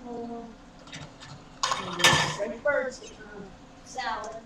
Oh, red birds getting on salad.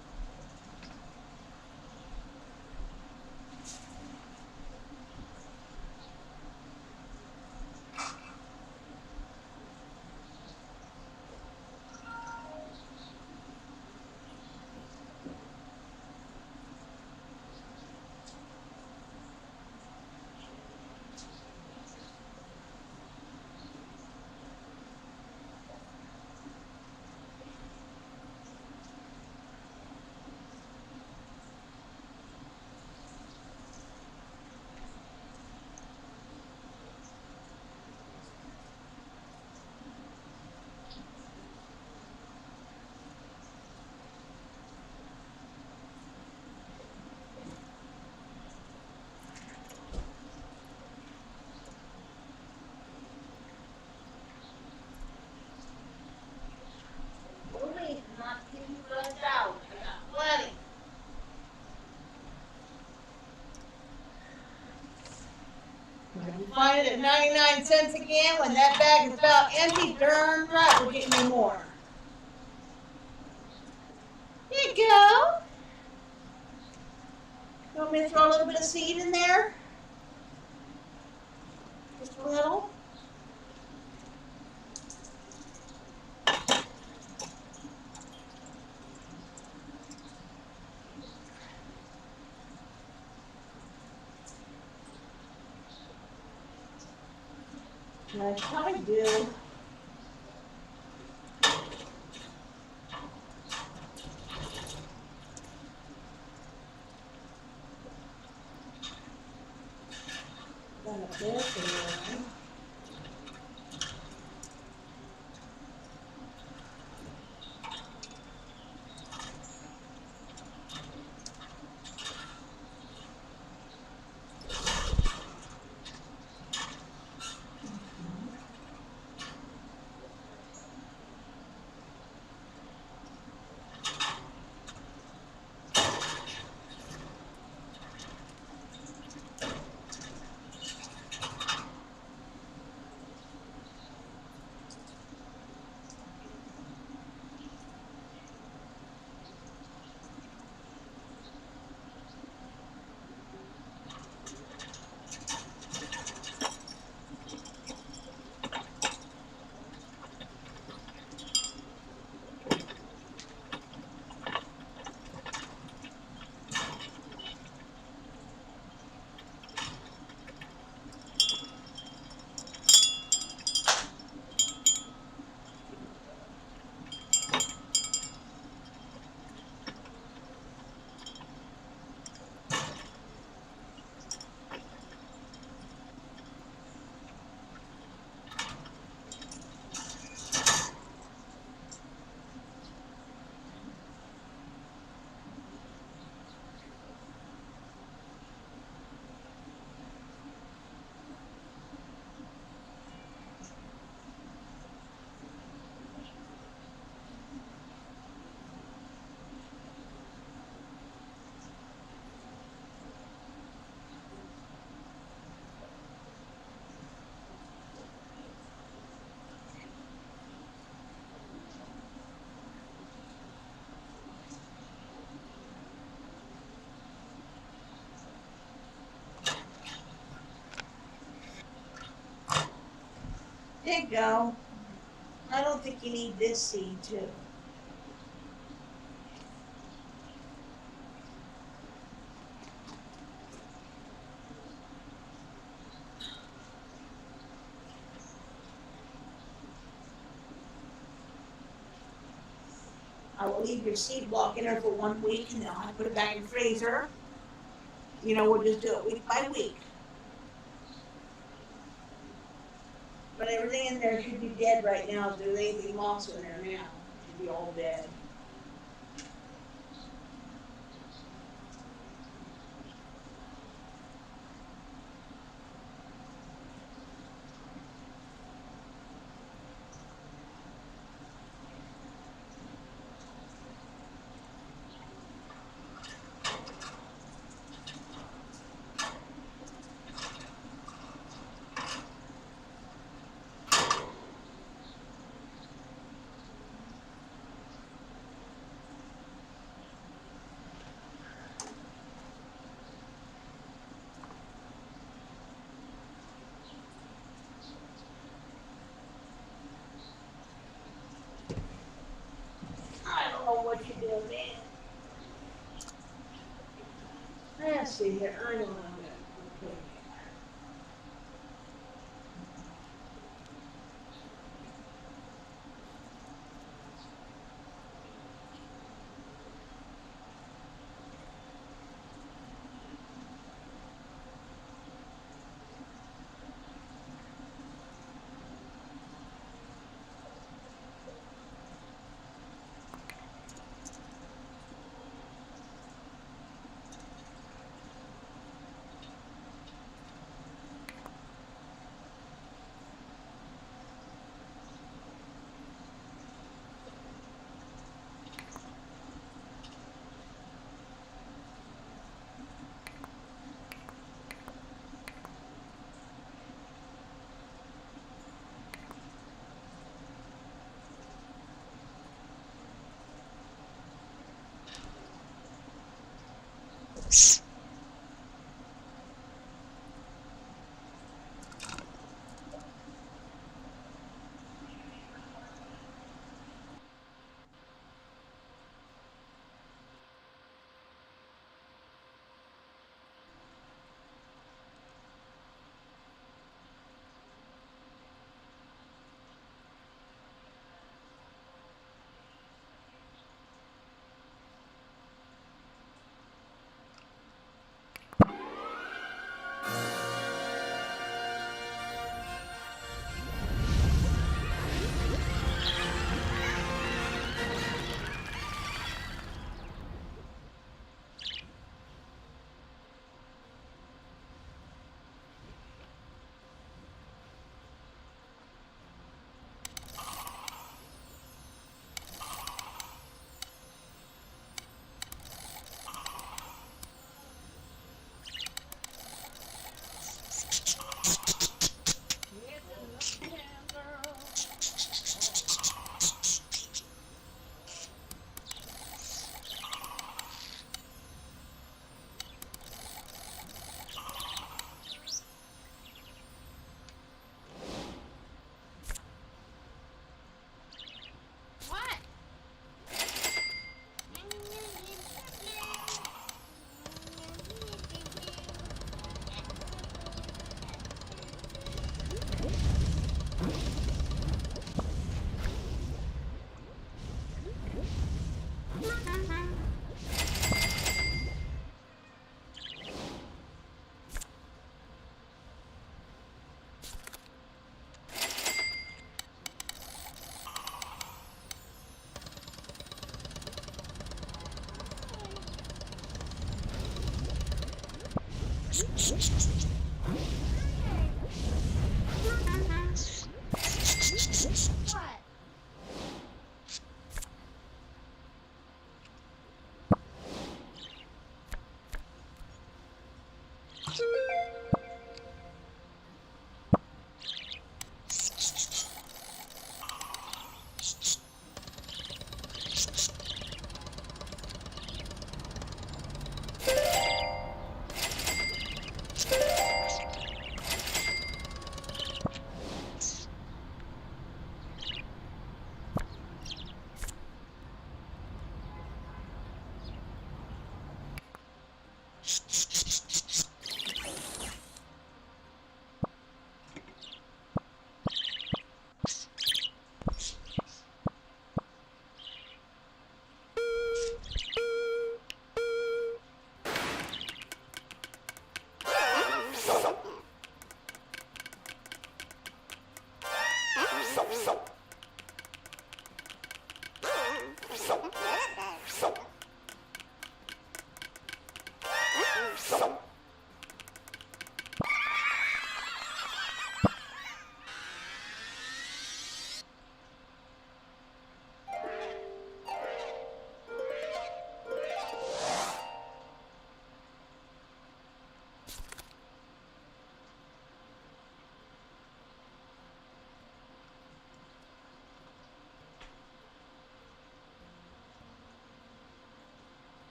Only not too much out. I got plenty. You find it at 99 cents again when that bag is about empty. Darn right, we're getting you more. There you go. You want me to throw a little bit of seed in there? Just a little. I probably do. Got this in there. There you go. I don't think you need this seed too. I will leave your seed block in there for 1 week and then I'll put it back in the freezer. We'll just do it week by week. But everything in there should be dead right now. If there's anything moss in there now, it should be all dead. know what you do then. Let's see here. I know what I'm going to put in there.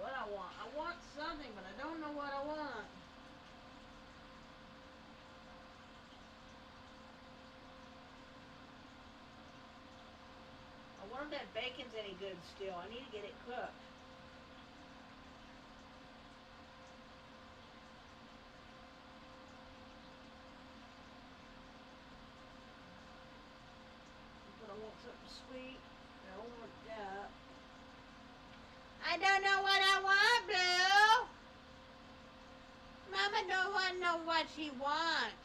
what I want. I want something, but I don't know what I want. I wonder if that bacon's any good still. I need to get it cooked. But I want something sweet. I don't want that. I don't know what I want, Blue. Mama don't know what she wants.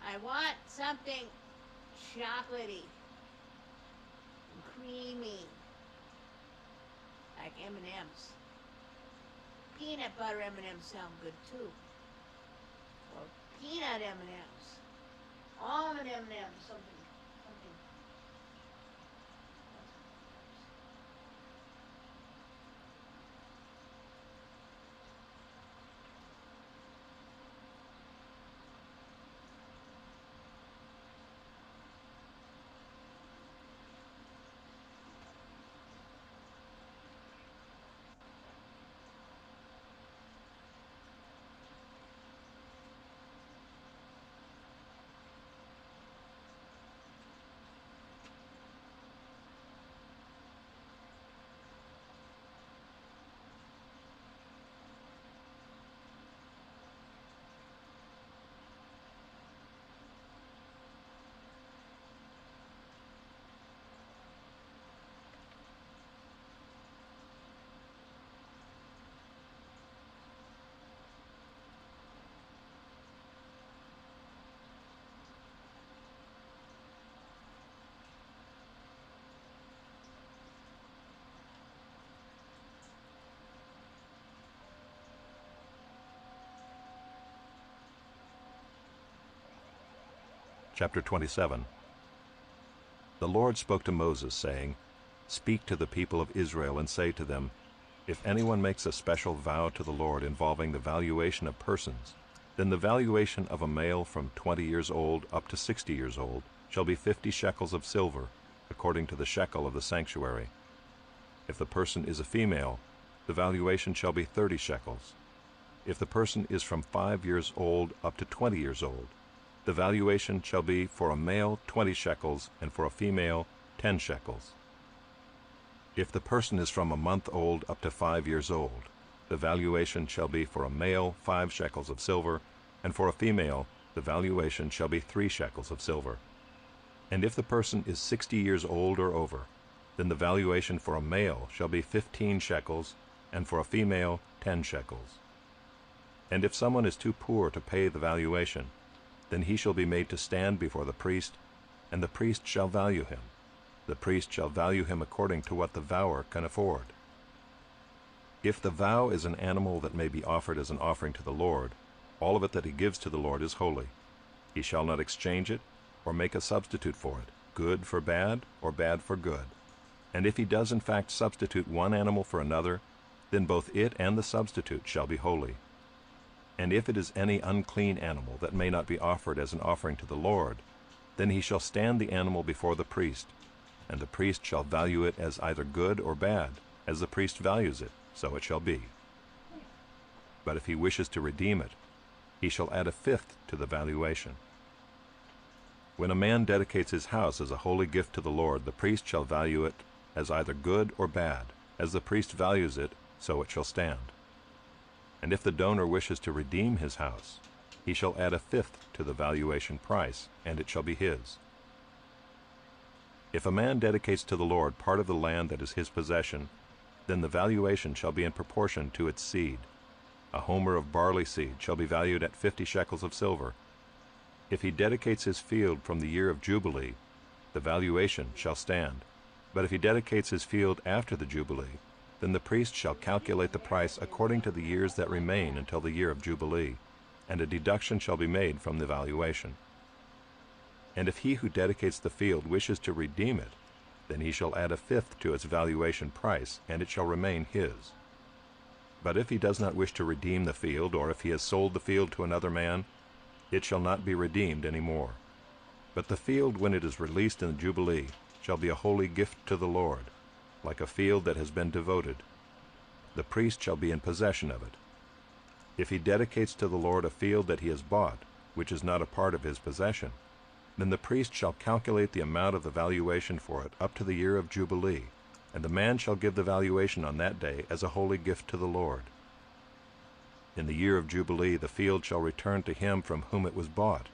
I want something chocolatey and creamy, like M&Ms. Peanut butter M&Ms sound good too. Or peanut M&Ms. Almond M&Ms, something. Chapter 27. The Lord spoke to Moses, saying, Speak to the people of Israel and say to them, If anyone makes a special vow to the Lord involving the valuation of persons, then the valuation of a male from 20 years old up to 60 years old shall be 50 shekels of silver, according to the shekel of the sanctuary. If the person is a female, the valuation shall be 30 shekels. If the person is from 5 years old up to 20 years old, the valuation shall be for a male 20 shekels, and for a female 10 shekels. If the person is from a month old up to 5 years old, the valuation shall be for a male 5 shekels of silver, and for a female the valuation shall be 3 shekels of silver. And if the person is 60 years old or over, then the valuation for a male shall be 15 shekels, and for a female 10 shekels. And if someone is too poor to pay the valuation, then he shall be made to stand before the priest, and the priest shall value him. The priest shall value him according to what the vower can afford. If the vow is an animal that may be offered as an offering to the Lord, all of it that he gives to the Lord is holy. He shall not exchange it, or make a substitute for it, good for bad, or bad for good. And if he does in fact substitute one animal for another, then both it and the substitute shall be holy. And if it is any unclean animal that may not be offered as an offering to the Lord, then he shall stand the animal before the priest, and the priest shall value it as either good or bad, as the priest values it, so it shall be. But if he wishes to redeem it, he shall add a fifth to the valuation. When a man dedicates his house as a holy gift to the Lord, the priest shall value it as either good or bad, as the priest values it, so it shall stand. And if the donor wishes to redeem his house, he shall add a fifth to the valuation price, and it shall be his. If a man dedicates to the Lord part of the land that is his possession, then the valuation shall be in proportion to its seed. A homer of barley seed shall be valued at 50 shekels of silver. If he dedicates his field from the year of Jubilee, the valuation shall stand. But if he dedicates his field after the Jubilee, then the priest shall calculate the price according to the years that remain until the year of Jubilee, and a deduction shall be made from the valuation. And if he who dedicates the field wishes to redeem it, then he shall add a fifth to its valuation price, and it shall remain his. But if he does not wish to redeem the field, or if he has sold the field to another man, it shall not be redeemed any more. But the field, when it is released in the Jubilee, shall be a holy gift to the Lord, like a field that has been devoted. the priest shall be in possession of it. If he dedicates to the Lord a field that he has bought, which is not a part of his possession, then the priest shall calculate the amount of the valuation for it up to the year of Jubilee, and the man shall give the valuation on that day as a holy gift to the Lord. In the year of Jubilee the field shall return to him from whom it was bought,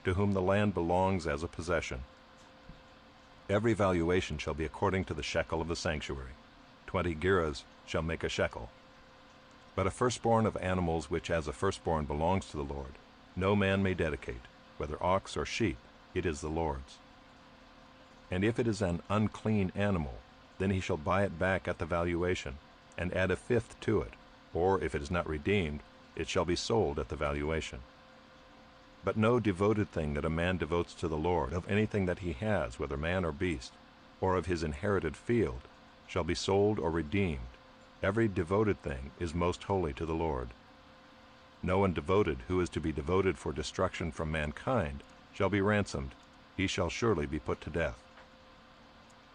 to whom the land belongs as a possession. Every valuation shall be according to the shekel of the sanctuary. 20 gerahs shall make a shekel. But a firstborn of animals which as a firstborn belongs to the Lord, no man may dedicate, whether ox or sheep, it is the Lord's. And if it is an unclean animal, then he shall buy it back at the valuation, and add a fifth to it, or if it is not redeemed, it shall be sold at the valuation. But no devoted thing that a man devotes to the Lord, of anything that he has, whether man or beast, or of his inherited field, shall be sold or redeemed. Every devoted thing is most holy to the Lord. No one devoted who is to be devoted for destruction from mankind shall be ransomed, he shall surely be put to death.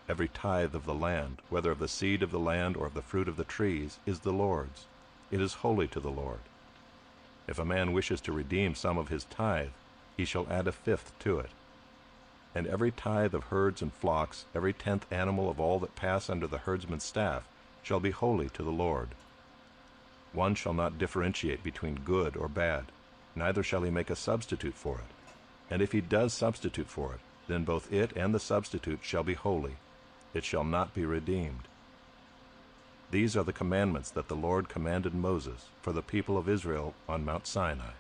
Every tithe of the land, whether of the seed of the land or of the fruit of the trees, is the Lord's. It is holy to the Lord. If a man wishes to redeem some of his tithe, he shall add a fifth to it. And every tithe of herds and flocks, every 10th animal of all that pass under the herdsman's staff, shall be holy to the Lord. One shall not differentiate between good or bad, neither shall he make a substitute for it. And if he does substitute for it, then both it and the substitute shall be holy. It shall not be redeemed. These are the commandments that the Lord commanded Moses for the people of Israel on Mount Sinai.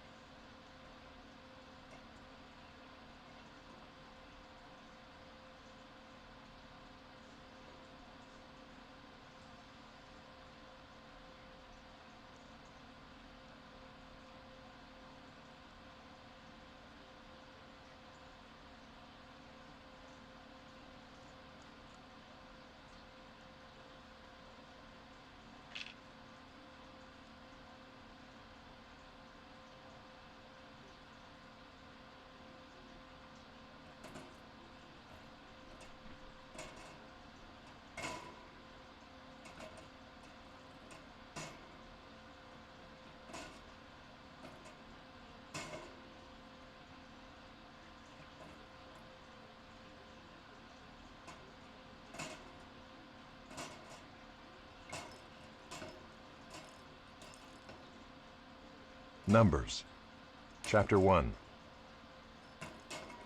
Numbers, chapter 1.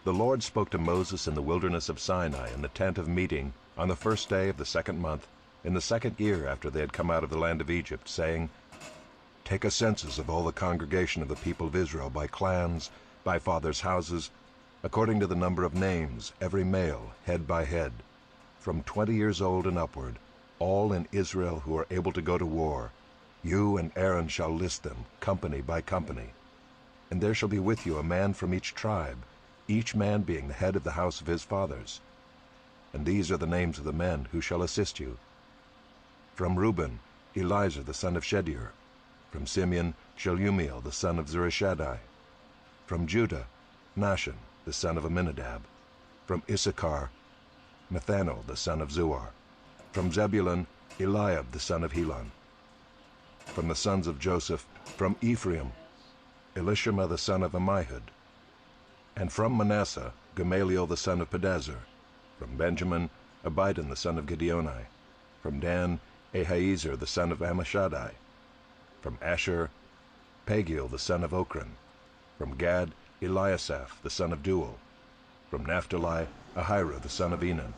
The Lord spoke to Moses in the wilderness of Sinai in the tent of meeting on the first day of the 2nd month, in the 2nd year after they had come out of the land of Egypt, saying, Take a census of all the congregation of the people of Israel by clans, by fathers' houses, according to the number of names, every male, head by head, from 20 years old and upward, all in Israel who are able to go to war. You and Aaron shall list them, company by company. And there shall be with you a man from each tribe, each man being the head of the house of his fathers. And these are the names of the men who shall assist you. From Reuben, Elizur the son of Shedeur. From Simeon, Shelumiel the son of Zurishaddai. From Judah, Nahshon the son of Amminadab. From Issachar, Nathanael the son of Zuar. From Zebulun, Eliab the son of Helon. From the sons of Joseph, from Ephraim, Elishama the son of Ammihud. And from Manasseh, Gamaliel the son of Pedazur. From Benjamin, Abidan the son of Gideoni. From Dan, Ahiezer the son of Ammishaddai. From Asher, Pagiel the son of Ochran. From Gad, Eliasaph the son of Duel. From Naphtali, Ahira the son of Enan.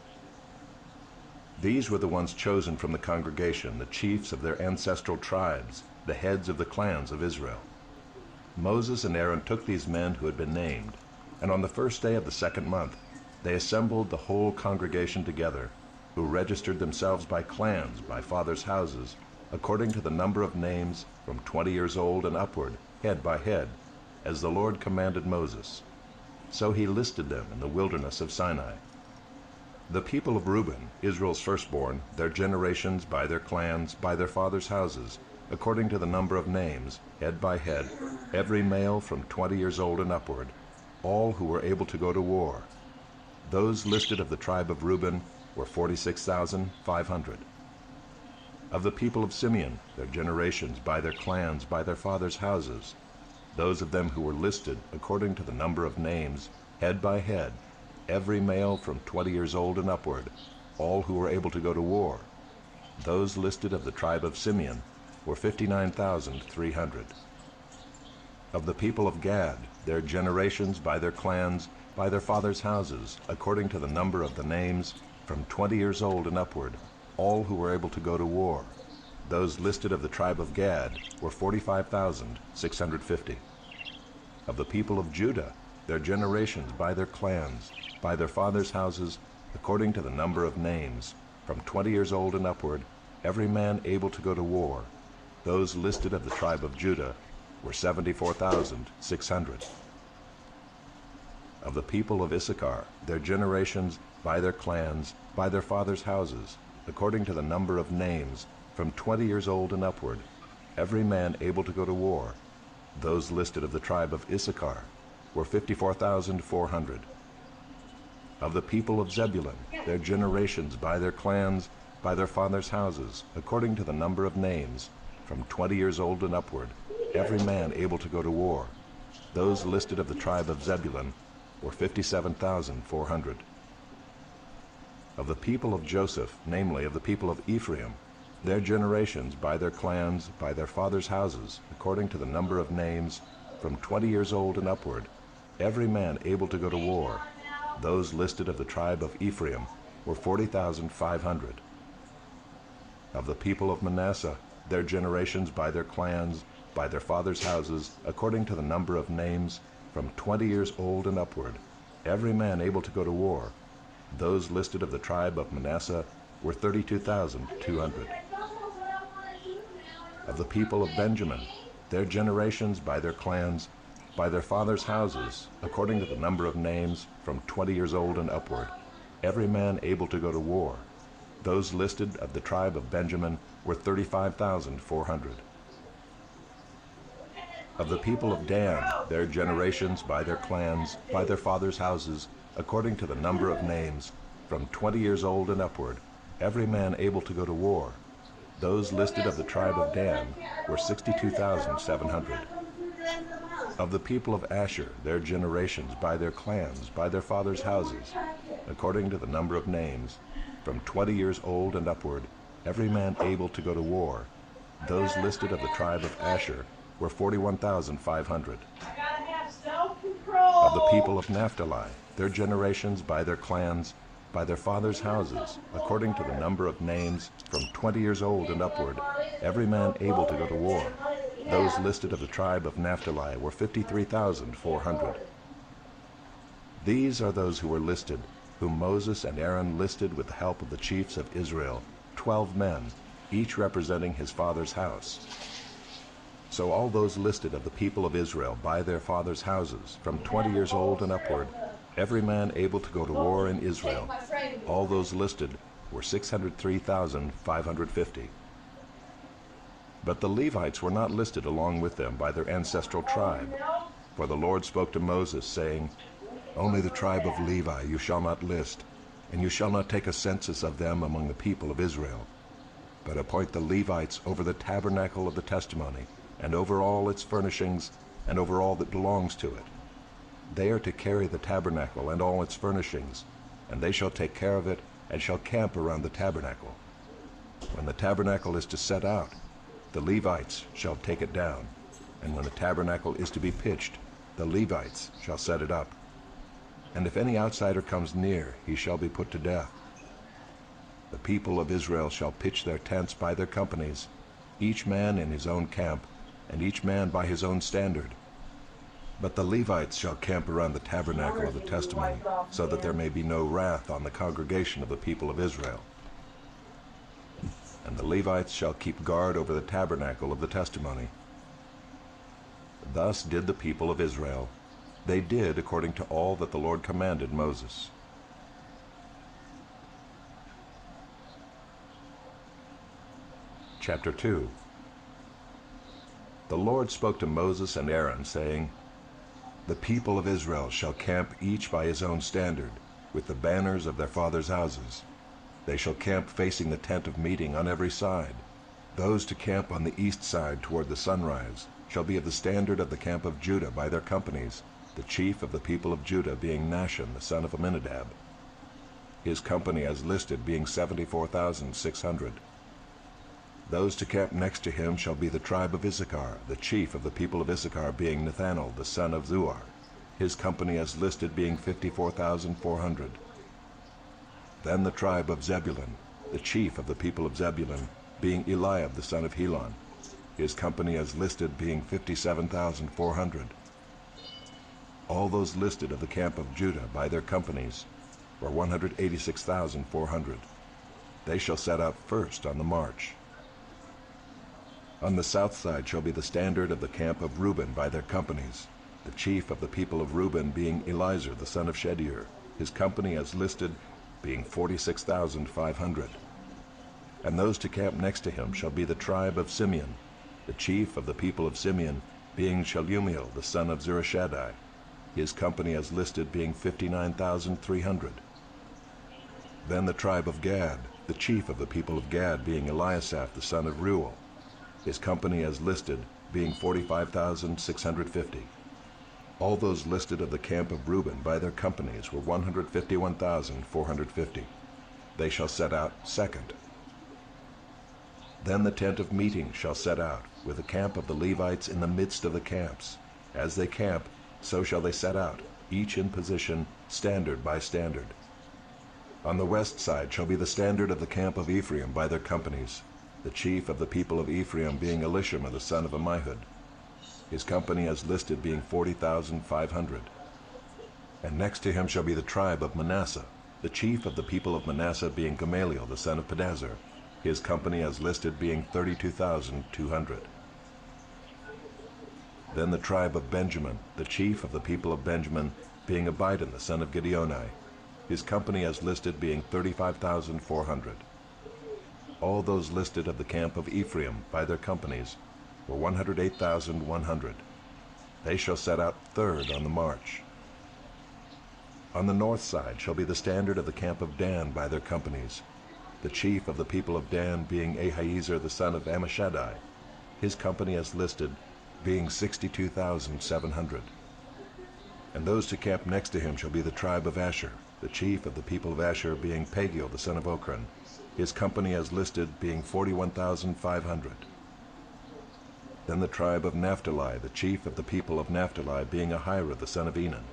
These were the ones chosen from the congregation, the chiefs of their ancestral tribes, the heads of the clans of Israel. Moses and Aaron took these men who had been named, and on the first day of the 2nd month they assembled the whole congregation together, who registered themselves by clans, by fathers' houses, according to the number of names, from 20 years old and upward, head by head, as the Lord commanded Moses. So he listed them in the wilderness of Sinai. The people of Reuben, Israel's firstborn, their generations, by their clans, by their fathers' houses, according to the number of names, head by head, every male from 20 years old and upward, all who were able to go to war. Those listed of the tribe of Reuben were 46,500. Of the people of Simeon, their generations, by their clans, by their fathers' houses, those of them who were listed according to the number of names, head by head, every male from 20 years old and upward, all who were able to go to war, those listed of the tribe of Simeon were 59,300. Of the people of Gad, their generations, by their clans, by their fathers' houses, according to the number of the names, from 20 years old and upward, all who were able to go to war, those listed of the tribe of Gad were 45,650. Of the people of Judah, their generations, by their clans, by their fathers' houses, according to the number of names, from 20 years old and upward, every man able to go to war, those listed of the tribe of Judah were 74,600. Of the people of Issachar, their generations, by their clans, by their fathers' houses, according to the number of names, from 20 years old and upward, every man able to go to war, those listed of the tribe of Issachar were 54,400. Of the people of Zebulun, their generations, by their clans, by their fathers' houses, according to the number of names, from 20 years old and upward, every man able to go to war, those listed of the tribe of Zebulun were 57,400. Of the people of Joseph, namely of the people of Ephraim, their generations, by their clans, by their fathers' houses, according to the number of names, from 20 years old and upward, every man able to go to war, those listed of the tribe of Ephraim were 40,500. Of the people of Manasseh, their generations, by their clans, by their fathers' houses, according to the number of names, from 20 years old and upward, every man able to go to war, those listed of the tribe of Manasseh were 32,200. Of the people of Benjamin, their generations, by their clans, by their fathers' houses, according to the number of names, from 20 years old and upward, every man able to go to war, those listed of the tribe of Benjamin were 35,400. Of the people of Dan, their generations, by their clans, by their fathers' houses, according to the number of names, from 20 years old and upward, every man able to go to war, those listed of the tribe of Dan were 62,700. Of the people of Asher, their generations, by their clans, by their fathers' houses, according to the number of names, from 20 years old and upward, every man able to go to war, those listed of the tribe of Asher were 41,500. Of the people of Naphtali, their generations, by their clans, by their fathers' houses, according to the number of names, from 20 years old and upward, every man able to go to war, those listed of the tribe of Naphtali were 53,400. These are those who were listed, whom Moses and Aaron listed with the help of the chiefs of Israel, 12 men, each representing his father's house. So all those listed of the people of Israel by their fathers' houses, from 20 years old and upward, every man able to go to war in Israel, all those listed were 603,550. But the Levites were not listed along with them by their ancestral tribe. For the Lord spoke to Moses, saying, "Only the tribe of Levi you shall not list, and you shall not take a census of them among the people of Israel. But appoint the Levites over the tabernacle of the testimony, and over all its furnishings, and over all that belongs to it. They are to carry the tabernacle and all its furnishings, and they shall take care of it, and shall camp around the tabernacle. When the tabernacle is to set out, the Levites shall take it down, and when the tabernacle is to be pitched, the Levites shall set it up. And if any outsider comes near, he shall be put to death. The people of Israel shall pitch their tents by their companies, each man in his own camp, and each man by his own standard. But the Levites shall camp around the tabernacle of the testimony, so that there may be no wrath on the congregation of the people of Israel. And the Levites shall keep guard over the tabernacle of the testimony." Thus did the people of Israel. They did according to all that the Lord commanded Moses. Chapter 2. The Lord spoke to Moses and Aaron, saying, "The people of Israel shall camp each by his own standard, with the banners of their fathers' houses. They shall camp facing the tent of meeting on every side, Those to camp on the east side toward the sunrise shall be of the standard of the camp of Judah by their companies, the chief of the people of Judah being Nahshon the son of Amminadab, his company as listed being 74,600. Those to camp next to him shall be the tribe of Issachar, the chief of the people of Issachar being Nathanael the son of Zuar, his company as listed being 54,400. Then the tribe of Zebulun, the chief of the people of Zebulun, being Eliab the son of Helon, his company as listed being 57,400. All those listed of the camp of Judah by their companies were 186,400. They shall set out first on the march. On the south side shall be the standard of the camp of Reuben by their companies, the chief of the people of Reuben being Elizur the son of Shedeur, his company as listed being 46,500. And those to camp next to him shall be the tribe of Simeon, the chief of the people of Simeon being Shelumiel the son of Zurishaddai, his company as listed being 59,300. Then the tribe of Gad, the chief of the people of Gad being Eliasaph the son of Reuel, his company as listed being 45,650. All those listed of the camp of Reuben by their companies were 151,450. They shall set out second. Then the tent of meeting shall set out, with the camp of the Levites in the midst of the camps. As they camp, so shall they set out, each in position, standard by standard. On the west side shall be the standard of the camp of Ephraim by their companies, the chief of the people of Ephraim being Elishama the son of Ammihud, his company as listed being 40,500. And next to him shall be the tribe of Manasseh, the chief of the people of Manasseh being Gamaliel the son of Pedazur, his company as listed being 32,200. Then the tribe of Benjamin, the chief of the people of Benjamin being Abidan the son of Gideoni, his company as listed being 35,400. All those listed of the camp of Ephraim by their companies were 108,100. They shall set out third on the march. On the north side shall be the standard of the camp of Dan by their companies, the chief of the people of Dan being Ahiezer the son of Ammishaddai, his company as listed being 62,700. And those to camp next to him shall be the tribe of Asher, the chief of the people of Asher being Pagiel the son of Ochran, his company as listed being 41,500. Then the tribe of Naphtali, the chief of the people of Naphtali being Ahira the son of Enan,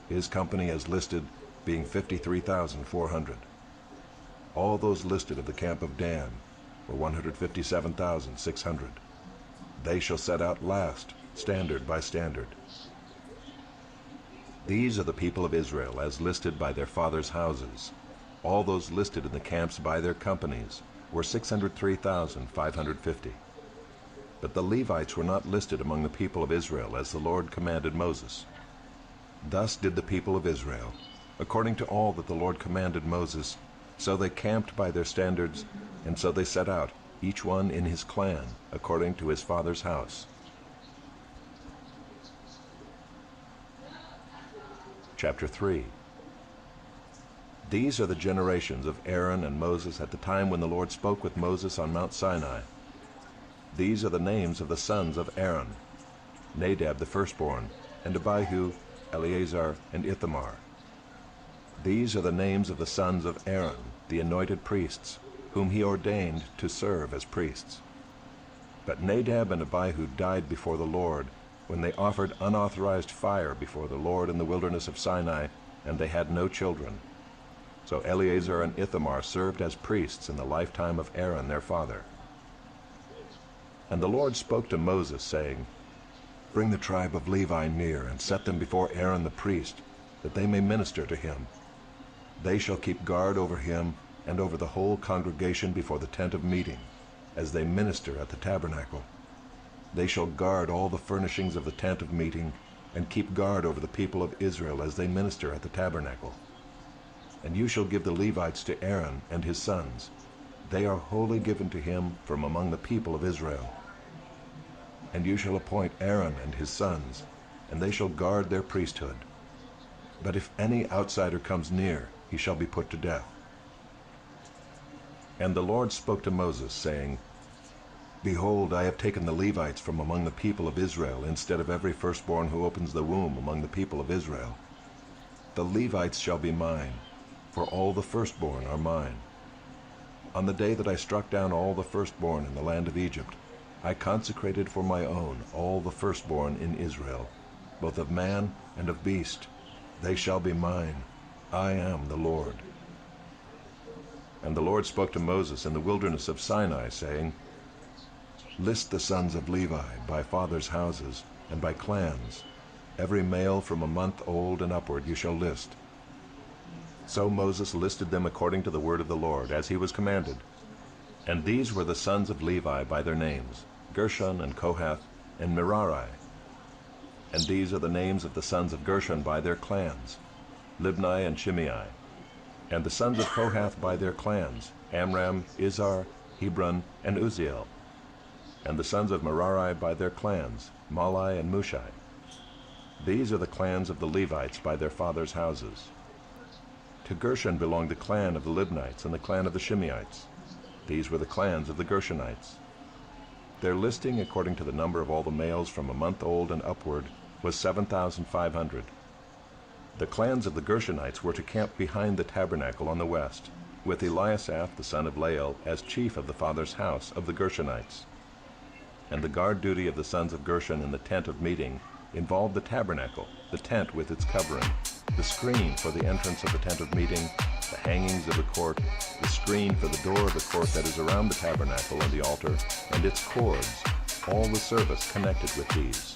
his company as listed being 53,400. All those listed of the camp of Dan were 157,600. They shall set out last, standard by standard. These are the people of Israel as listed by their fathers' houses. All those listed in the camps by their companies were 603,550. But the Levites were not listed among the people of Israel as the Lord commanded Moses. Thus did the people of Israel, according to all that the Lord commanded Moses, so they camped by their standards, and so they set out, each one in his clan, according to his father's house. Chapter 3. These are the generations of Aaron and Moses at the time when the Lord spoke with Moses on Mount Sinai. These are the names of the sons of Aaron: Nadab the firstborn, and Abihu, Eleazar, and Ithamar. These are the names of the sons of Aaron, the anointed priests, whom he ordained to serve as priests. But Nadab and Abihu died before the Lord, when they offered unauthorized fire before the Lord in the wilderness of Sinai, and they had no children. So Eleazar and Ithamar served as priests in the lifetime of Aaron their father. And the Lord spoke to Moses, saying, Bring the tribe of Levi near, and set them before Aaron the priest, that they may minister to him. They shall keep guard over him and over the whole congregation before the tent of meeting, as they minister at the tabernacle. They shall guard all the furnishings of the tent of meeting, and keep guard over the people of Israel as they minister at the tabernacle. And you shall give the Levites to Aaron and his sons. They are wholly given to him from among the people of Israel. And you shall appoint Aaron and his sons, and they shall guard their priesthood. But if any outsider comes near, he shall be put to death. And the Lord spoke to Moses, saying, Behold, I have taken the Levites from among the people of Israel instead of every firstborn who opens the womb among the people of Israel. The Levites shall be mine, for all the firstborn are mine. On the day that I struck down all the firstborn in the land of Egypt, I consecrated for my own all the firstborn in Israel, both of man and of beast. They shall be mine. I am the Lord. And the Lord spoke to Moses in the wilderness of Sinai, saying, List the sons of Levi by fathers' houses and by clans. Every male from a month old and upward you shall list. So Moses listed them according to the word of the Lord, as he was commanded. And these were the sons of Levi by their names, Gershon and Kohath and Merari. And these are the names of the sons of Gershon by their clans, Libni and Shimei. And the sons of Kohath by their clans, Amram, Izhar, Hebron, and Uzziel. And the sons of Merari by their clans, Malai and Mushai. These are the clans of the Levites by their fathers' houses. To Gershon belonged the clan of the Libnites and the clan of the Shimeites. These were the clans of the Gershonites. Their listing according to the number of all the males from a month old and upward was 7,500. The clans of the Gershonites were to camp behind the tabernacle on the west, with Eliasaph the son of Lael as chief of the father's house of the Gershonites. And the guard duty of the sons of Gershon in the tent of meeting involved the tabernacle, the tent with its covering, the screen for the entrance of the tent of meeting, the hangings of the court, the screen for the door of the court that is around the tabernacle and the altar, and its cords, all the service connected with these.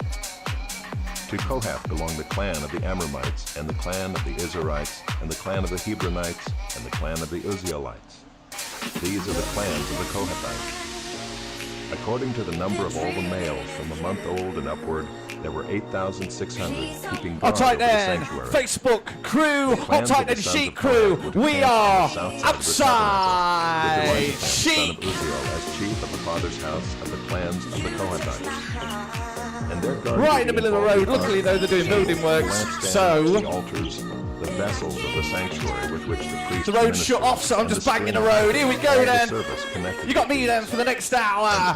To Kohath belonged the clan of the Amramites, and the clan of the Izharites, and the clan of the Hebronites, and the clan of the Uzzielites. These are the clans of the Kohathites. According to the number of all the males from a month old and upward, there were 8,600 keeping guard over the sanctuary. Facebook crew, Hot Tight and Sheep crew, we are outside. Sheep. Son of Uzziel as chief of the father's house of the clans of the Kohathites. And their guard Right in the middle of the road. Luckily, though, they're doing building works, so the altars, the vessels of the sanctuary with which the priests the road's shut off, so I'm just banging the road. Here we go then. You got me then for the next hour.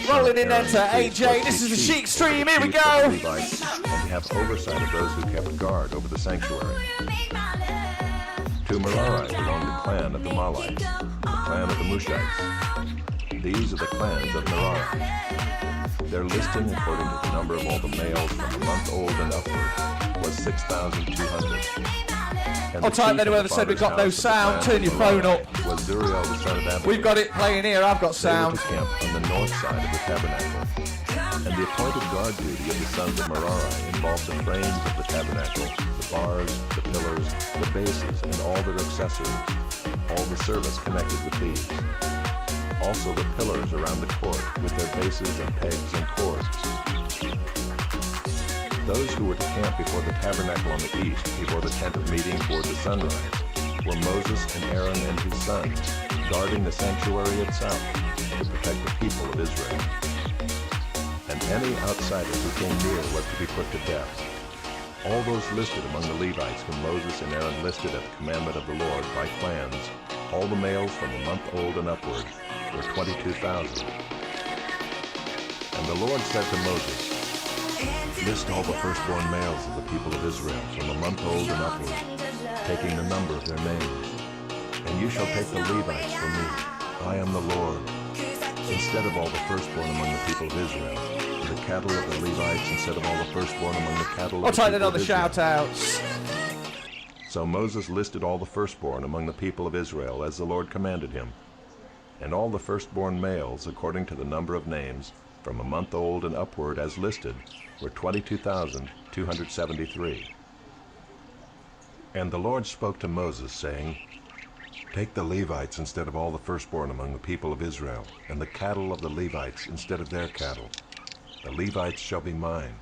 Rolling in then to AJ. This is the Sheik stream. Here we go. And to have oversight of those who kept guard over the sanctuary. To Merari belonged the clan of the Malites, the clan of the Mushites. These are the clans of Merari. Their listing according to the number of all the males from a month old and upward was 6,200. I'll type that whoever said we've got no sound. Turn your phone up. Was Zuriel the son of Abigail. We've got it playing here. I've got sound. They were to camp on the north side of the tabernacle. And the appointed guard duty of the sons of Merari involved the frames of the tabernacle, the bars, the pillars, the bases, and all their accessories, all the service connected with these. Also the pillars around the court, with their bases and pegs and cords. Those who were to camp before the tabernacle on the east, before the tent of meeting toward the sunrise, were Moses and Aaron and his sons, guarding the sanctuary itself to protect the people of Israel. And any outsider who came near was to be put to death. All those listed among the Levites whom Moses and Aaron listed at the commandment of the Lord by clans, all the males from a month old and upward, were 22,000. And the Lord said to Moses, List all the firstborn males of the people of Israel from a month old and upward, taking the number of their names. And you shall take the Levites from me. I am the Lord. Instead of all the firstborn among the people of Israel, the cattle of the Levites instead of all the firstborn among the cattle of the people of Israel. I'll type it on the shout-outs. So Moses listed all the firstborn among the people of Israel as the Lord commanded him. And all the firstborn males, according to the number of names, from a month old and upward as listed, were 22,273. And the Lord spoke to Moses, saying, Take the Levites instead of all the firstborn among the people of Israel, and the cattle of the Levites instead of their cattle. The Levites shall be mine.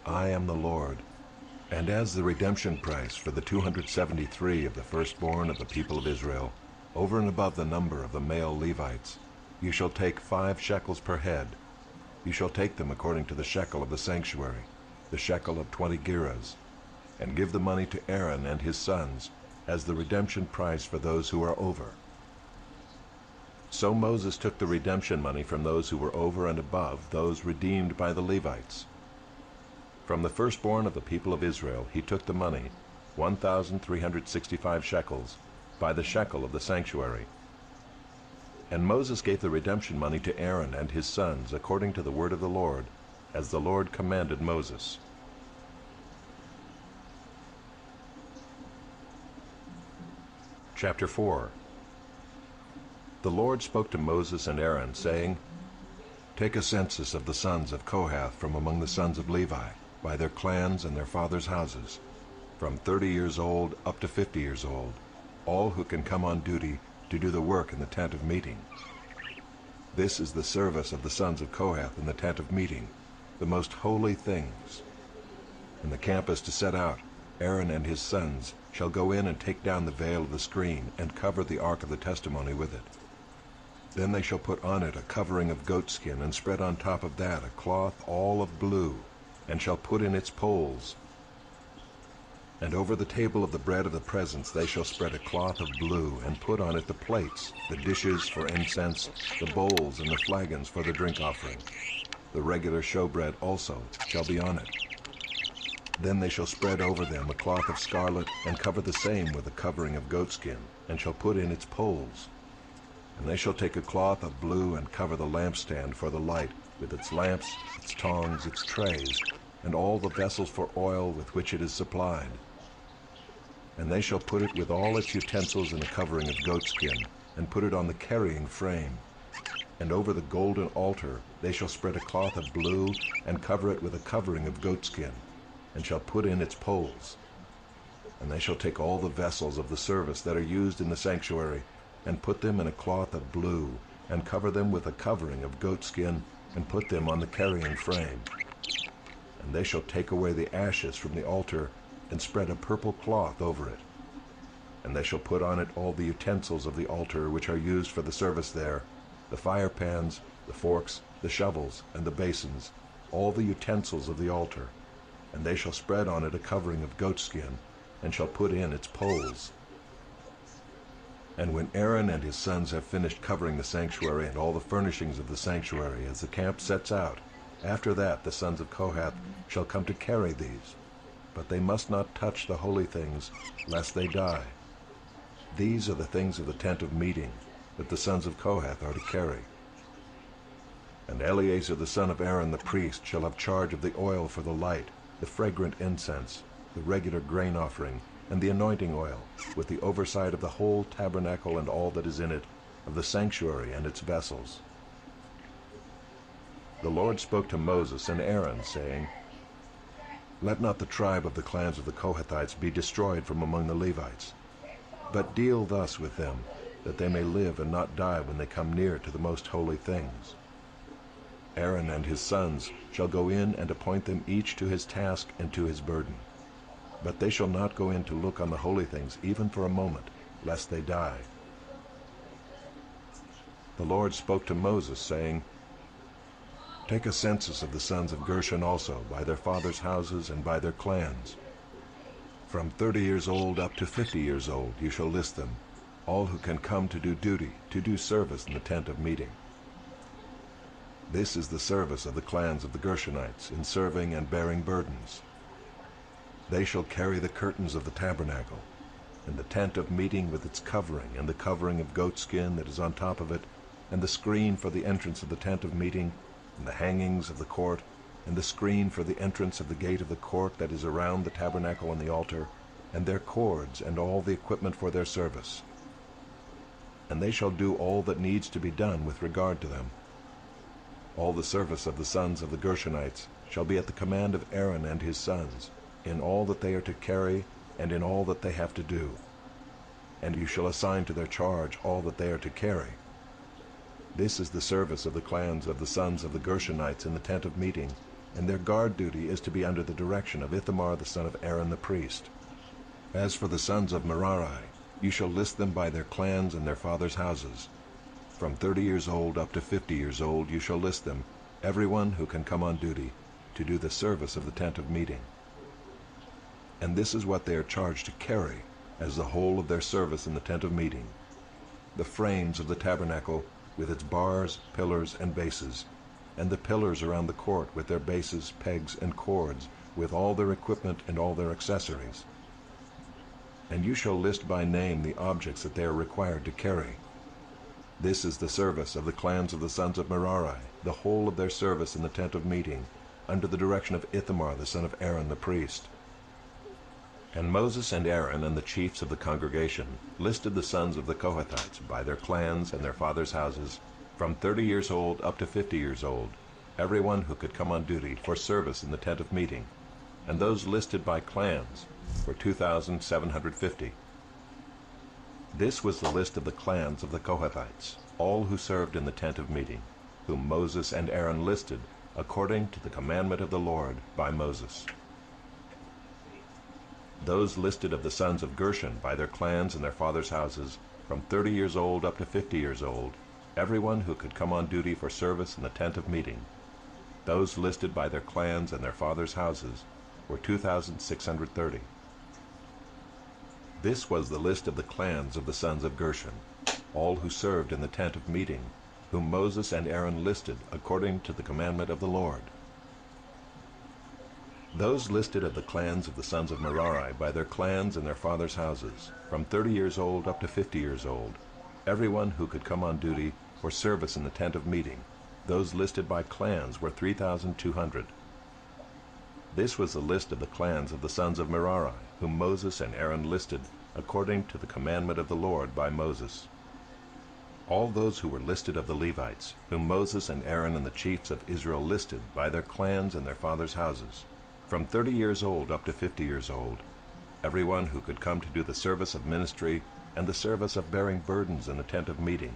I am the Lord. And as the redemption price for the 273 of the firstborn of the people of Israel, over and above the number of the male Levites, you shall take 5 shekels per head. You shall take them according to the shekel of the sanctuary, the shekel of 20 gerahs, and give the money to Aaron and his sons as the redemption price for those who are over. So Moses took the redemption money from those who were over and above those redeemed by the Levites. From the firstborn of the people of Israel he took the money, 1,365 shekels, by the shekel of the sanctuary. And Moses gave the redemption money to Aaron and his sons according to the word of the Lord, as the Lord commanded Moses. Chapter 4. The Lord spoke to Moses and Aaron, saying, Take a census of the sons of Kohath from among the sons of Levi, by their clans and their fathers' houses, from 30 years old up to 50 years old, all who can come on duty to do the work in the tent of meeting. This is the service of the sons of Kohath in the tent of meeting, the most holy things. And the camp is to set out. Aaron and his sons shall go in and take down the veil of the screen and cover the ark of the testimony with it. Then they shall put on it a covering of goatskin, and spread on top of that a cloth all of blue, and shall put in its poles. And over the table of the bread of the presence they shall spread a cloth of blue, and put on it the plates, the dishes for incense, the bowls, and the flagons for the drink offering. The regular showbread also shall be on it. Then they shall spread over them a cloth of scarlet, and cover the same with a covering of goatskin, and shall put in its poles. And they shall take a cloth of blue, and cover the lampstand for the light, with its lamps, its tongs, its trays, and all the vessels for oil with which it is supplied. And they shall put it with all its utensils in a covering of goatskin, and put it on the carrying frame. And over the golden altar they shall spread a cloth of blue, and cover it with a covering of goatskin, and shall put in its poles. And they shall take all the vessels of the service that are used in the sanctuary, and put them in a cloth of blue, and cover them with a covering of goatskin, and put them on the carrying frame. And they shall take away the ashes from the altar, and spread a purple cloth over it. And they shall put on it all the utensils of the altar which are used for the service there, the fire pans, the forks, the shovels, and the basins, all the utensils of the altar. And they shall spread on it a covering of goatskin, and shall put in its poles. And when Aaron and his sons have finished covering the sanctuary and all the furnishings of the sanctuary as the camp sets out, after that the sons of Kohath shall come to carry these. But they must not touch the holy things, lest they die. These are the things of the tent of meeting, that the sons of Kohath are to carry. And Eleazar the son of Aaron the priest shall have charge of the oil for the light, the fragrant incense, the regular grain offering, and the anointing oil, with the oversight of the whole tabernacle and all that is in it, of the sanctuary and its vessels. The Lord spoke to Moses and Aaron, saying, Let not the tribe of the clans of the Kohathites be destroyed from among the Levites, but deal thus with them, that they may live and not die when they come near to the most holy things. Aaron and his sons shall go in and appoint them each to his task and to his burden. But they shall not go in to look on the holy things even for a moment, lest they die. The Lord spoke to Moses, saying, Take a census of the sons of Gershon also, by their fathers' houses and by their clans. From 30 years old up to 50 years old you shall list them, all who can come to do duty, to do service in the tent of meeting. This is the service of the clans of the Gershonites in serving and bearing burdens. They shall carry the curtains of the tabernacle, and the tent of meeting with its covering, and the covering of goatskin that is on top of it, and the screen for the entrance of the tent of meeting, and the hangings of the court, and the screen for the entrance of the gate of the court that is around the tabernacle and the altar, and their cords, and all the equipment for their service. And they shall do all that needs to be done with regard to them. All the service of the sons of the Gershonites shall be at the command of Aaron and his sons, in all that they are to carry, and in all that they have to do. And you shall assign to their charge all that they are to carry. This is the service of the clans of the sons of the Gershonites in the tent of meeting, and their guard duty is to be under the direction of Ithamar the son of Aaron the priest. As for the sons of Merari, you shall list them by their clans and their fathers' houses. From 30 years old up to 50 years old you shall list them, everyone who can come on duty, to do the service of the tent of meeting. And this is what they are charged to carry, as the whole of their service in the tent of meeting: the frames of the tabernacle, with its bars, pillars, and bases, and the pillars around the court with their bases, pegs, and cords, with all their equipment and all their accessories. And you shall list by name the objects that they are required to carry. This is the service of the clans of the sons of Merari, the whole of their service in the tent of meeting, under the direction of Ithamar the son of Aaron the priest. And Moses and Aaron and the chiefs of the congregation listed the sons of the Kohathites by their clans and their fathers' houses, from 30 years old up to 50 years old, everyone who could come on duty for service in the tent of meeting, and those listed by clans were 2,750. This was the list of the clans of the Kohathites, all who served in the tent of meeting, whom Moses and Aaron listed according to the commandment of the Lord by Moses. Those listed of the sons of Gershon by their clans and their fathers' houses, from 30 years old up to 50 years old, everyone who could come on duty for service in the tent of meeting, those listed by their clans and their fathers' houses, were 2,630. This was the list of the clans of the sons of Gershon, all who served in the tent of meeting, whom Moses and Aaron listed according to the commandment of the Lord. Those listed of the clans of the sons of Merari by their clans and their fathers' houses, from 30 years old up to 50 years old, everyone who could come on duty for service in the tent of meeting, those listed by clans were 3,200. This was the list of the clans of the sons of Merari, whom Moses and Aaron listed according to the commandment of the Lord by Moses. All those who were listed of the Levites, whom Moses and Aaron and the chiefs of Israel listed by their clans and their fathers' houses, from 30 years old up to 50 years old, everyone who could come to do the service of ministry and the service of bearing burdens in the tent of meeting,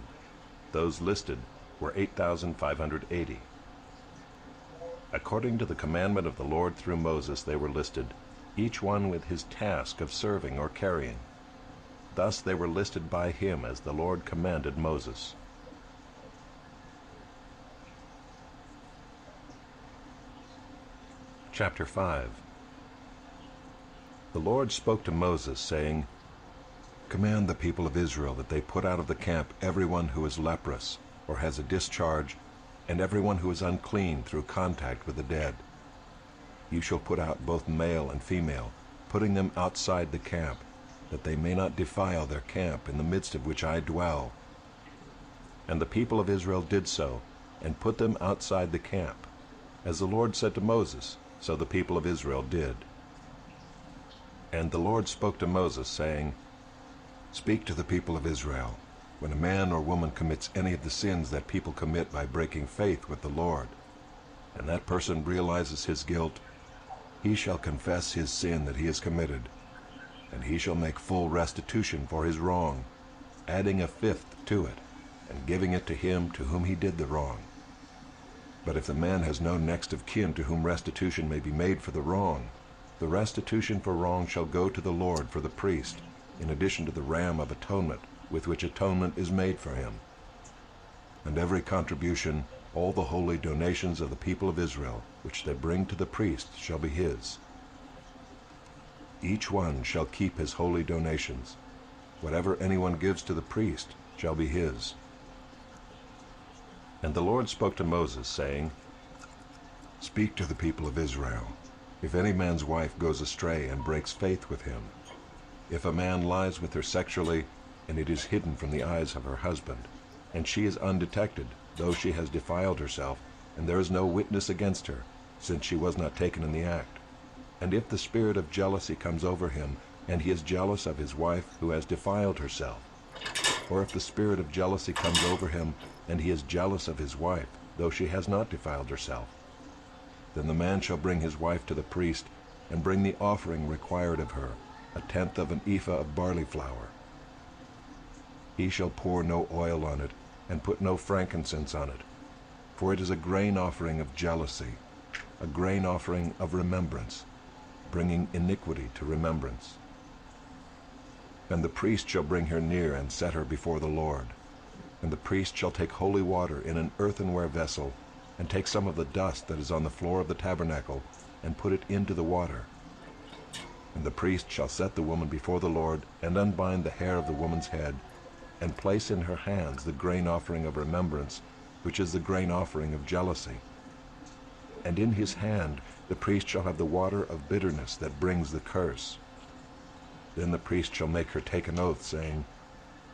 those listed were 8,580. According to the commandment of the Lord through Moses they were listed, each one with his task of serving or carrying. Thus they were listed by him as the Lord commanded Moses. Chapter 5. The Lord spoke to Moses, saying, Command the people of Israel that they put out of the camp everyone who is leprous, or has a discharge, and everyone who is unclean through contact with the dead. You shall put out both male and female, putting them outside the camp, that they may not defile their camp in the midst of which I dwell. And the people of Israel did so, and put them outside the camp. As the Lord said to Moses, so the people of Israel did. And the Lord spoke to Moses, saying, Speak to the people of Israel. When a man or woman commits any of the sins that people commit by breaking faith with the Lord, and that person realizes his guilt, he shall confess his sin that he has committed, and he shall make full restitution for his wrong, adding a fifth to it, and giving it to him to whom he did the wrong. But if the man has no next of kin to whom restitution may be made for the wrong, the restitution for wrong shall go to the Lord for the priest, in addition to the ram of atonement, with which atonement is made for him. And every contribution, all the holy donations of the people of Israel, which they bring to the priest, shall be his. Each one shall keep his holy donations. Whatever anyone gives to the priest shall be his. And the Lord spoke to Moses, saying, Speak to the people of Israel. If any man's wife goes astray and breaks faith with him, if a man lies with her sexually, and it is hidden from the eyes of her husband, and she is undetected, though she has defiled herself, and there is no witness against her, since she was not taken in the act. And if the spirit of jealousy comes over him, and he is jealous of his wife who has defiled herself, or if the spirit of jealousy comes over him, and he is jealous of his wife, though she has not defiled herself, then the man shall bring his wife to the priest, and bring the offering required of her, 1/10 of an ephah of barley flour. He shall pour no oil on it, and put no frankincense on it, for it is a grain offering of jealousy, a grain offering of remembrance, bringing iniquity to remembrance. And the priest shall bring her near and set her before the Lord. And the priest shall take holy water in an earthenware vessel, and take some of the dust that is on the floor of the tabernacle, and put it into the water. And the priest shall set the woman before the Lord, and unbind the hair of the woman's head, and place in her hands the grain offering of remembrance, which is the grain offering of jealousy. And in his hand the priest shall have the water of bitterness that brings the curse. Then the priest shall make her take an oath, saying,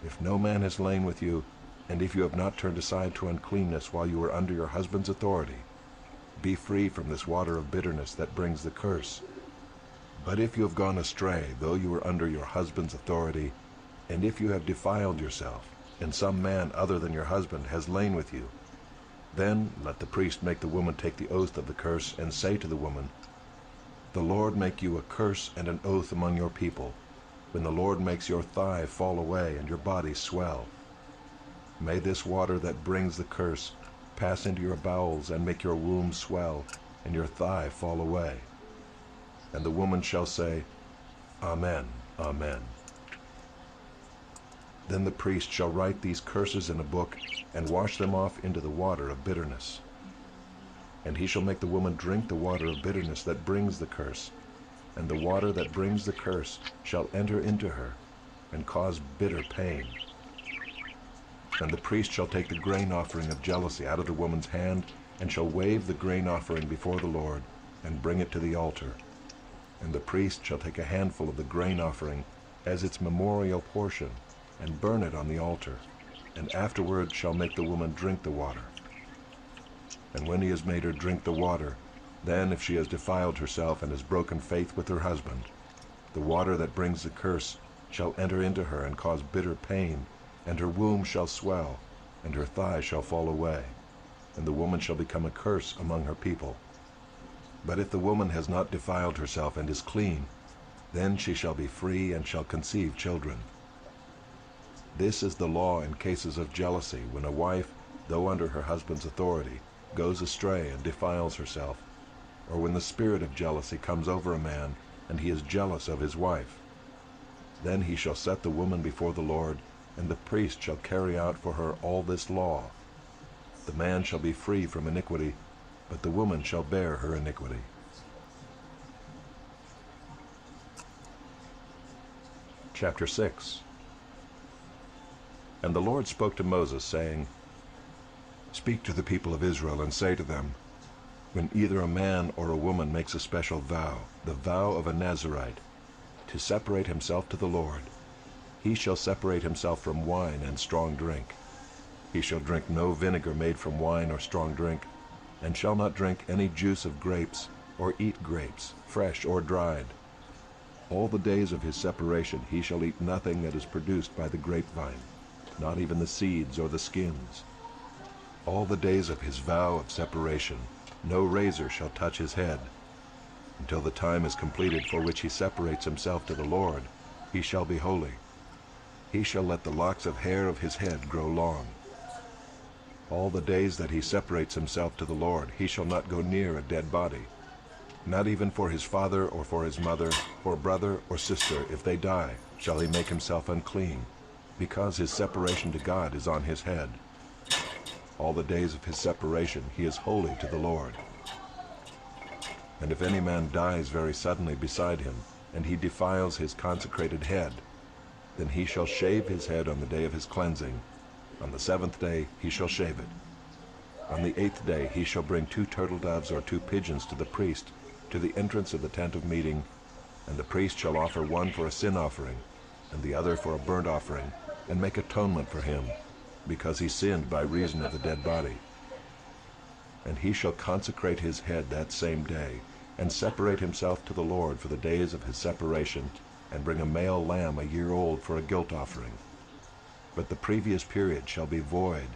If no man has lain with you, and if you have not turned aside to uncleanness while you were under your husband's authority, be free from this water of bitterness that brings the curse. But if you have gone astray, though you were under your husband's authority, and if you have defiled yourself, and some man other than your husband has lain with you, then let the priest make the woman take the oath of the curse, and say to the woman, The Lord make you a curse and an oath among your people, when the Lord makes your thigh fall away and your body swell. May this water that brings the curse pass into your bowels, and make your womb swell, and your thigh fall away. And the woman shall say, Amen, Amen. Then the priest shall write these curses in a book, and wash them off into the water of bitterness. And he shall make the woman drink the water of bitterness that brings the curse, and the water that brings the curse shall enter into her, and cause bitter pain. And the priest shall take the grain offering of jealousy out of the woman's hand, and shall wave the grain offering before the Lord, and bring it to the altar. And the priest shall take a handful of the grain offering as its memorial portion, and burn it on the altar, and afterward shall make the woman drink the water. And when he has made her drink the water, then if she has defiled herself and has broken faith with her husband, the water that brings the curse shall enter into her and cause bitter pain, and her womb shall swell, and her thigh shall fall away, and the woman shall become a curse among her people. But if the woman has not defiled herself and is clean, then she shall be free and shall conceive children. This is the law in cases of jealousy, when a wife, though under her husband's authority, goes astray and defiles herself, or when the spirit of jealousy comes over a man, and he is jealous of his wife. Then he shall set the woman before the Lord, and the priest shall carry out for her all this law. The man shall be free from iniquity, but the woman shall bear her iniquity. Chapter 6. And the Lord spoke to Moses, saying, Speak to the people of Israel, and say to them, When either a man or a woman makes a special vow, the vow of a Nazirite, to separate himself to the Lord, he shall separate himself from wine and strong drink. He shall drink no vinegar made from wine or strong drink, and shall not drink any juice of grapes, or eat grapes, fresh or dried. All the days of his separation he shall eat nothing that is produced by the grapevine, not even the seeds or the skins. All the days of his vow of separation no razor shall touch his head. Until the time is completed for which he separates himself to the Lord, he shall be holy. He shall let the locks of hair of his head grow long. All the days that he separates himself to the Lord, he shall not go near a dead body, not even for his father or for his mother, or brother or sister. If they die, shall he make himself unclean, because his separation to God is on his head. All the days of his separation he is holy to the Lord. And if any man dies very suddenly beside him, and he defiles his consecrated head, then he shall shave his head on the day of his cleansing. On the 7th day he shall shave it. On the 8th day he shall bring 2 turtle doves or 2 pigeons to the priest, to the entrance of the tent of meeting, and the priest shall offer one for a sin offering, and the other for a burnt offering, and make atonement for him, because he sinned by reason of the dead body. And he shall consecrate his head that same day, and separate himself to the Lord for the days of his separation, and bring a male lamb a year old for a guilt offering. But the previous period shall be void,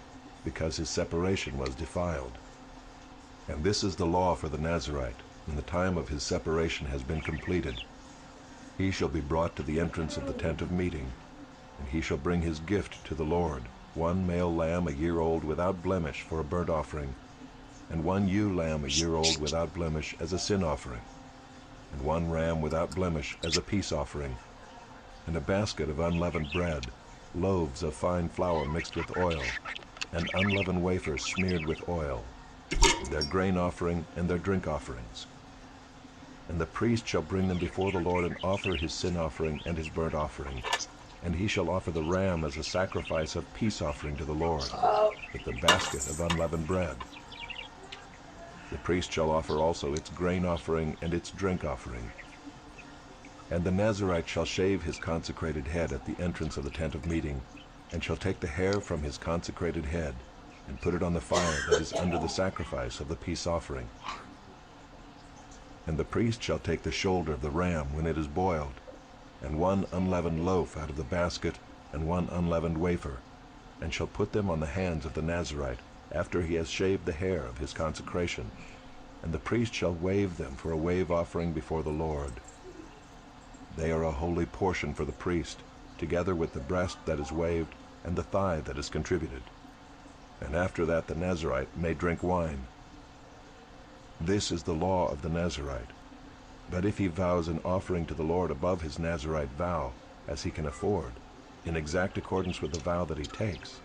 because his separation was defiled. And this is the law for the Nazirite, when the time of his separation has been completed. He shall be brought to the entrance of the tent of meeting, and he shall bring his gift to the Lord, 1 male lamb a year old without blemish for a burnt offering, and 1 ewe lamb a year old without blemish as a sin offering, and 1 ram without blemish as a peace offering, and a basket of unleavened bread, loaves of fine flour mixed with oil, and unleavened wafers smeared with oil, their grain offering and their drink offerings. And the priest shall bring them before the Lord and offer his sin offering and his burnt offering. and he shall offer the ram as a sacrifice of peace offering to the Lord, with the basket of unleavened bread. The priest shall offer also its grain offering and its drink offering. And the Nazirite shall shave his consecrated head at the entrance of the tent of meeting, and shall take the hair from his consecrated head, and put it on the fire that is under the sacrifice of the peace offering. And the priest shall take the shoulder of the ram when it is boiled, and one unleavened loaf out of the basket, and one unleavened wafer, and shall put them on the hands of the Nazirite, after he has shaved the hair of his consecration. And the priest shall wave them for a wave offering before the Lord. They are a holy portion for the priest, together with the breast that is waved, and the thigh that is contributed. And after that the Nazirite may drink wine. This is the law of the Nazirite. But if he vows an offering to the Lord above his Nazirite vow, as he can afford, in exact accordance with the vow that he takes,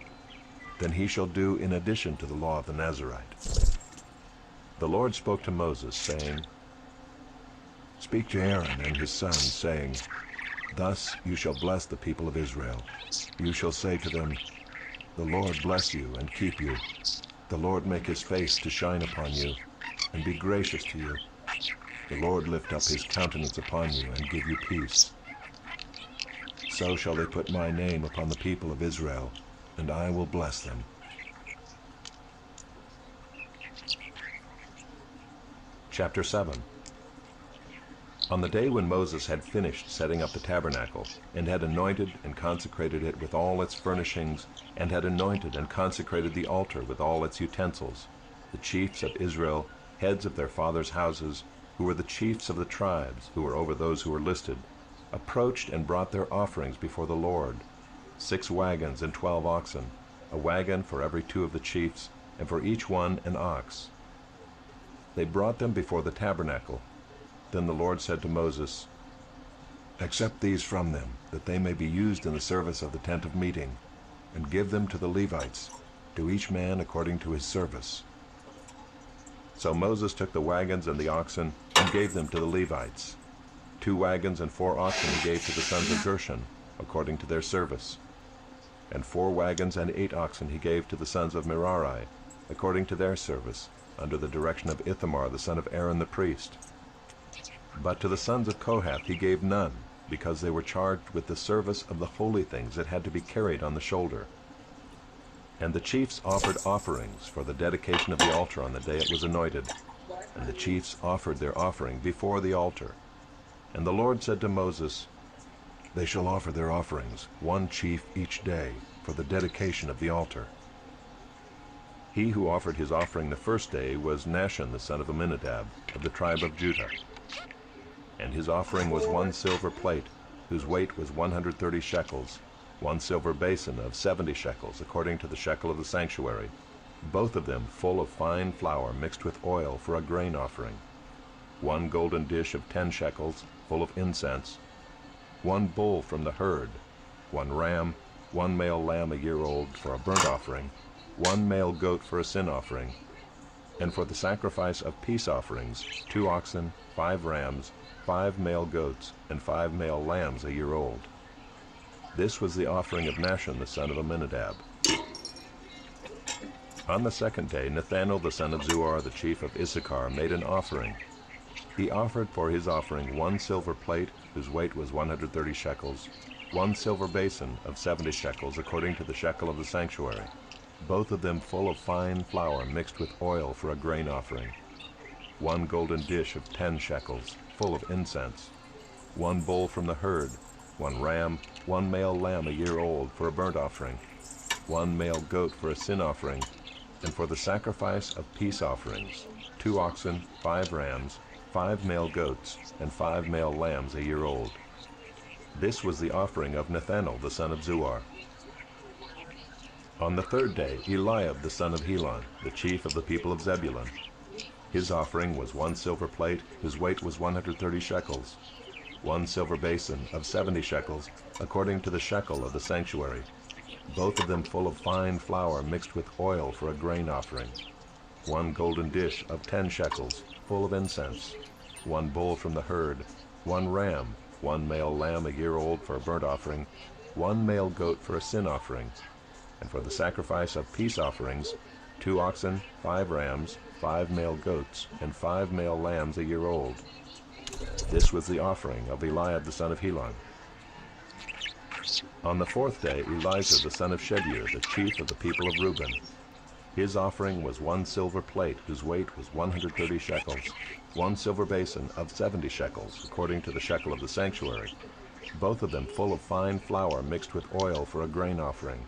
then he shall do in addition to the law of the Nazirite. The Lord spoke to Moses, saying, Speak to Aaron and his sons, saying, Thus you shall bless the people of Israel. You shall say to them, The Lord bless you and keep you. The Lord make his face to shine upon you, and be gracious to you. The Lord lift up his countenance upon you, and give you peace. So shall they put my name upon the people of Israel, and I will bless them. Chapter 7. On the day when Moses had finished setting up the tabernacle, and had anointed and consecrated it with all its furnishings, and had anointed and consecrated the altar with all its utensils, the chiefs of Israel, heads of their fathers' houses, who were the chiefs of the tribes, who were over those who were listed, approached and brought their offerings before the Lord, 6 wagons and 12 oxen, a wagon for every 2 of the chiefs, and for each one an ox. They brought them before the tabernacle. Then the Lord said to Moses, Accept these from them, that they may be used in the service of the tent of meeting, and give them to the Levites, to each man according to his service. So Moses took the wagons and the oxen, and gave them to the Levites. 2 wagons and 4 oxen he gave to the sons of Gershon, according to their service. And 4 wagons and 8 oxen he gave to the sons of Merari, according to their service, under the direction of Ithamar the son of Aaron the priest. But to the sons of Kohath he gave none, because they were charged with the service of the holy things that had to be carried on the shoulder. And the chiefs offered offerings for the dedication of the altar on the day it was anointed, and the chiefs offered their offering before the altar. And the Lord said to Moses, They shall offer their offerings, 1 chief each day, for the dedication of the altar. He who offered his offering the first day was Nahshon the son of Amminadab, of the tribe of Judah. And his offering was 1 silver plate, whose weight was 130 shekels, 1 silver basin of 70 shekels, according to the shekel of the sanctuary, both of them full of fine flour mixed with oil for a grain offering, 1 golden dish of 10 shekels, full of incense, 1 bull from the herd, 1 ram, 1 male lamb a year old for a burnt offering, 1 male goat for a sin offering, and for the sacrifice of peace offerings, 2 oxen, 5 rams, 5 male goats, and 5 male lambs a year old. This was the offering of Nahshon the son of Amminadab. On the second day, Nathanael the son of Zuar, the chief of Issachar, made an offering. He offered for his offering 1 silver plate, whose weight was 130 shekels, 1 silver basin of 70 shekels, according to the shekel of the sanctuary, both of them full of fine flour mixed with oil for a grain offering, 1 golden dish of 10 shekels, full of incense, 1 bull from the herd, 1 ram, 1 male lamb a year old for a burnt offering, 1 male goat for a sin offering, and for the sacrifice of peace offerings, 2 oxen, 5 rams, 5 male goats, and 5 male lambs a year old. This was the offering of Nathanael the son of Zuar. On the third day, Eliab the son of Helon, the chief of the people of Zebulun. His offering was 1 silver plate, whose weight was 130 shekels, 1 silver basin of 70 shekels, according to the shekel of the sanctuary, both of them full of fine flour mixed with oil for a grain offering, 1 golden dish of 10 shekels, full of incense, 1 bull from the herd, 1 ram, 1 male lamb a year old for a burnt offering, one male goat for a sin offering, and for the sacrifice of peace offerings, 2 oxen, 5 rams, 5 male goats, and 5 male lambs a year old. This was the offering of Eliab the son of Helon. On the 4th day, Elizur the son of Shedeur, the chief of the people of Reuben. His offering was 1 silver plate, whose weight was 130 shekels, 1 silver basin of 70 shekels, according to the shekel of the sanctuary, both of them full of fine flour mixed with oil for a grain offering,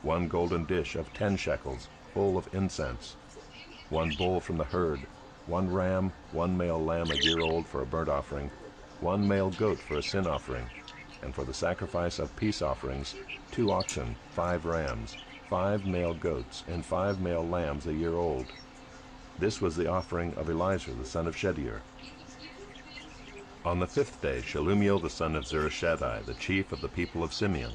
1 golden dish of 10 shekels, full of incense, 1 bull from the herd, 1 ram, 1 male lamb a year old for a burnt offering, 1 male goat for a sin offering, and for the sacrifice of peace offerings, 2 oxen, 5 rams, 5 male goats, and 5 male lambs a year old. This was the offering of Elizur the son of Shedeur. On the 5th day, Shelumiel the son of Zurishaddai, the chief of the people of Simeon.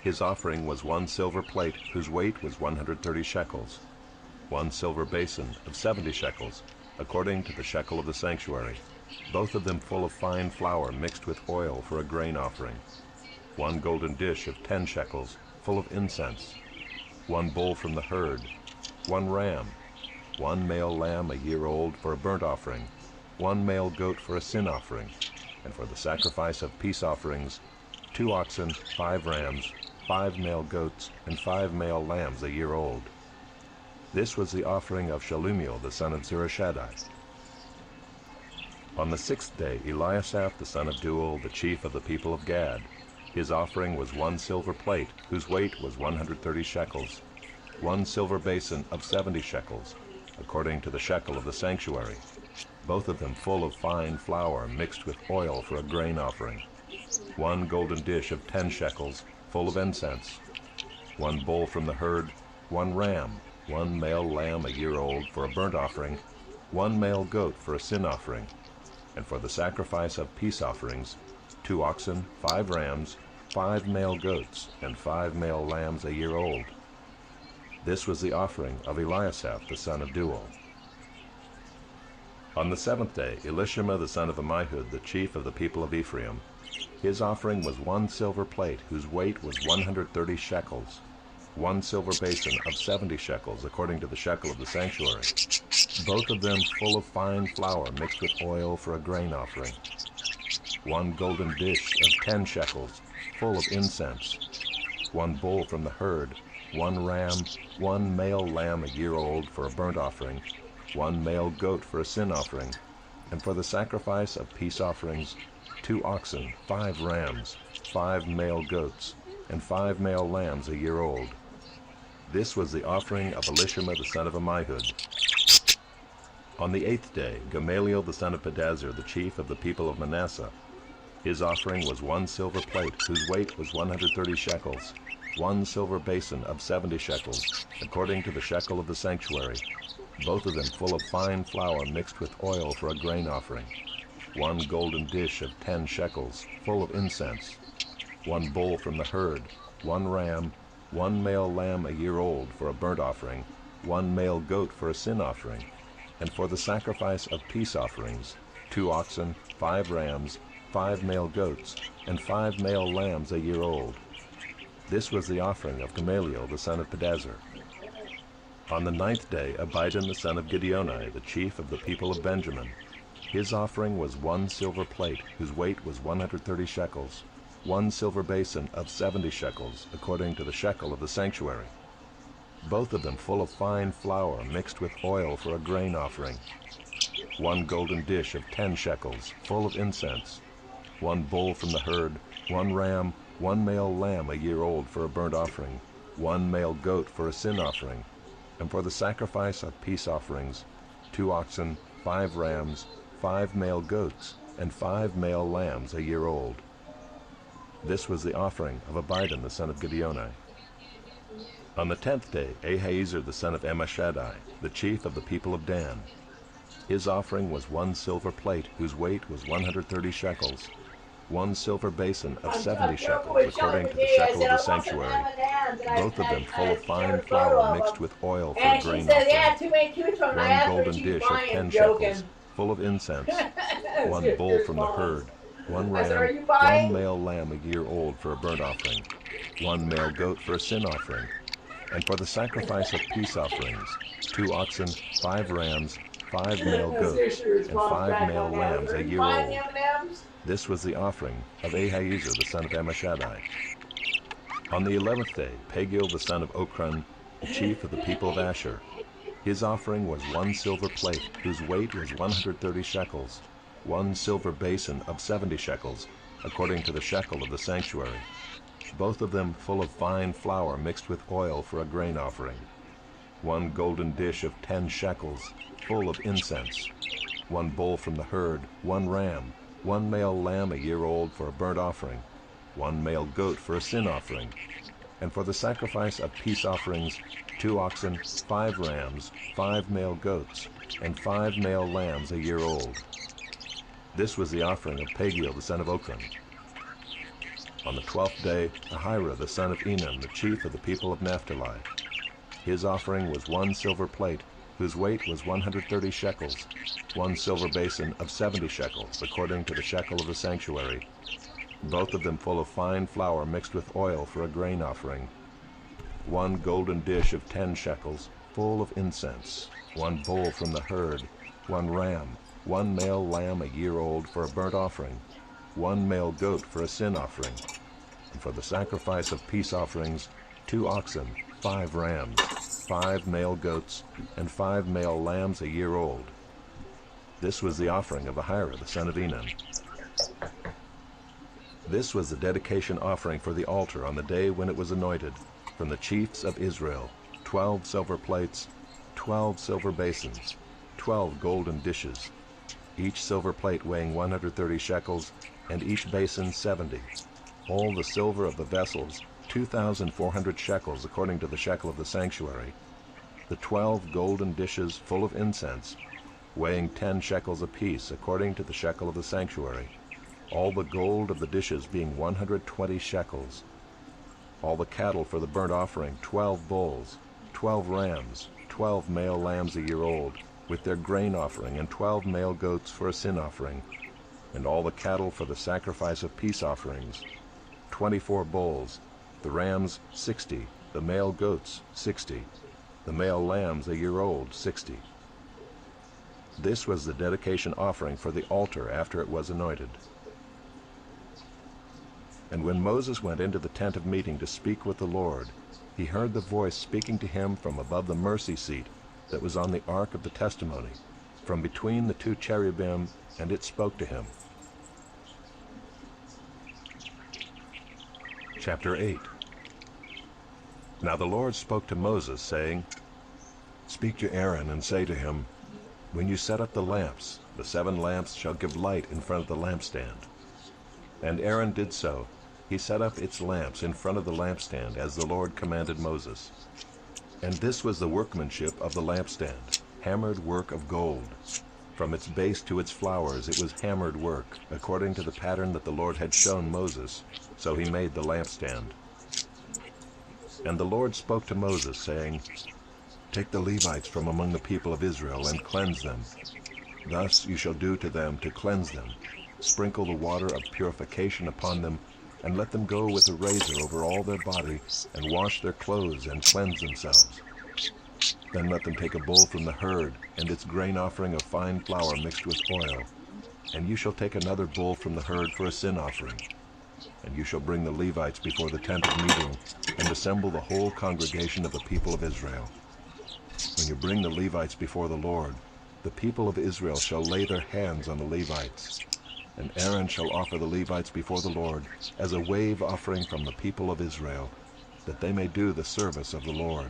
His offering was 1 silver plate, whose weight was 130 shekels, 1 silver basin of 70 shekels, according to the shekel of the sanctuary, both of them full of fine flour mixed with oil for a grain offering, 1 golden dish of 10 shekels, full of incense, 1 bull from the herd, 1 ram, 1 male lamb a year old for a burnt offering, 1 male goat for a sin offering, and for the sacrifice of peace offerings, 2 oxen, 5 rams, 5 male goats, and 5 male lambs a year old. This was the offering of Shelumiel the son of Zurishaddai. On the 6th day, Eliasaph the son of Deuel, the chief of the people of Gad. His offering was 1 silver plate, whose weight was 130 shekels, 1 silver basin of 70 shekels, according to the shekel of the sanctuary, both of them full of fine flour mixed with oil for a grain offering, 1 golden dish of 10 shekels, full of incense, 1 bull from the herd, 1 ram, 1 male lamb a year old for a burnt offering, 1 male goat for a sin offering, and for the sacrifice of peace offerings, 2 oxen, 5 rams, 5 male goats, and 5 male lambs a year old. This was the offering of Eliasaph the son of Deuel. On the 7th day, Elishama the son of Ammihud, the chief of the people of Ephraim. His offering was 1 silver plate, whose weight was 130 shekels, 1 silver basin of 70 shekels, according to the shekel of the sanctuary, both of them full of fine flour mixed with oil for a grain offering, 1 golden dish of 10 shekels, full of incense, 1 bull from the herd, 1 ram, 1 male lamb a year old for a burnt offering, 1 male goat for a sin offering, and for the sacrifice of peace offerings, 2 oxen, 5 rams, 5 male goats, and 5 male lambs a year old. This was the offering of Elishama the son of Ammihud. On the 8th day, Gamaliel the son of Pedazur, the chief of the people of Manasseh. His offering was 1 silver plate, whose weight was 130 shekels, 1 silver basin of 70 shekels, according to the shekel of the sanctuary, both of them full of fine flour mixed with oil for a grain offering, 1 golden dish of 10 shekels, full of incense, 1 bull from the herd, 1 ram, 1 male lamb a year old for a burnt offering, 1 male goat for a sin offering, and for the sacrifice of peace offerings, 2 oxen, 5 rams, 5 male goats, and 5 male lambs a year old. This was the offering of Gamaliel the son of Pedazur. On the 9th day, Abidan the son of Gideoni, the chief of the people of Benjamin. His offering was 1 silver plate, whose weight was 130 shekels, 1 silver basin of 70 shekels, according to the shekel of the sanctuary, both of them full of fine flour mixed with oil for a grain offering, 1 golden dish of 10 shekels, full of incense, 1 bull from the herd, 1 ram, 1 male lamb a year old for a burnt offering, 1 male goat for a sin offering, and for the sacrifice of peace offerings, 2 oxen, 5 rams, 5 male goats, and 5 male lambs a year old. This was the offering of Abidan the son of Gideoni. On the 10th day, Ahiezer the son of Ammishaddai, the chief of the people of Dan. His offering was 1 silver plate, whose weight was 130 shekels, 1 silver basin of 70 shekels, according to the shekel of the sanctuary, both of them full of fine flour mixed with oil for a grain offering, 1 golden dish of 10 shekels, full of incense, 1 bull from the herd, one ram, one male lamb a year old for a burnt offering, one male goat for a sin offering, and for the sacrifice of peace offerings, 2 oxen, 5 rams, 5 male goats, and 5 male lambs a year old. This was the offering of Ahiezer the son of Ammishaddai. On the 11th day, Pagiel the son of Okran, the chief of the people of Asher, his offering was 1 silver plate, whose weight was 130 shekels, 1 silver basin of 70 shekels, according to the shekel of the sanctuary, both of them full of fine flour mixed with oil for a grain offering, 1 golden dish of 10 shekels, full of incense, 1 bull from the herd, 1 ram, 1 male lamb a year old for a burnt offering, 1 male goat for a sin offering, and for the sacrifice of peace offerings, 2 oxen, 5 rams, 5 male goats, and 5 male lambs a year old. This was the offering of Pagiel the son of Okran. On the 12th day, Ahira the son of Enan, the chief of the people of Naphtali, his offering was 1 silver plate, whose weight was 130 shekels, 1 silver basin of 70 shekels, according to the shekel of the sanctuary, both of them full of fine flour mixed with oil for a grain offering, 1 golden dish of 10 shekels, full of incense, 1 bull from the herd, 1 ram, 1 male lamb a year old for a burnt offering, 1 male goat for a sin offering, and for the sacrifice of peace offerings, 2 oxen, 5 rams, 5 male goats, and 5 male lambs a year old. This was the offering of Ahira the son of Enan. This was the dedication offering for the altar on the day when it was anointed, from the chiefs of Israel, 12 silver plates, 12 silver basins, 12 golden dishes, each silver plate weighing 130 shekels, and each basin 70. All the silver of the vessels, 2,400 shekels, according to the shekel of the sanctuary. The 12 golden dishes full of incense, weighing 10 shekels apiece, according to the shekel of the sanctuary. All the gold of the dishes being 120 shekels. All the cattle for the burnt offering, 12 bulls, 12 rams, 12 male lambs a year old, with their grain offering, and 12 male goats for a sin offering, and all the cattle for the sacrifice of peace offerings, 24 bulls, the rams 60, the male goats 60, the male lambs a year old 60. This was the dedication offering for the altar after it was anointed. And when Moses went into the tent of meeting to speak with the Lord, he heard the voice speaking to him from above the mercy seat that was on the ark of the testimony, from between the 2 cherubim, and it spoke to him. Chapter 8. Now the Lord spoke to Moses, saying, Speak to Aaron and say to him, When you set up the lamps, the 7 lamps shall give light in front of the lampstand. And Aaron did so. He set up its lamps in front of the lampstand, as the Lord commanded Moses. And this was the workmanship of the lampstand, hammered work of gold. From its base to its flowers it was hammered work, according to the pattern that the Lord had shown Moses. So he made the lampstand. And the Lord spoke to Moses, saying, Take the Levites from among the people of Israel, and cleanse them. Thus you shall do to them to cleanse them. Sprinkle the water of purification upon them, and let them go with a razor over all their body, and wash their clothes, and cleanse themselves. Then let them take a bull from the herd, and its grain offering of fine flour mixed with oil. And you shall take another bull from the herd for a sin offering. And you shall bring the Levites before the tent of meeting, and assemble the whole congregation of the people of Israel. When you bring the Levites before the Lord, the people of Israel shall lay their hands on the Levites. And Aaron shall offer the Levites before the Lord as a wave offering from the people of Israel, that they may do the service of the Lord.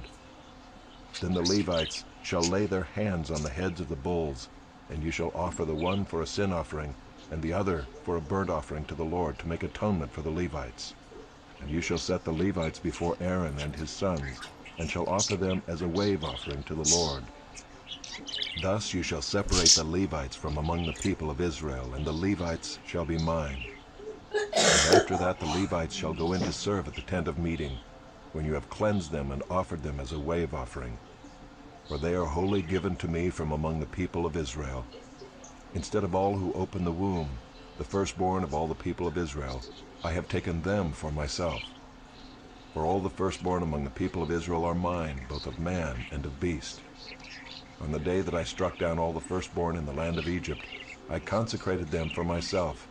Then the Levites shall lay their hands on the heads of the bulls, and you shall offer the one for a sin offering, and the other for a burnt offering to the Lord, to make atonement for the Levites. And you shall set the Levites before Aaron and his sons, and shall offer them as a wave offering to the Lord. Thus you shall separate the Levites from among the people of Israel, and the Levites shall be mine. And after that the Levites shall go in to serve at the tent of meeting, when you have cleansed them and offered them as a wave offering. For they are wholly given to me from among the people of Israel. Instead of all who open the womb, the firstborn of all the people of Israel, I have taken them for myself. For all the firstborn among the people of Israel are mine, both of man and of beast. On the day that I struck down all the firstborn in the land of Egypt, I consecrated them for myself,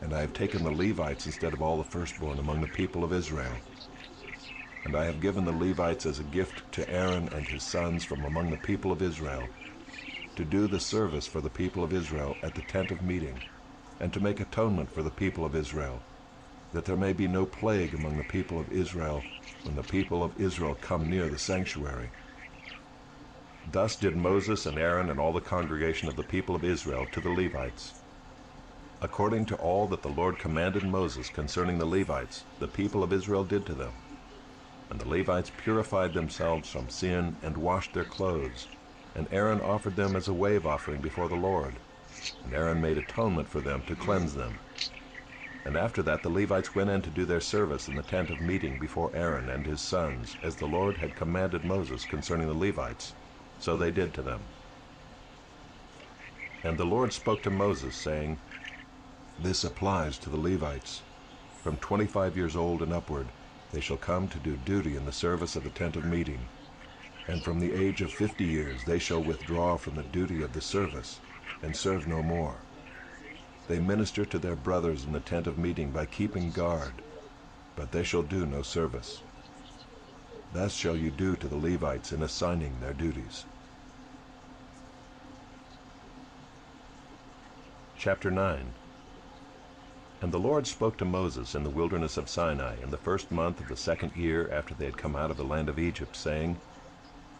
and I have taken the Levites instead of all the firstborn among the people of Israel. And I have given the Levites as a gift to Aaron and his sons from among the people of Israel, to do the service for the people of Israel at the tent of meeting, and to make atonement for the people of Israel, that there may be no plague among the people of Israel when the people of Israel come near the sanctuary. Thus did Moses and Aaron and all the congregation of the people of Israel to the Levites. According to all that the Lord commanded Moses concerning the Levites, the people of Israel did to them. And the Levites purified themselves from sin and washed their clothes, and Aaron offered them as a wave offering before the Lord. And Aaron made atonement for them to cleanse them. And after that the Levites went in to do their service in the tent of meeting before Aaron and his sons, as the Lord had commanded Moses concerning the Levites. So they did to them. And the Lord spoke to Moses, saying, This applies to the Levites. From 25 years old and upward, they shall come to do duty in the service of the tent of meeting. And from the age of 50 years they shall withdraw from the duty of the service, and serve no more. They minister to their brothers in the tent of meeting by keeping guard, but they shall do no service. Thus shall you do to the Levites in assigning their duties. Chapter 9. And the Lord spoke to Moses in the wilderness of Sinai in the first month of the second year after they had come out of the land of Egypt, saying,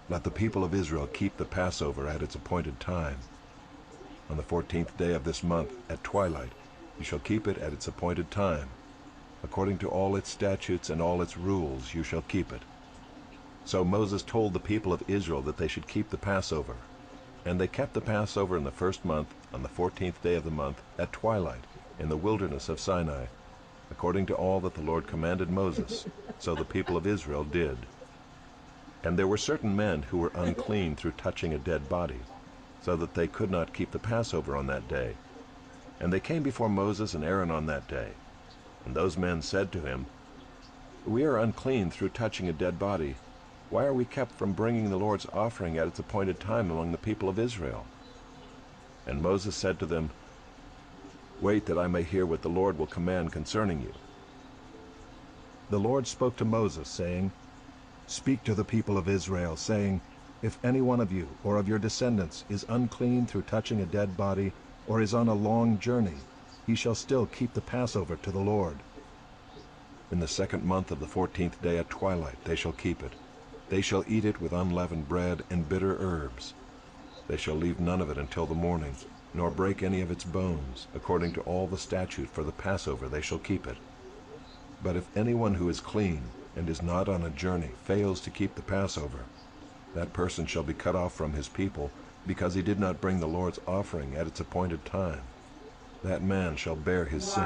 Let the people of Israel keep the Passover at its appointed time. On the 14th day of this month, at twilight, you shall keep it at its appointed time. According to all its statutes and all its rules, you shall keep it. So Moses told the people of Israel that they should keep the Passover. And they kept the Passover in the first month, on the 14th day of the month, at twilight, in the wilderness of Sinai, according to all that the Lord commanded Moses. So the people of Israel did. And there were certain men who were unclean through touching a dead body, so that they could not keep the Passover on that day. And they came before Moses and Aaron on that day. And those men said to him, We are unclean through touching a dead body. Why are we kept from bringing the Lord's offering at its appointed time among the people of Israel? And Moses said to them, Wait that I may hear what the Lord will command concerning you. The Lord spoke to Moses, saying, Speak to the people of Israel, saying, If any one of you or of your descendants is unclean through touching a dead body, or is on a long journey, he shall still keep the Passover to the Lord. In the second month of the 14th day at twilight they shall keep it. They shall eat it with unleavened bread and bitter herbs. They shall leave none of it until the morning, nor break any of its bones. According to all the statute for the Passover they shall keep it. But if anyone who is clean and is not on a journey fails to keep the Passover, that person shall be cut off from his people, because he did not bring the Lord's offering at its appointed time. That man shall bear his sin.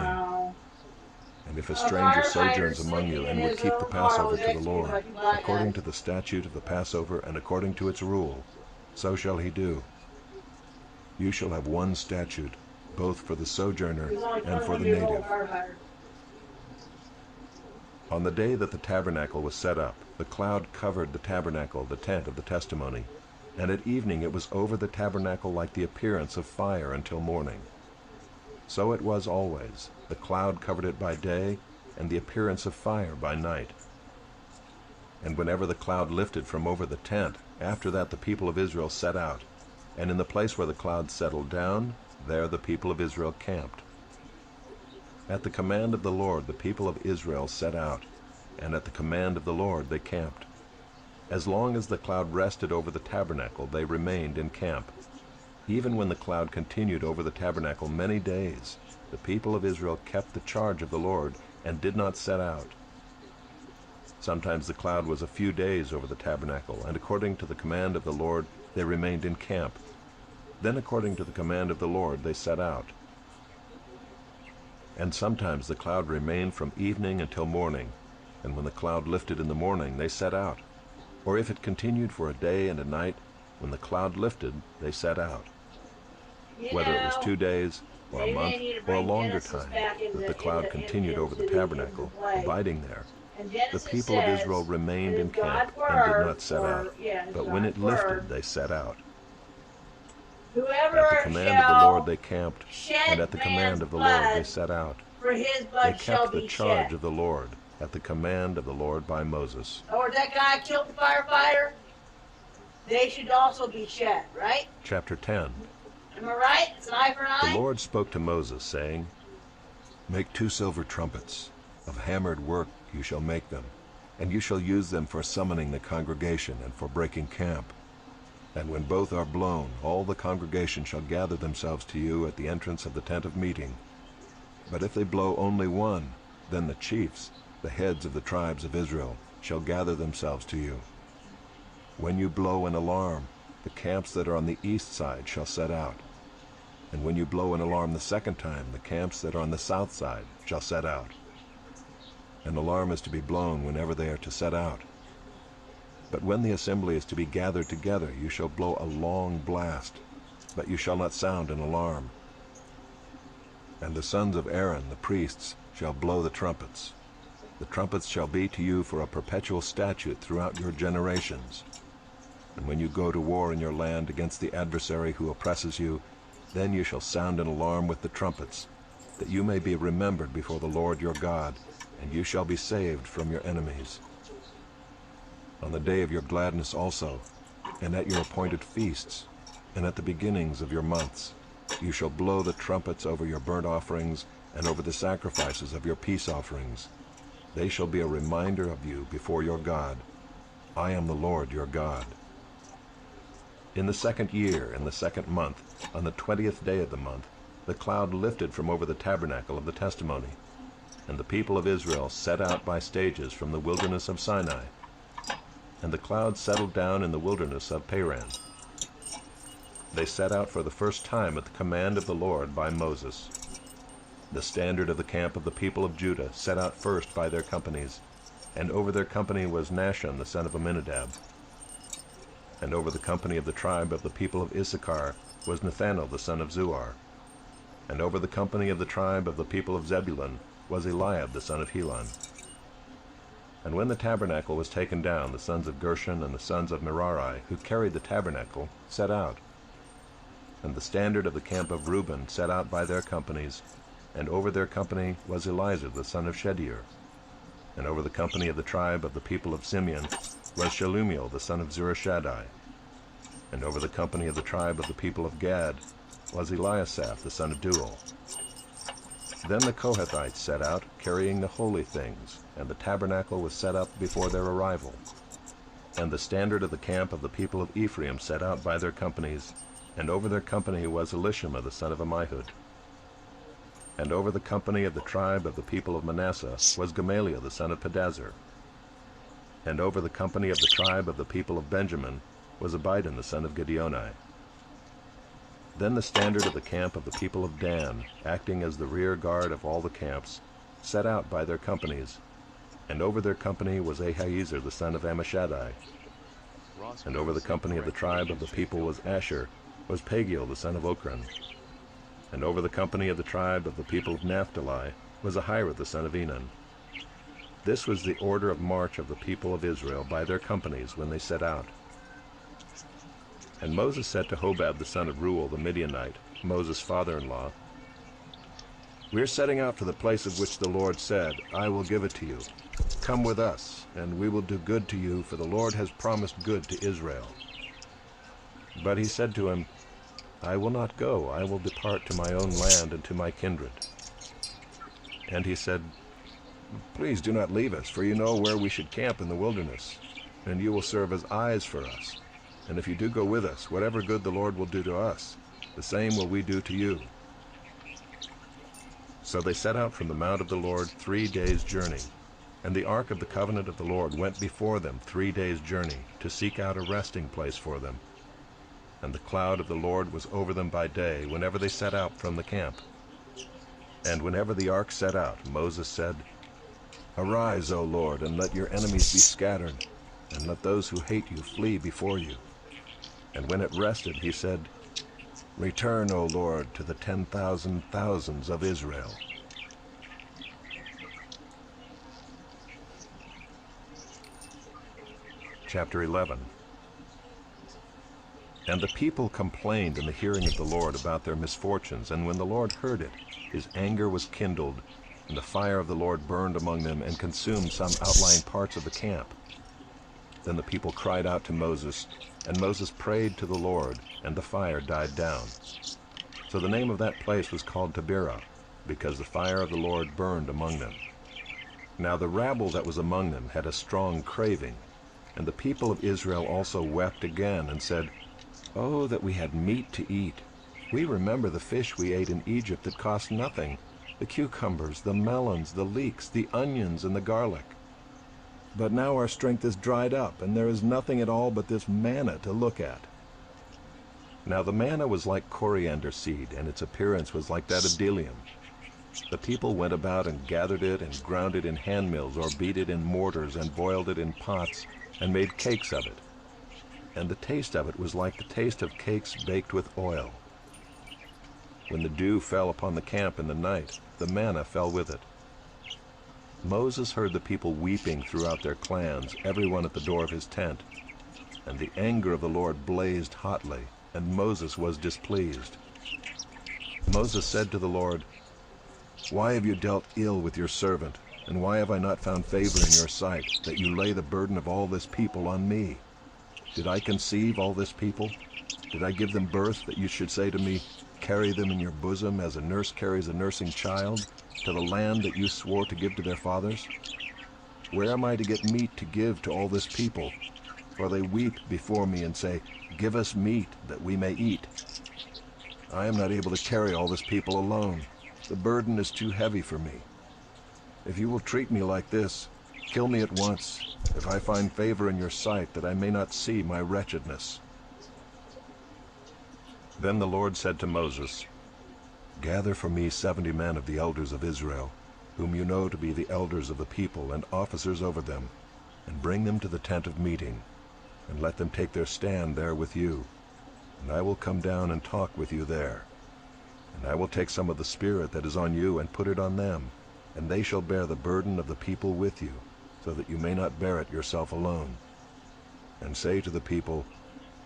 And if a stranger sojourns among you and would keep the Passover to the Lord, according to the statute of the Passover and according to its rule, so shall he do. You shall have one statute, both for the sojourner and for the native. On the day that the tabernacle was set up, the cloud covered the tabernacle, the tent of the testimony, and at evening it was over the tabernacle like the appearance of fire until morning. So it was always. The cloud covered it by day, and the appearance of fire by night. And whenever the cloud lifted from over the tent, after that the people of Israel set out, and in the place where the cloud settled down, there the people of Israel camped. At the command of the Lord the people of Israel set out, and at the command of the Lord they camped. As long as the cloud rested over the tabernacle, they remained in camp. Even when the cloud continued over the tabernacle many days, the people of Israel kept the charge of the Lord and did not set out. Sometimes the cloud was a few days over the tabernacle, and according to the command of the Lord they remained in camp. Then according to the command of the Lord they set out. And sometimes the cloud remained from evening until morning, and when the cloud lifted in the morning they set out. Or if it continued for a day and a night, when the cloud lifted they set out. Whether it was 2 days, or a month, or a longer time, that the cloud continued over the tabernacle, abiding there. The people of Israel remained in camp and did not set out, but when it lifted, they set out. At the command of the Lord they camped, and at the command of the Lord they set out. They kept the charge of the Lord, at the command of the Lord by Moses. Or that guy killed the firefighter, they should also be shed, right? Chapter 10. Am I right? It's an eye for an eye? The Lord spoke to Moses, saying, Make 2 silver trumpets. Of hammered work you shall make them, and you shall use them for summoning the congregation and for breaking camp. And when both are blown, all the congregation shall gather themselves to you at the entrance of the tent of meeting. But if they blow only one, then the chiefs, the heads of the tribes of Israel, shall gather themselves to you. When you blow an alarm, the camps that are on the east side shall set out. And when you blow an alarm the second time, the camps that are on the south side shall set out. An alarm is to be blown whenever they are to set out. But when the assembly is to be gathered together, you shall blow a long blast, but you shall not sound an alarm. And the sons of Aaron, the priests, shall blow the trumpets. The trumpets shall be to you for a perpetual statute throughout your generations. And when you go to war in your land against the adversary who oppresses you, then you shall sound an alarm with the trumpets, that you may be remembered before the Lord your God, and you shall be saved from your enemies. On the day of your gladness also, and at your appointed feasts, and at the beginnings of your months, you shall blow the trumpets over your burnt offerings and over the sacrifices of your peace offerings. They shall be a reminder of you before your God. I am the Lord your God. In the 2nd year, in the 2nd month, on the 20th day of the month, the cloud lifted from over the tabernacle of the testimony, and the people of Israel set out by stages from the wilderness of Sinai. And the cloud settled down in the wilderness of Paran. They set out for the first time at the command of the Lord by Moses. The standard of the camp of the people of Judah set out first by their companies, and over their company was Nahshon the son of Amminadab. And over the company of the tribe of the people of Issachar was Nathanael the son of Zuar. And over the company of the tribe of the people of Zebulun was Eliab the son of Helon. And when the tabernacle was taken down, the sons of Gershon and the sons of Merari, who carried the tabernacle, set out. And the standard of the camp of Reuben set out by their companies, and over their company was Elizur the son of Shedeur. And over the company of the tribe of the people of Simeon was Shelumiel the son of Zurishaddai. And over the company of the tribe of the people of Gad was Eliasaph the son of Deuel. Then the Kohathites set out, carrying the holy things, and the tabernacle was set up before their arrival. And the standard of the camp of the people of Ephraim set out by their companies, and over their company was Elishama the son of Ammihud. And over the company of the tribe of the people of Manasseh was Gamaliel the son of Pedazur. And over the company of the tribe of the people of Benjamin was Abidan the son of Gideoni. Then the standard of the camp of the people of Dan, acting as the rear guard of all the camps, set out by their companies, and over their company was Ahiezer the son of Ammishaddai. And over the company of the tribe of the people was Asher, was Pagiel the son of Ochran. And over the company of the tribe of the people of Naphtali was Ahira the son of Enan. This was the order of march of the people of Israel by their companies when they set out. And Moses said to Hobab the son of Reuel the Midianite, Moses' father-in-law, We are setting out for the place of which the Lord said, I will give it to you. Come with us, and we will do good to you, for the Lord has promised good to Israel. But he said to him, I will not go, I will depart to my own land and to my kindred. And he said, Please do not leave us, for you know where we should camp in the wilderness, and you will serve as eyes for us. And if you do go with us, whatever good the Lord will do to us, the same will we do to you. So they set out from the mount of the Lord 3 days' journey, and the ark of the covenant of the Lord went before them 3 days' journey, to seek out a resting place for them. And the cloud of the Lord was over them by day, whenever they set out from the camp. And whenever the ark set out, Moses said, Arise, O Lord, and let your enemies be scattered, and let those who hate you flee before you. And when it rested, he said, Return, O Lord, to the 10,000 thousands of Israel. Chapter 11. And the people complained in the hearing of the Lord about their misfortunes, and when the Lord heard it, his anger was kindled, and the fire of the Lord burned among them and consumed some outlying parts of the camp. Then the people cried out to Moses, and Moses prayed to the Lord, and the fire died down. So the name of that place was called Taberah, because the fire of the Lord burned among them. Now the rabble that was among them had a strong craving, and the people of Israel also wept again, and said, Oh, that we had meat to eat! We remember the fish we ate in Egypt that cost nothing, the cucumbers, the melons, the leeks, the onions, and the garlic. But now our strength is dried up, and there is nothing at all but this manna to look at. Now the manna was like coriander seed, and its appearance was like that of bdellium. The people went about and gathered it, and ground it in handmills, or beat it in mortars, and boiled it in pots, and made cakes of it. And the taste of it was like the taste of cakes baked with oil. When the dew fell upon the camp in the night, the manna fell with it. Moses heard the people weeping throughout their clans, everyone at the door of his tent. And the anger of the Lord blazed hotly, and Moses was displeased. Moses said to the Lord, Why have you dealt ill with your servant, and why have I not found favor in your sight, that you lay the burden of all this people on me? Did I conceive all this people? Did I give them birth, that you should say to me, Carry them in your bosom as a nurse carries a nursing child, to the land that you swore to give to their fathers? Where am I to get meat to give to all this people? For they weep before me and say, Give us meat, that we may eat. I am not able to carry all this people alone. The burden is too heavy for me. If you will treat me like this, kill me at once, if I find favor in your sight, that I may not see my wretchedness. Then the Lord said to Moses, Gather for me 70 men of the elders of Israel, whom you know to be the elders of the people and officers over them, and bring them to the tent of meeting, and let them take their stand there with you. And I will come down and talk with you there. And I will take some of the Spirit that is on you and put it on them, and they shall bear the burden of the people with you, so that you may not bear it yourself alone. And say to the people,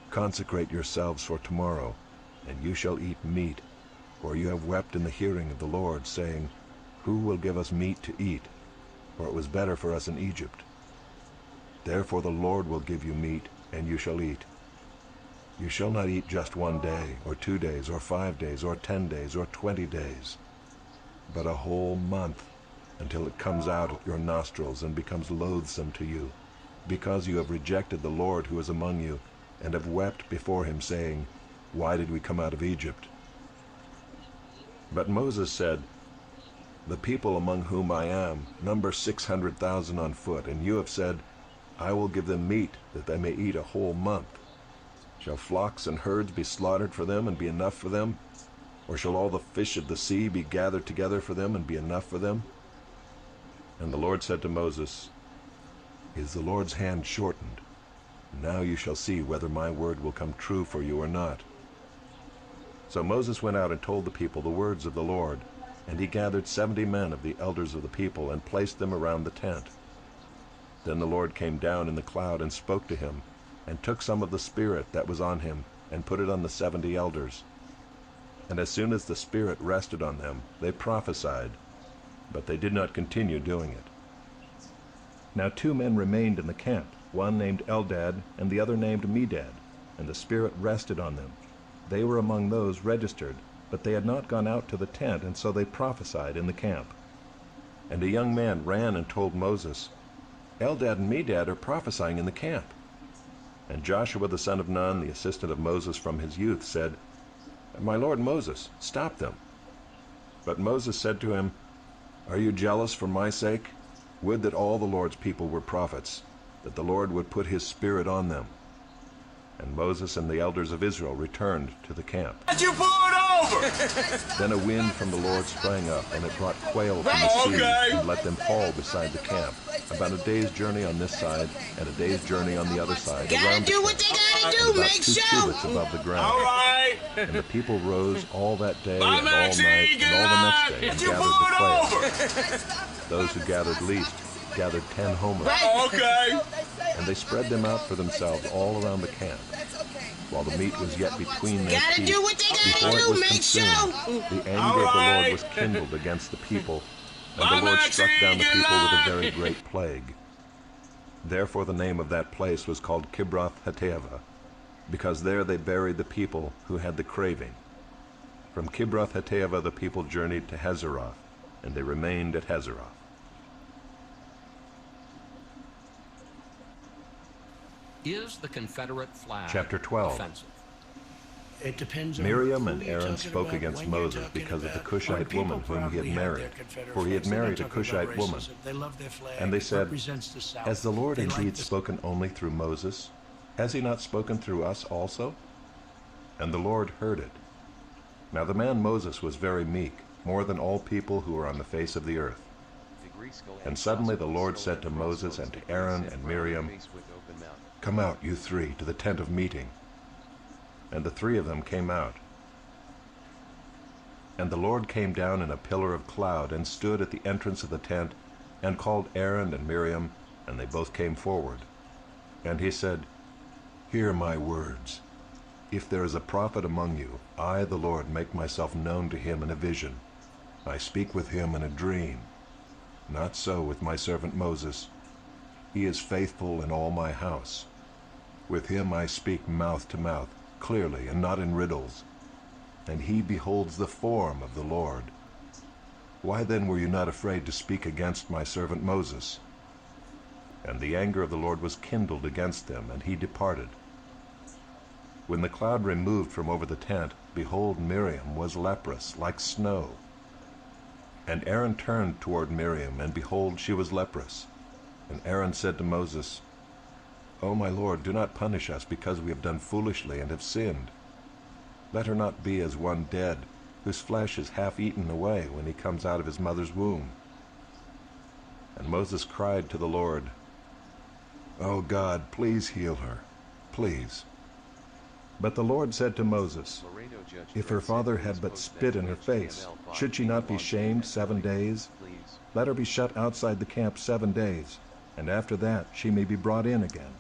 Consecrate yourselves for tomorrow, and you shall eat meat, for you have wept in the hearing of the Lord, saying, Who will give us meat to eat? For it was better for us in Egypt. Therefore the Lord will give you meat, and you shall eat. You shall not eat just 1 day, or 2 days, or 5 days, or 10 days, or 20 days, but a whole month, until it comes out of your nostrils and becomes loathsome to you, because you have rejected the Lord who is among you, and have wept before him, saying, Why did we come out of Egypt? But Moses said, The people among whom I am number 600,000 on foot, and you have said, I will give them meat, that they may eat a whole month. Shall flocks and herds be slaughtered for them, and be enough for them? Or shall all the fish of the sea be gathered together for them, and be enough for them? And the Lord said to Moses, Is the Lord's hand shortened? Now you shall see whether my word will come true for you or not. So Moses went out and told the people the words of the Lord, and he gathered 70 men of the elders of the people, and placed them around the tent. Then the Lord came down in the cloud and spoke to him, and took some of the Spirit that was on him, and put it on the 70 elders. And as soon as the Spirit rested on them, they prophesied, but they did not continue doing it. Now 2 men remained in the camp, one named Eldad, and the other named Medad, and the Spirit rested on them. They were among those registered, but they had not gone out to the tent, and so they prophesied in the camp. And a young man ran and told Moses, Eldad and Medad are prophesying in the camp. And Joshua the son of Nun, the assistant of Moses from his youth, said, My lord Moses, stop them. But Moses said to him, Are you jealous for my sake? Would that all the Lord's people were prophets, that the Lord would put his Spirit on them. And Moses and the elders of Israel returned to the camp. You pull it over! Then a wind from the Lord sprang up, and it brought quail from the sea, and let them fall beside the camp, about a day's journey on this side, and a day's journey on the other side. Gotta do what they gotta do, about make 2 sure. cubits above the ground. All right! And the people rose all that day, Bye, and all Maxie, night, good and all the next night. day, and You gathered pull the it quail. over! Those who gathered least gathered 10 homers, Okay! and they spread them out for themselves all around the camp, while the meat was yet between their Gotta teeth. do what they Before gotta it do, was make consumed, sure. the anger of the Lord was kindled against the people, and the Lord struck down the people with a very great plague. Therefore the name of that place was called Kibroth-Hattaavah, because there they buried the people who had the craving. From Kibroth-Hattaavah the people journeyed to Hazeroth, and they remained at Hazeroth. Is the Confederate flag Chapter 12. offensive? It depends on Miriam who and you're Aaron talking spoke about, against when you're Moses talking because of the about. Cushite The people woman whom he probably had have married, their Confederate for he had flags. They're not married a talking about Cushite woman. racism. They love their flag. And they It said, represents the South. Has the Lord They like indeed the- spoken only through Moses? Has he not spoken through us also? And the Lord heard it. Now the man Moses was very meek, more than all people who are on the face of the earth. And suddenly the Lord said to Moses and to Aaron and Miriam, Come out, you 3, to the tent of meeting. And the 3 of them came out. And the Lord came down in a pillar of cloud, and stood at the entrance of the tent, and called Aaron and Miriam, and they both came forward. And he said, Hear my words. If there is a prophet among you, I, the Lord, make myself known to him in a vision. I speak with him in a dream. Not so with my servant Moses. He is faithful in all my house. With him I speak mouth to mouth, clearly, and not in riddles. And he beholds the form of the Lord. Why then were you not afraid to speak against my servant Moses? And the anger of the Lord was kindled against them, and he departed. When the cloud removed from over the tent, behold, Miriam was leprous, like snow. And Aaron turned toward Miriam, and behold, she was leprous. And Aaron said to Moses, O my Lord, do not punish us, because we have done foolishly and have sinned. Let her not be as one dead, whose flesh is half eaten away when he comes out of his mother's womb. And Moses cried to the Lord, O God, please heal her, please. But the Lord said to Moses, If her father had but spit in her face, should she not be shamed 7 days? Let her be shut outside the camp 7 days, and after that she may be brought in again.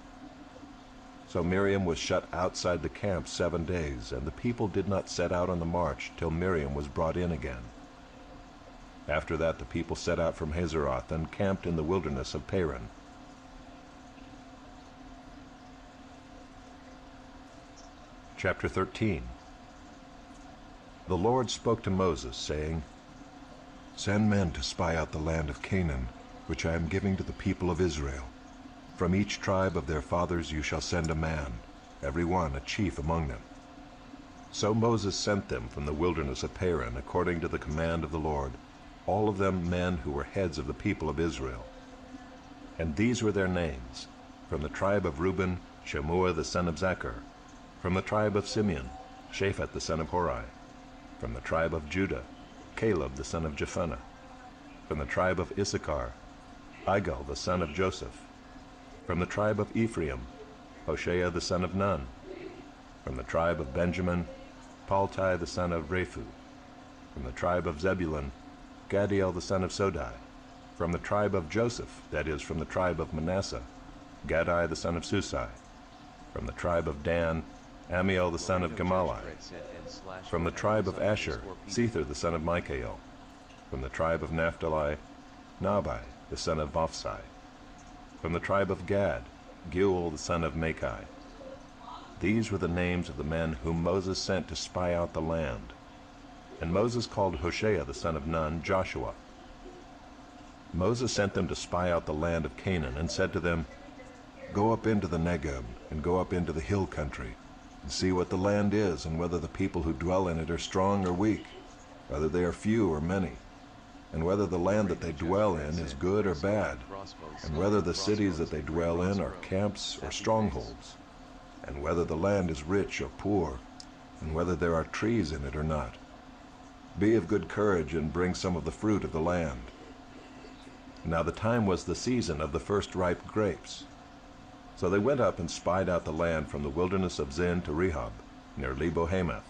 So Miriam was shut outside the camp 7 days, and the people did not set out on the march till Miriam was brought in again. After that the people set out from Hazeroth and camped in the wilderness of Paran. Chapter 13. The Lord spoke to Moses, saying, Send men to spy out the land of Canaan, which I am giving to the people of Israel. From each tribe of their fathers you shall send a man, every one a chief among them. So Moses sent them from the wilderness of Paran, according to the command of the Lord, all of them men who were heads of the people of Israel. And these were their names: from the tribe of Reuben, Shammua the son of Zachar; from the tribe of Simeon, Shaphat the son of Hori; from the tribe of Judah, Caleb the son of Jephunneh; from the tribe of Issachar, Igal the son of Joseph; from the tribe of Ephraim, Hoshea the son of Nun; from the tribe of Benjamin, Paltai the son of Raphu; from the tribe of Zebulun, Gadiel the son of Sodai; from the tribe of Joseph, that is, from the tribe of Manasseh, Gadai the son of Susai; from the tribe of Dan, Amiel the son of Gamalai; from the tribe of Asher, Sether the son of Michael; from the tribe of Naphtali, Nabai the son of Vophsi; from the tribe of Gad, Geuel the son of Machai. These were the names of the men whom Moses sent to spy out the land. And Moses called Hoshea the son of Nun Joshua. Moses sent them to spy out the land of Canaan, and said to them, Go up into the Negeb, and go up into the hill country, and see what the land is, and whether the people who dwell in it are strong or weak, whether they are few or many, and whether the land that they dwell in is good or bad, and whether the cities that they dwell in are camps or strongholds. and whether the land is rich or poor, and whether there are trees in it or not. Be of good courage and bring some of the fruit of the land." Now the time was the season of the first ripe grapes. So they went up and spied out the land from the wilderness of Zin to Rehob, near Lebo-Hamath.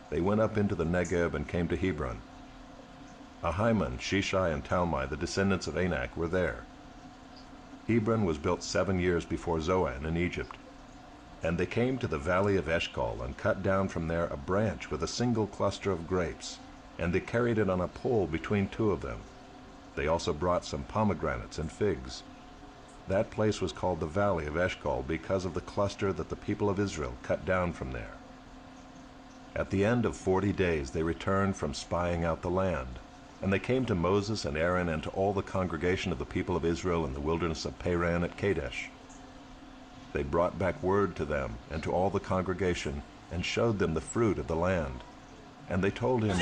They went up into the Negeb and came to Hebron. Ahiman, Shishai, and Talmai, the descendants of Anak, were there. Hebron was built 7 years before Zoan in Egypt. And they came to the valley of Eshcol, and cut down from there a branch with a single cluster of grapes, and they carried it on a pole between two of them. They also brought some pomegranates and figs. That place was called the valley of Eshcol because of the cluster that the people of Israel cut down from there. At the end of 40 days they returned from spying out the land. And they came to Moses and Aaron and to all the congregation of the people of Israel in the wilderness of Paran at Kadesh. They brought back word to them and to all the congregation, and showed them the fruit of the land. And they told him,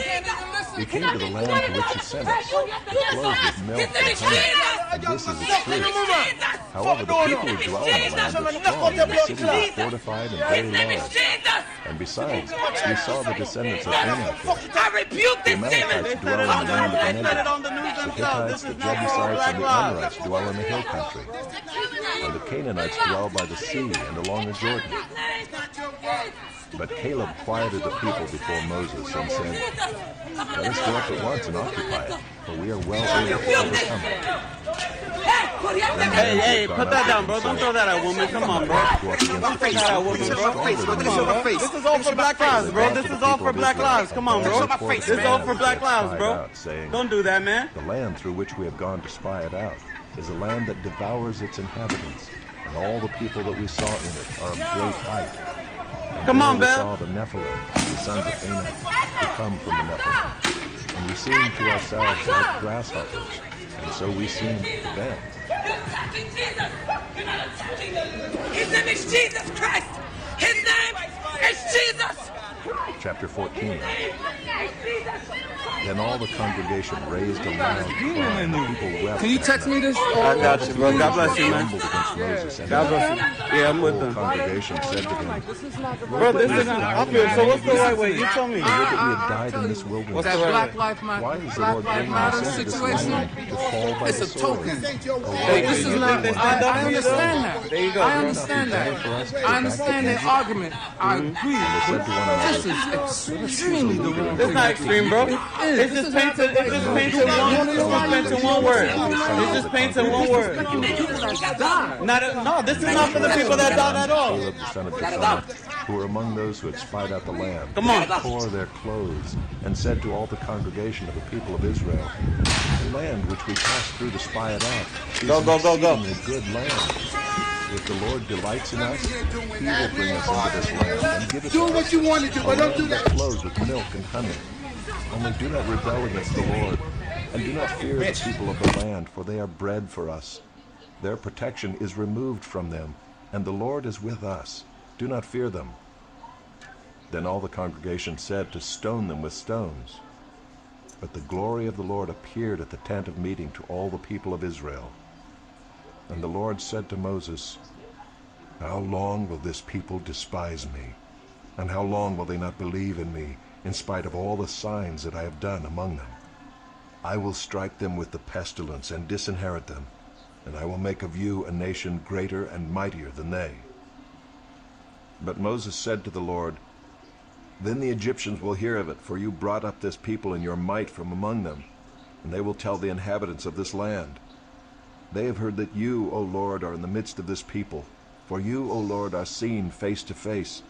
"We came to the land to which you sent us, flows with milk and honey, and this is its fruit. However, the people who dwell in the land are strong, and the cities are fortified and very large. And besides, we saw the descendants of Anak there. The Amalekites dwell in the land of the Negeb. The Hittites, the Jebusites, and the Amorites dwell in the hill country. And the Canaanites dwell by the sea and along the Jordan." But Caleb quieted the people before Moses and said, "Let us go up at once and occupy it, for we are well able to overcome it." Hey, put that down, bro. Don't throw that at a woman. Come on, bro. Don't throw that at a woman, bro. Come on, bro. This is all for Black Lives, bro. This is all for Black Lives. Come on, bro. This is all for Black Lives, bro. Don't do that, man. "The land through which we have gone to spy it out is a land that devours its inhabitants, and all the people that we saw in it are of great height. And Come on, we Bill. saw the Nephilim, the sons of Anak, who come from the Nephilim. And we seemed to ourselves like grasshoppers, and so we seemed to them." His name is Jesus Christ. His name is Jesus. Chapter 14. Then all the congregation raised a loud cry, and the people wept. Can you text me this? I got you, bro. God bless you, man. God bless you. Yeah, I'm with The them. whole congregation said to him, Bro, this is not. I feel so. What's the right way? You tell me. "Would that we had died in this wilderness. That Black Lives Why is the Black Lord Lives bringing Matter us into this situation? land to fall by It's the a sword? token. Hey, This is you not. think they stand up I for you, though? understand that. There you go, I bro. understand that. I understand their argument. I agree. Said to one another, This is extremely the wrong It's thing. not extreme, bro. It's just painted. It's just painted one word. It's just painted one word. No, this is not for the people that died at all. Caleb, the son of Jephunneh, who were among those who had spied out the land, Come on. tore their clothes, and said to all the congregation of the people of Israel, "The land which we passed through to spy it out is Go. exceedingly good land. If the Lord delights in us, he will bring us into this land and give it to us. What you want to do, but don't do That that. flows with milk and honey. Only do not rebel against the Lord, and do not fear the people of the land, for they are bread for us. Their protection is removed from them, and the Lord is with us. Do not fear them." Then all the congregation said to stone them with stones. But the glory of the Lord appeared at the tent of meeting to all the people of Israel. And the Lord said to Moses, "How long will this people despise me? And how long will they not believe in me, in spite of all the signs that I have done among them? I will strike them with the pestilence and disinherit them, and I will make of you a nation greater and mightier than they." But Moses said to the Lord, "Then the Egyptians will hear of it, for you brought up this people in your might from among them, and they will tell the inhabitants of this land. They have heard that you, O Lord, are in the midst of this people, for you, O Lord, are seen face to face,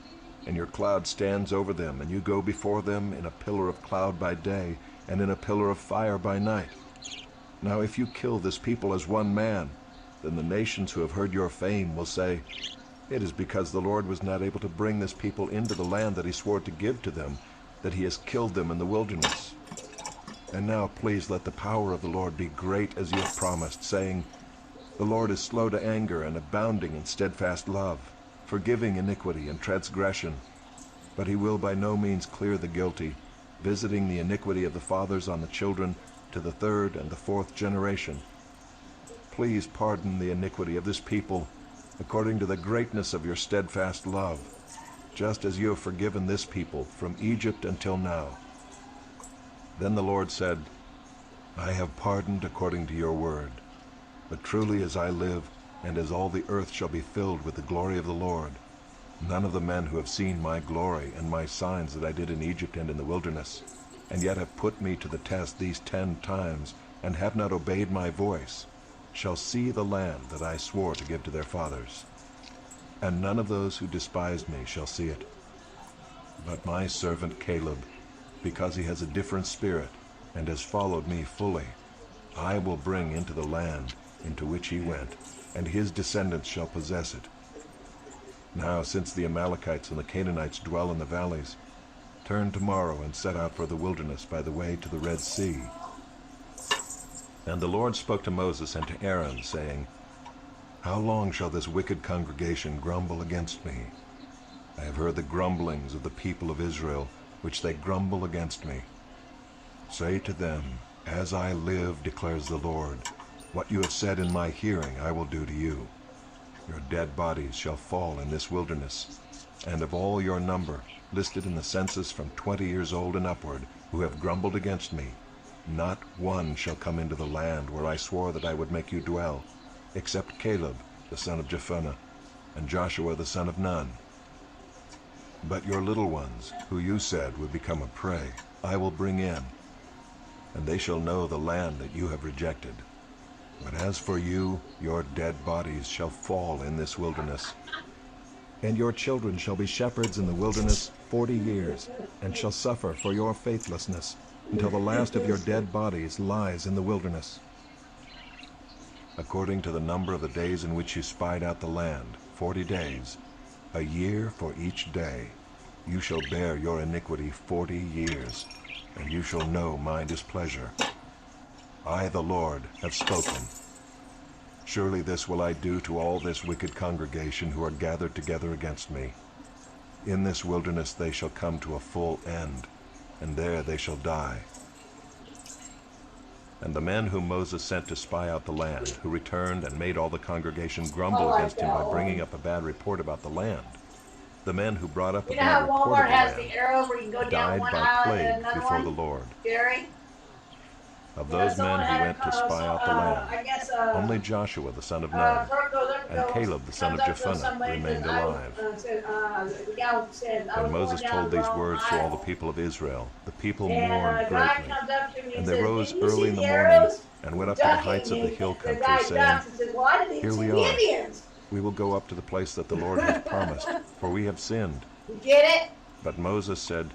and your cloud stands over them, and you go before them in a pillar of cloud by day, and in a pillar of fire by night. Now if you kill this people as one man, then the nations who have heard your fame will say, 'It is because the Lord was not able to bring this people into the land that he swore to give to them, that he has killed them in the wilderness.' And now please let the power of the Lord be great as you have promised, saying, 'The Lord is slow to anger and abounding in steadfast love, forgiving iniquity and transgression. But he will by no means clear the guilty, visiting the iniquity of the fathers on the children to the third and the fourth generation. Please pardon the iniquity of this people, according to the greatness of your steadfast love, just as you have forgiven this people from Egypt until now." Then the Lord said, "I have pardoned according to your word. But truly as I live, and as all the earth shall be filled with the glory of the Lord, none of the men who have seen my glory and my signs that I did in Egypt and in the wilderness, and yet have put me to the test these 10 times, and have not obeyed my voice, shall see the land that I swore to give to their fathers. And none of those who despised me shall see it. But my servant Caleb, because he has a different spirit, and has followed me fully, I will bring into the land into which he went, and his descendants shall possess it. Now, since the Amalekites and the Canaanites dwell in the valleys, turn tomorrow and set out for the wilderness by the way to the Red Sea." And the Lord spoke to Moses and to Aaron, saying, "How long shall this wicked congregation grumble against me? I have heard the grumblings of the people of Israel, which they grumble against me. Say to them, As I live, declares the Lord, what you have said in my hearing I will do to you. Your dead bodies shall fall in this wilderness, and of all your number, listed in the census from 20 years old and upward, who have grumbled against me, not one shall come into the land where I swore that I would make you dwell, except Caleb the son of Jephunneh, and Joshua the son of Nun. But your little ones, who you said would become a prey, I will bring in, and they shall know the land that you have rejected. But as for you, your dead bodies shall fall in this wilderness. And your children shall be shepherds in the wilderness 40 years, and shall suffer for your faithlessness, until the last of your dead bodies lies in the wilderness. According to the number of the days in which you spied out the land, 40 days, a year for each day, you shall bear your iniquity 40 years, and you shall know my displeasure. I, the Lord, have spoken. Surely this will I do to all this wicked congregation who are gathered together against me. In this wilderness they shall come to a full end, and there they shall die." And the men whom Moses sent to spy out the land, who returned and made all the congregation grumble against him by bringing up a bad report about the land, the men who brought up a bad report of the land, died by plague before the Lord. Of those men who went to spy out the land, only Joshua the son of Nun and Caleb the son of Jephunneh remained alive. When Moses told these words to all the people of Israel, the people mourned greatly. And they rose early in the morning and went up to the heights of the hill country, saying, "Here we are. We will go up to the place that the Lord has promised, for we have sinned." But Moses said,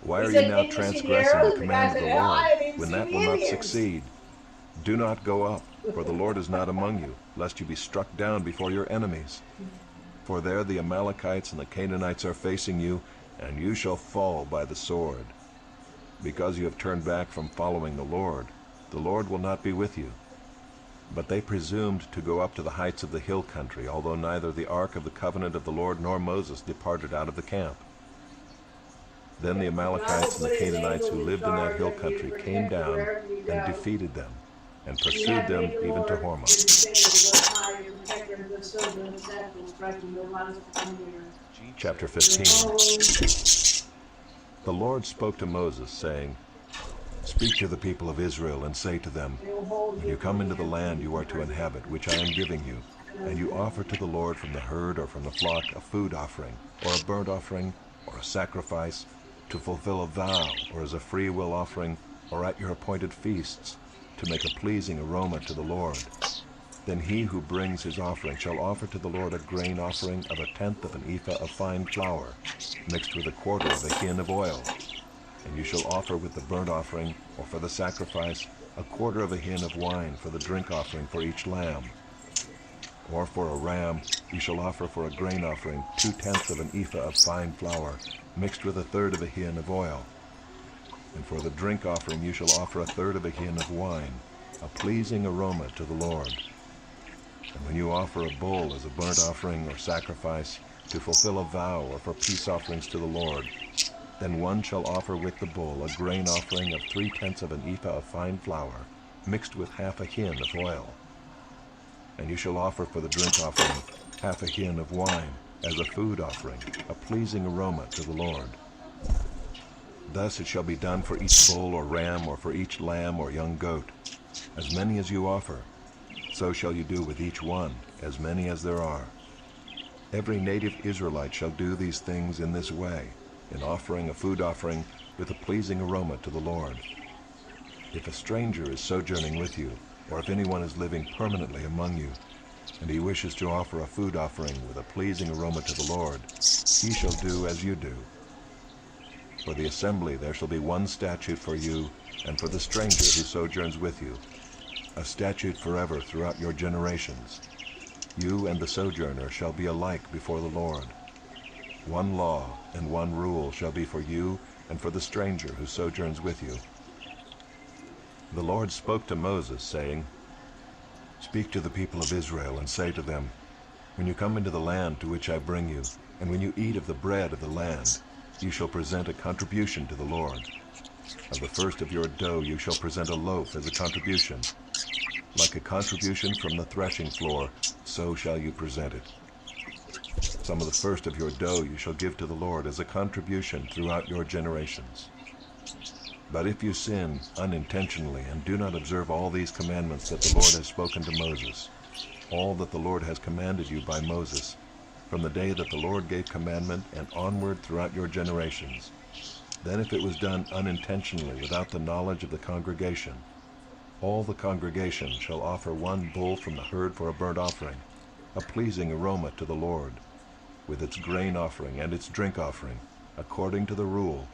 "Why are you now transgressing the command of the Lord, when that will not succeed? Do not go up, for the Lord is not among you, lest you be struck down before your enemies. For there the Amalekites and the Canaanites are facing you, and you shall fall by the sword. Because you have turned back from following the Lord will not be with you." But they presumed to go up to the heights of the hill country, although neither the ark of the covenant of the Lord nor Moses departed out of the camp. Then the Amalekites and the Canaanites who lived in that hill country came down and defeated them, and pursued them even to Hormah. Chapter 15. The Lord spoke to Moses, saying, "Speak to the people of Israel, and say to them, When you come into the land you are to inhabit, which I am giving you, and you offer to the Lord from the herd or from the flock a food offering, or a burnt offering, or a sacrifice, to fulfill a vow, or as a free will offering, or at your appointed feasts, to make a pleasing aroma to the Lord, then he who brings his offering shall offer to the Lord a grain offering of 1/10 of an ephah of fine flour, mixed with 1/4 of a hin of oil. And you shall offer with the burnt offering, or for the sacrifice, 1/4 of a hin of wine for the drink offering for each lamb. Or for a ram, you shall offer for a grain offering 2/10 of an ephah of fine flour, mixed with 1/3 of a hin of oil. And for the drink offering you shall offer 1/3 of a hin of wine, a pleasing aroma to the Lord. And when you offer a bull as a burnt offering or sacrifice, to fulfill a vow or for peace offerings to the Lord, then one shall offer with the bull a grain offering of 3/10 of an ephah of fine flour, mixed with 1/2 a hin of oil. And you shall offer for the drink offering half a hin of wine, as a food offering, a pleasing aroma to the Lord. Thus it shall be done for each bull or ram, or for each lamb or young goat. As many as you offer, so shall you do with each one, as many as there are. Every native Israelite shall do these things in this way, in offering a food offering with a pleasing aroma to the Lord. If a stranger is sojourning with you, or if anyone is living permanently among you, and he wishes to offer a food offering with a pleasing aroma to the Lord, he shall do as you do. For the assembly there shall be one statute for you, and for the stranger who sojourns with you, a statute forever throughout your generations. You and the sojourner shall be alike before the Lord. One law and one rule shall be for you and for the stranger who sojourns with you. The Lord spoke to Moses, saying, Speak to the people of Israel and say to them, When you come into the land to which I bring you, and when you eat of the bread of the land, you shall present a contribution to the Lord. Of the first of your dough you shall present a loaf as a contribution. Like a contribution from the threshing floor, so shall you present it. Some of the first of your dough you shall give to the Lord as a contribution throughout your generations. But if you sin unintentionally and do not observe all these commandments that the Lord has spoken to Moses, all that the Lord has commanded you by Moses, from the day that the Lord gave commandment and onward throughout your generations, then if it was done unintentionally without the knowledge of the congregation, all the congregation shall offer one bull from the herd for a burnt offering, a pleasing aroma to the Lord, with its grain offering and its drink offering, according to the rule,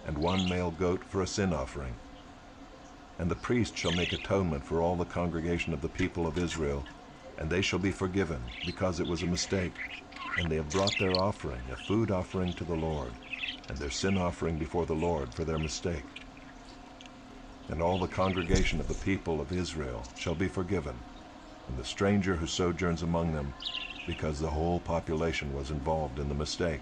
and one male goat for a sin offering. And the priest shall make atonement for all the congregation of the people of Israel, and they shall be forgiven, because it was a mistake, and they have brought their offering, a food offering to the Lord, and their sin offering before the Lord for their mistake. And all the congregation of the people of Israel shall be forgiven, and the stranger who sojourns among them, because the whole population was involved in the mistake.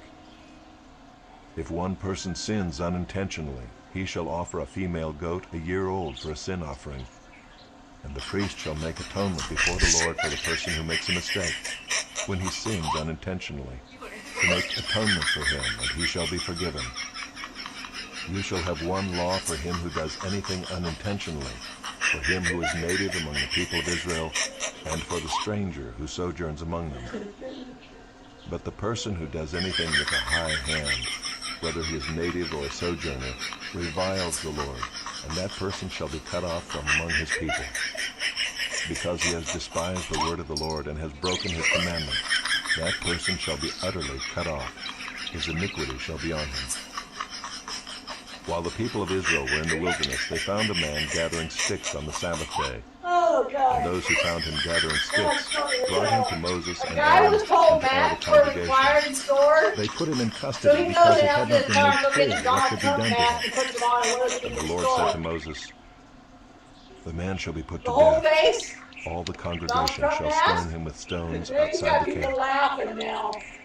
If one person sins unintentionally, he shall offer a female goat a year old for a sin offering, and the priest shall make atonement before the Lord for the person who makes a mistake, when he sins unintentionally, to make atonement for him, and he shall be forgiven. You shall have one law for him who does anything unintentionally, for him who is native among the people of Israel, and for the stranger who sojourns among them. But the person who does anything with a high hand, whether he is native or a sojourner, reviles the Lord, and that person shall be cut off from among his people. Because he has despised the word of the Lord and has broken his commandment, that person shall be utterly cut off. His iniquity shall be on him. While the people of Israel were in the wilderness, they found a man gathering sticks on the Sabbath day. And those who found him gathering sticks brought him to Moses and Aaron and to all the congregation. They put him in custody because it had not been made clear what should be done to him. And the Lord said to Moses, The man shall be put to death. All the congregation shall stone him with stones outside the camp.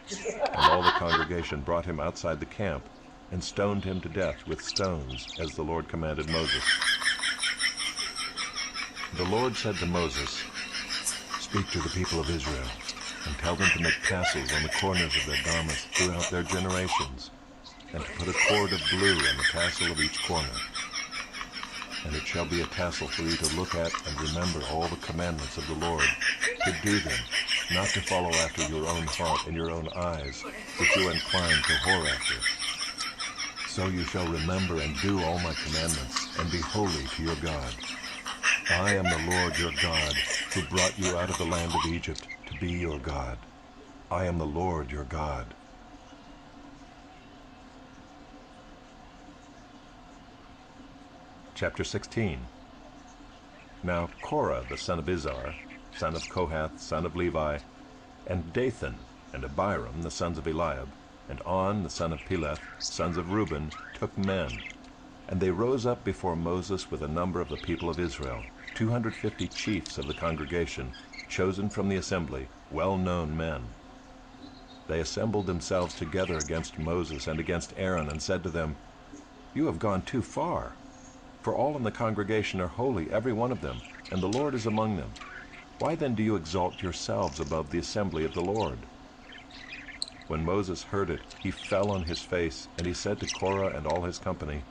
And all the congregation brought him outside the camp and stoned him to death with stones, as the Lord commanded Moses. The Lord said to Moses, Speak to the people of Israel, and tell them to make tassels on the corners of their garments throughout their generations, and to put a cord of blue on the tassel of each corner. And it shall be a tassel for you to look at and remember all the commandments of the Lord, to do them, not to follow after your own heart and your own eyes, which you are inclined to whore after. So you shall remember and do all my commandments, and be holy to your God. I am the Lord your God, who brought you out of the land of Egypt to be your God. I am the Lord your God. Chapter 16. Now Korah the son of Izhar, son of Kohath, son of Levi, and Dathan and Abiram the sons of Eliab, and On the son of Peleth, sons of Reuben, took men. And they rose up before Moses with a number of the people of Israel, 250 chiefs of the congregation, chosen from the assembly, well-known men. They assembled themselves together against Moses and against Aaron, and said to them, You have gone too far. For all in the congregation are holy, every one of them, and the Lord is among them. Why then do you exalt yourselves above the assembly of the Lord? When Moses heard it, he fell on his face, and he said to Korah and all his company,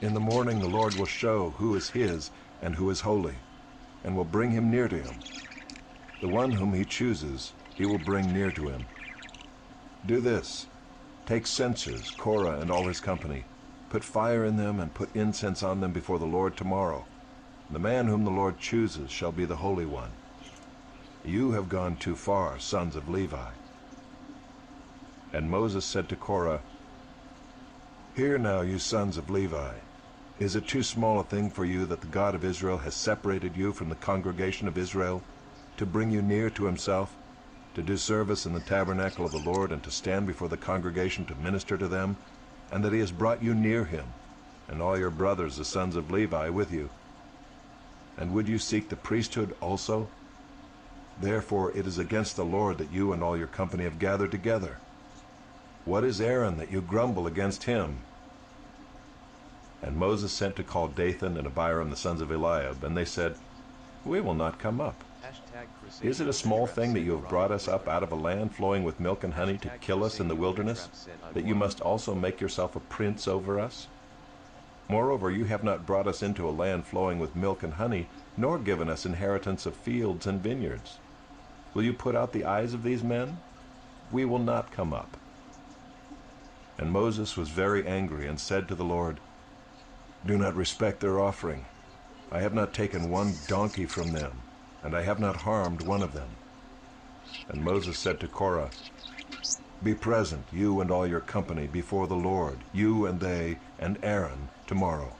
"In the morning the Lord will show who is his and who is holy, and will bring him near to him. The one whom he chooses, he will bring near to him. Do this: take censers, Korah and all his company, put fire in them and put incense on them before the Lord tomorrow. The man whom the Lord chooses shall be the Holy One. You have gone too far, sons of Levi." And Moses said to Korah, "Hear now, you sons of Levi. Is it too small a thing for you that the God of Israel has separated you from the congregation of Israel, to bring you near to himself, to do service in the tabernacle of the Lord, and to stand before the congregation to minister to them, and that he has brought you near him, and all your brothers the sons of Levi with you? And would you seek the priesthood also? Therefore it is against the Lord that you and all your company have gathered together. What is Aaron that you grumble against him?" And Moses sent to call Dathan and Abiram the sons of Eliab, and they said, "We will not come up. Is it a small thing that you have brought us up out of a land flowing with milk and honey to kill us in the wilderness, that you must also make yourself a prince over us? Moreover, you have not brought us into a land flowing with milk and honey, nor given us inheritance of fields and vineyards. Will you put out the eyes of these men? We will not come up." And Moses was very angry and said to the Lord, "Do not respect their offering. I have not taken one donkey from them, and I have not harmed one of them." And Moses said to Korah, "Be present, you and all your company, before the Lord, you and they and Aaron, tomorrow.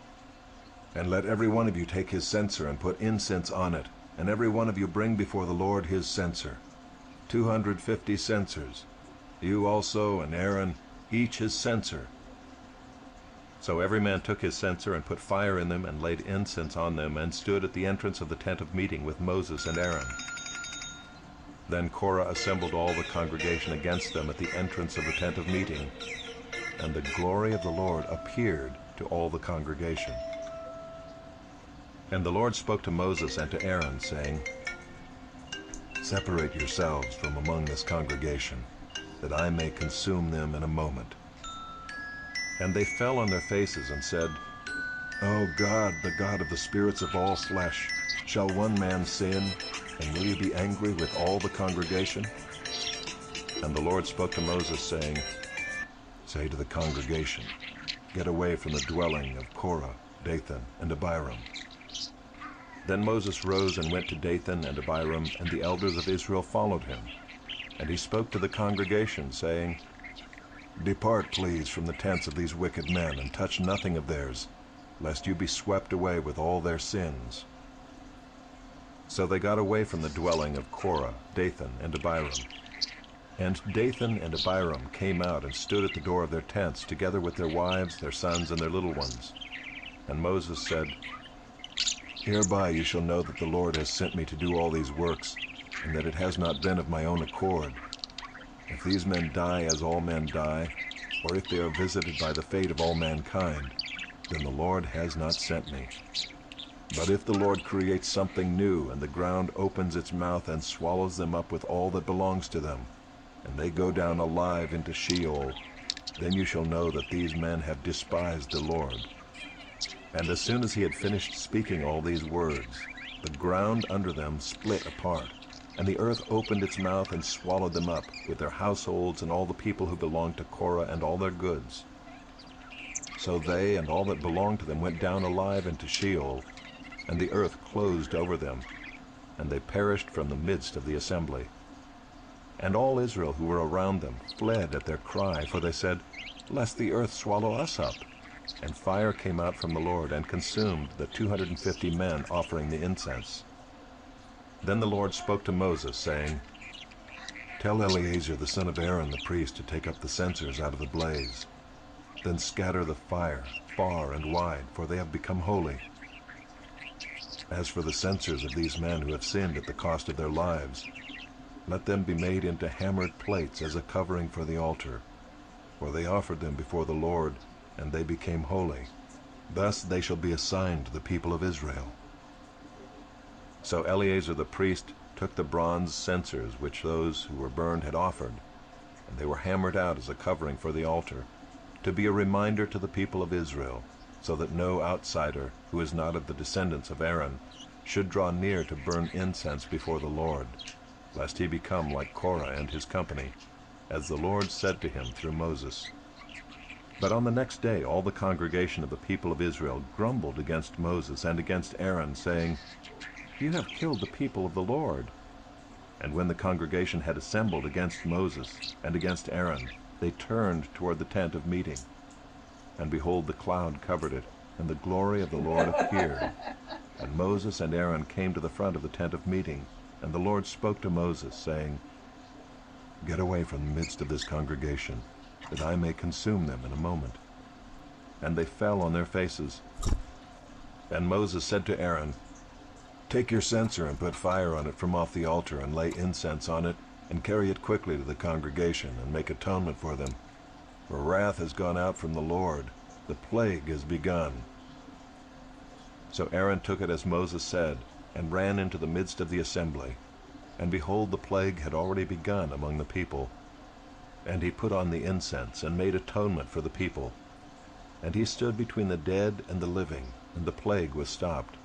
And let every one of you take his censer and put incense on it, and every one of you bring before the Lord his censer, 250 censers, you also and Aaron, each his censer." So every man took his censer and put fire in them and laid incense on them, and stood at the entrance of the tent of meeting with Moses and Aaron. Then Korah assembled all the congregation against them at the entrance of the tent of meeting, and the glory of the Lord appeared to all the congregation. And the Lord spoke to Moses and to Aaron, saying, "Separate yourselves from among this congregation, that I may consume them in a moment." And they fell on their faces and said, "O God, the God of the spirits of all flesh, shall one man sin, and will you be angry with all the congregation?" And the Lord spoke to Moses, saying, "Say to the congregation, get away from the dwelling of Korah, Dathan, and Abiram." Then Moses rose and went to Dathan and Abiram, and the elders of Israel followed him. And he spoke to the congregation, saying, "Depart, please, from the tents of these wicked men, and touch nothing of theirs, lest you be swept away with all their sins." So they got away from the dwelling of Korah, Dathan, and Abiram. And Dathan and Abiram came out and stood at the door of their tents, together with their wives, their sons, and their little ones. And Moses said, "Hereby you shall know that the Lord has sent me to do all these works, and that it has not been of my own accord. If these men die as all men die, or if they are visited by the fate of all mankind, then the Lord has not sent me. But if the Lord creates something new, and the ground opens its mouth and swallows them up with all that belongs to them, and they go down alive into Sheol, then you shall know that these men have despised the Lord." And as soon as he had finished speaking all these words, the ground under them split apart, and the earth opened its mouth and swallowed them up, with their households and all the people who belonged to Korah and all their goods. So they and all that belonged to them went down alive into Sheol, and the earth closed over them, and they perished from the midst of the assembly. And all Israel who were around them fled at their cry, for they said, "Lest the earth swallow us up." And fire came out from the Lord and consumed the 250 men offering the incense. Then the Lord spoke to Moses, saying, "Tell Eleazar the son of Aaron the priest to take up the censers out of the blaze. Then scatter the fire far and wide, for they have become holy. As for the censers of these men who have sinned at the cost of their lives, let them be made into hammered plates as a covering for the altar, for they offered them before the Lord, and they became holy. Thus they shall be assigned to the people of Israel." So Eleazar the priest took the bronze censers which those who were burned had offered, and they were hammered out as a covering for the altar, to be a reminder to the people of Israel, so that no outsider who is not of the descendants of Aaron should draw near to burn incense before the Lord, lest he become like Korah and his company, as the Lord said to him through Moses. But on the next day all the congregation of the people of Israel grumbled against Moses and against Aaron, saying, "You have killed the people of the Lord." And when the congregation had assembled against Moses and against Aaron, they turned toward the tent of meeting. And behold, the cloud covered it, and the glory of the Lord appeared. And Moses and Aaron came to the front of the tent of meeting, and the Lord spoke to Moses, saying, "Get away from the midst of this congregation, that I may consume them in a moment." And they fell on their faces. And Moses said to Aaron, "Take your censer and put fire on it from off the altar, and lay incense on it, and carry it quickly to the congregation, and make atonement for them. For wrath has gone out from the Lord, the plague has begun." So Aaron took it as Moses said, and ran into the midst of the assembly. And behold, the plague had already begun among the people. And he put on the incense, and made atonement for the people. And he stood between the dead and the living, and the plague was stopped.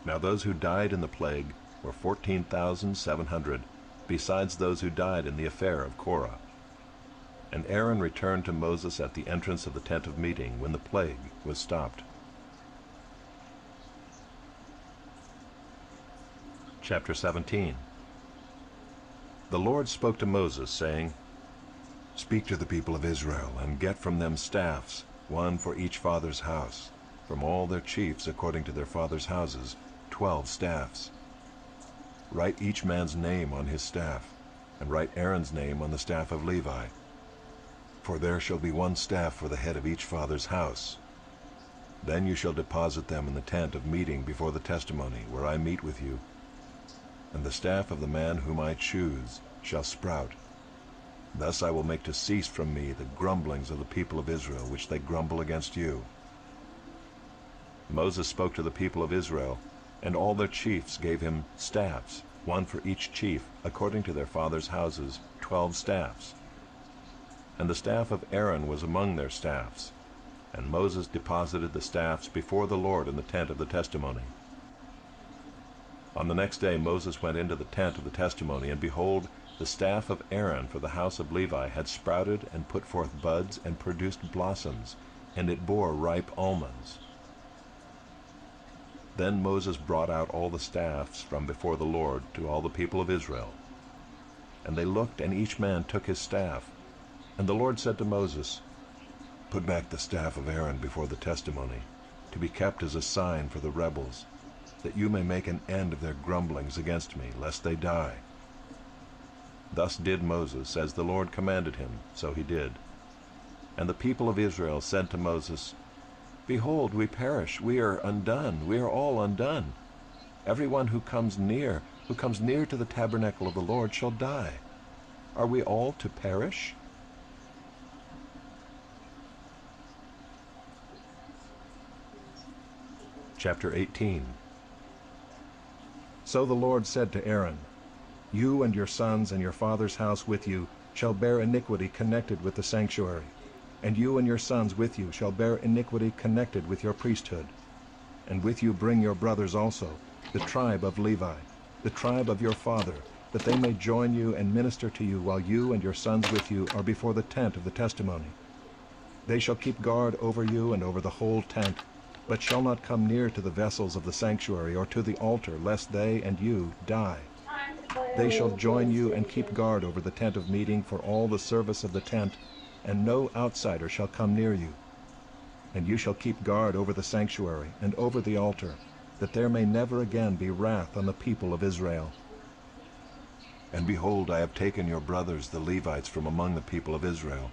Now those who died in the plague were 14,700, besides those who died in the affair of Korah. And Aaron returned to Moses at the entrance of the tent of meeting when the plague was stopped. Chapter 17. The Lord spoke to Moses, saying, "Speak to the people of Israel, and get from them staffs, one for each father's house, from all their chiefs according to their fathers' houses, 12 staffs. Write each man's name on his staff, and write Aaron's name on the staff of Levi. For there shall be one staff for the head of each father's house. Then you shall deposit them in the tent of meeting before the testimony, where I meet with you. And the staff of the man whom I choose shall sprout. Thus I will make to cease from me the grumblings of the people of Israel, which they grumble against you." Moses spoke to the people of Israel, and all their chiefs gave him staffs, one for each chief, according to their fathers' houses, 12 staffs. And the staff of Aaron was among their staffs. And Moses deposited the staffs before the Lord in the tent of the testimony. On the next day Moses went into the tent of the testimony, and behold, the staff of Aaron for the house of Levi had sprouted and put forth buds and produced blossoms, and it bore ripe almonds. Then Moses brought out all the staffs from before the Lord to all the people of Israel. And they looked, and each man took his staff. And the Lord said to Moses, "Put back the staff of Aaron before the testimony, to be kept as a sign for the rebels, that you may make an end of their grumblings against me, lest they die." Thus did Moses, as the Lord commanded him, so he did. And the people of Israel said to Moses, "Behold, we perish, we are undone, we are all undone. Everyone who comes near to the tabernacle of the Lord shall die. Are we all to perish?" Chapter 18. So the Lord said to Aaron, "You and your sons and your father's house with you shall bear iniquity connected with the sanctuary, and you and your sons with you shall bear iniquity connected with your priesthood. And with you bring your brothers also, the tribe of Levi, the tribe of your father, that they may join you and minister to you while you and your sons with you are before the tent of the testimony. They shall keep guard over you and over the whole tent, but shall not come near to the vessels of the sanctuary or to the altar, lest they and you die. They shall join you and keep guard over the tent of meeting for all the service of the tent, and no outsider shall come near you. And you shall keep guard over the sanctuary and over the altar, that there may never again be wrath on the people of Israel. And behold, I have taken your brothers the Levites from among the people of Israel.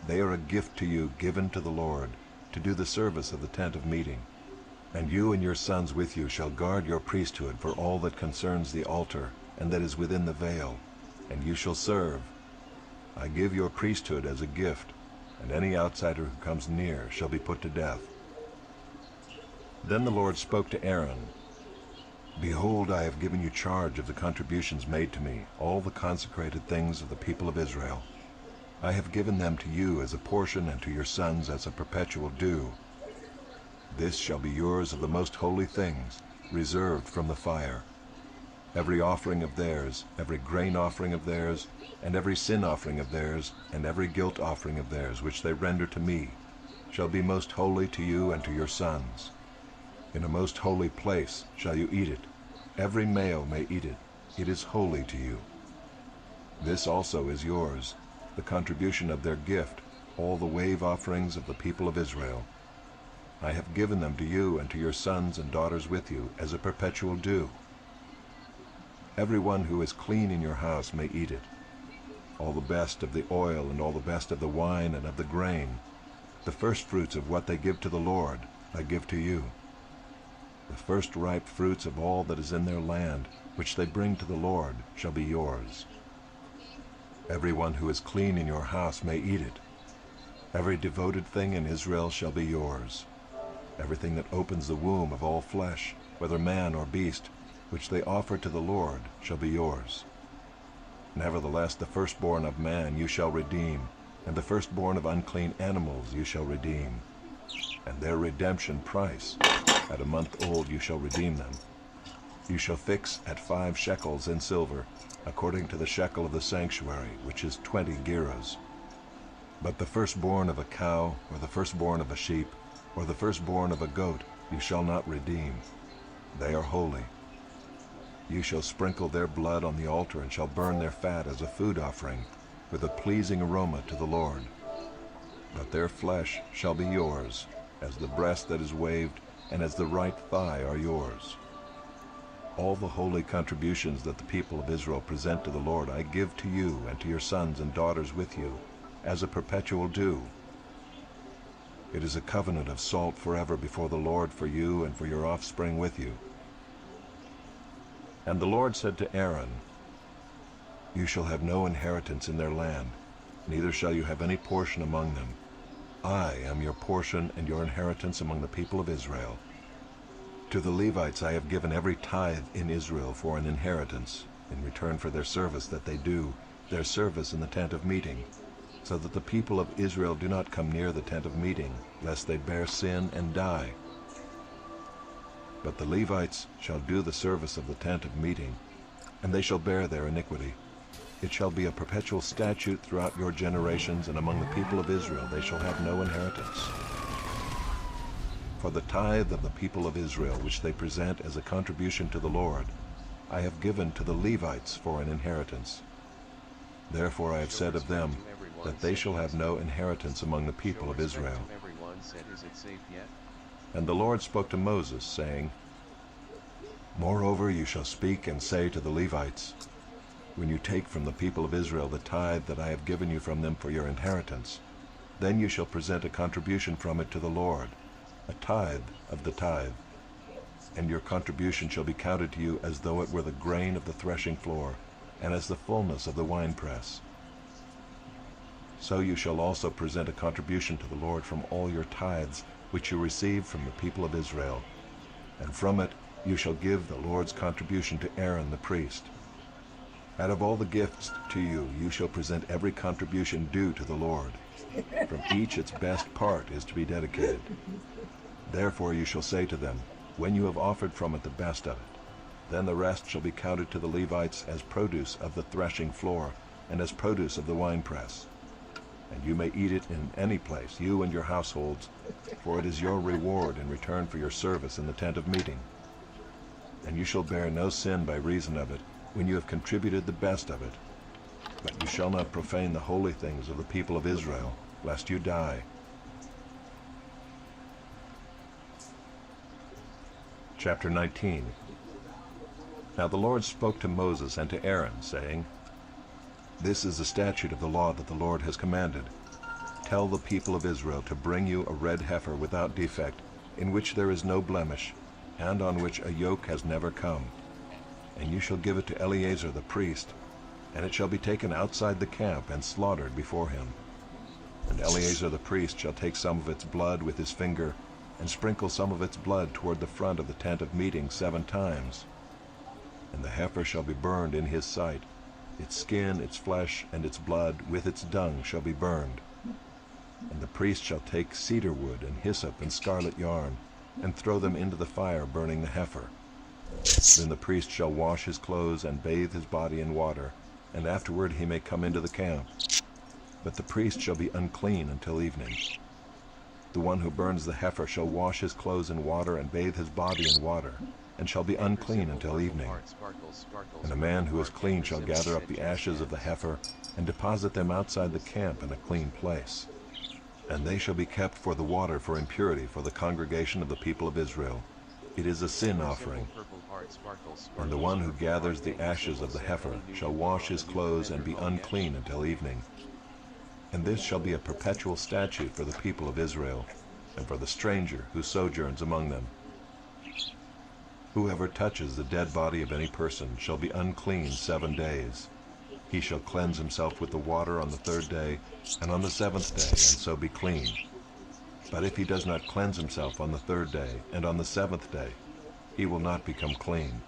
They are a gift to you given to the Lord, to do the service of the tent of meeting. And you and your sons with you shall guard your priesthood for all that concerns the altar, and that is within the veil, and you shall serve. I give your priesthood as a gift, and any outsider who comes near shall be put to death." Then the Lord spoke to Aaron, "Behold, I have given you charge of the contributions made to me, all the consecrated things of the people of Israel. I have given them to you as a portion and to your sons as a perpetual due. This shall be yours of the most holy things, reserved from the fire. Every offering of theirs, every grain offering of theirs, and every sin offering of theirs, and every guilt offering of theirs, which they render to me, shall be most holy to you and to your sons. In a most holy place shall you eat it. Every male may eat it. It is holy to you. This also is yours, the contribution of their gift, all the wave offerings of the people of Israel. I have given them to you and to your sons and daughters with you as a perpetual due. Everyone who is clean in your house may eat it. All the best of the oil and all the best of the wine and of the grain, the first fruits of what they give to the Lord, I give to you. The first ripe fruits of all that is in their land, which they bring to the Lord, shall be yours. Everyone who is clean in your house may eat it. Every devoted thing in Israel shall be yours. Everything that opens the womb of all flesh, whether man or beast, which they offer to the Lord, shall be yours. Nevertheless, the firstborn of man you shall redeem, and the firstborn of unclean animals you shall redeem. And their redemption price, at a month old you shall redeem them. You shall fix at 5 shekels in silver, according to the shekel of the sanctuary, which is 20 gerahs. But the firstborn of a cow, or the firstborn of a sheep, or the firstborn of a goat, you shall not redeem. They are holy. You shall sprinkle their blood on the altar, and shall burn their fat as a food offering, with a pleasing aroma to the Lord. But their flesh shall be yours, as the breast that is waved, and as the right thigh are yours. All the holy contributions that the people of Israel present to the Lord I give to you and to your sons and daughters with you, as a perpetual due. It is a covenant of salt forever before the Lord for you and for your offspring with you. And the Lord said to Aaron, You shall have no inheritance in their land, neither shall you have any portion among them. I am your portion and your inheritance among the people of Israel. To the Levites I have given every tithe in Israel for an inheritance, in return for their service that they do, their service in the tent of meeting, so that the people of Israel do not come near the tent of meeting, lest they bear sin and die. But the Levites shall do the service of the tent of meeting, and they shall bear their iniquity. It shall be a perpetual statute throughout your generations, and among the people of Israel they shall have no inheritance. For the tithe of the people of Israel, which they present as a contribution to the Lord, I have given to the Levites for an inheritance. Therefore I have said of them, that they shall have no inheritance among the people of Israel. And the Lord spoke to Moses, saying, Moreover you shall speak and say to the Levites, When you take from the people of Israel the tithe that I have given you from them for your inheritance, then you shall present a contribution from it to the Lord, a tithe of the tithe. And your contribution shall be counted to you as though it were the grain of the threshing floor, and as the fullness of the winepress. So you shall also present a contribution to the Lord from all your tithes, which you receive from the people of Israel. And from it you shall give the Lord's contribution to Aaron the priest. Out of all the gifts to you, you shall present every contribution due to the Lord. From each its best part is to be dedicated. Therefore you shall say to them, When you have offered from it the best of it, then the rest shall be counted to the Levites as produce of the threshing floor, and as produce of the winepress. And you may eat it in any place, you and your households, for it is your reward in return for your service in the tent of meeting. And you shall bear no sin by reason of it, when you have contributed the best of it. But you shall not profane the holy things of the people of Israel, lest you die. Chapter 19. Now the Lord spoke to Moses and to Aaron, saying, This is the statute of the law that the Lord has commanded. Tell the people of Israel to bring you a red heifer without defect, in which there is no blemish, and on which a yoke has never come. And you shall give it to Eleazar the priest, and it shall be taken outside the camp and slaughtered before him. And Eleazar the priest shall take some of its blood with his finger, and sprinkle some of its blood toward the front of the tent of meeting 7 times. And the heifer shall be burned in his sight, its skin, its flesh, and its blood with its dung shall be burned. And the priest shall take cedar wood and hyssop and scarlet yarn, and throw them into the fire, burning the heifer. Then the priest shall wash his clothes and bathe his body in water, and afterward he may come into the camp. But the priest shall be unclean until evening. The one who burns the heifer shall wash his clothes in water and bathe his body in water, and shall be unclean until evening. And a man who is clean shall gather up the ashes of the heifer and deposit them outside the camp in a clean place. And they shall be kept for the water for impurity for the congregation of the people of Israel. It is a sin offering. And the one who gathers the ashes of the heifer shall wash his clothes and be unclean until evening. And this shall be a perpetual statute for the people of Israel, and for the stranger who sojourns among them. Whoever touches the dead body of any person shall be unclean 7 days. He shall cleanse himself with the water on the 3rd day, and on the 7th day, and so be clean. But if he does not cleanse himself on the 3rd day, and on the 7th day, he will not become clean.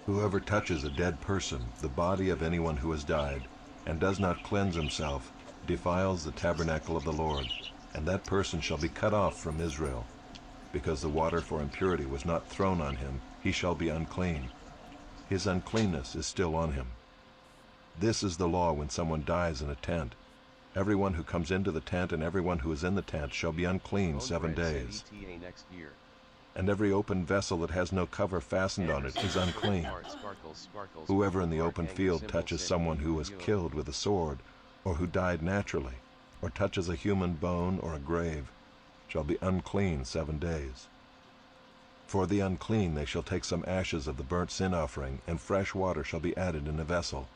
Whoever touches a dead person, the body of anyone who has died, and does not cleanse himself, defiles the tabernacle of the Lord, and that person shall be cut off from Israel. Because the water for impurity was not thrown on him, he shall be unclean. His uncleanness is still on him. This is the law when someone dies in a tent. Everyone who comes into the tent and everyone who is in the tent shall be unclean 7 days. And every open vessel that has no cover fastened on it is unclean. Whoever in the open field touches someone who was killed with a sword, or who died naturally, or touches a human bone or a grave, shall be unclean 7 days. For the unclean they shall take some ashes of the burnt sin offering, and fresh water shall be added in a vessel.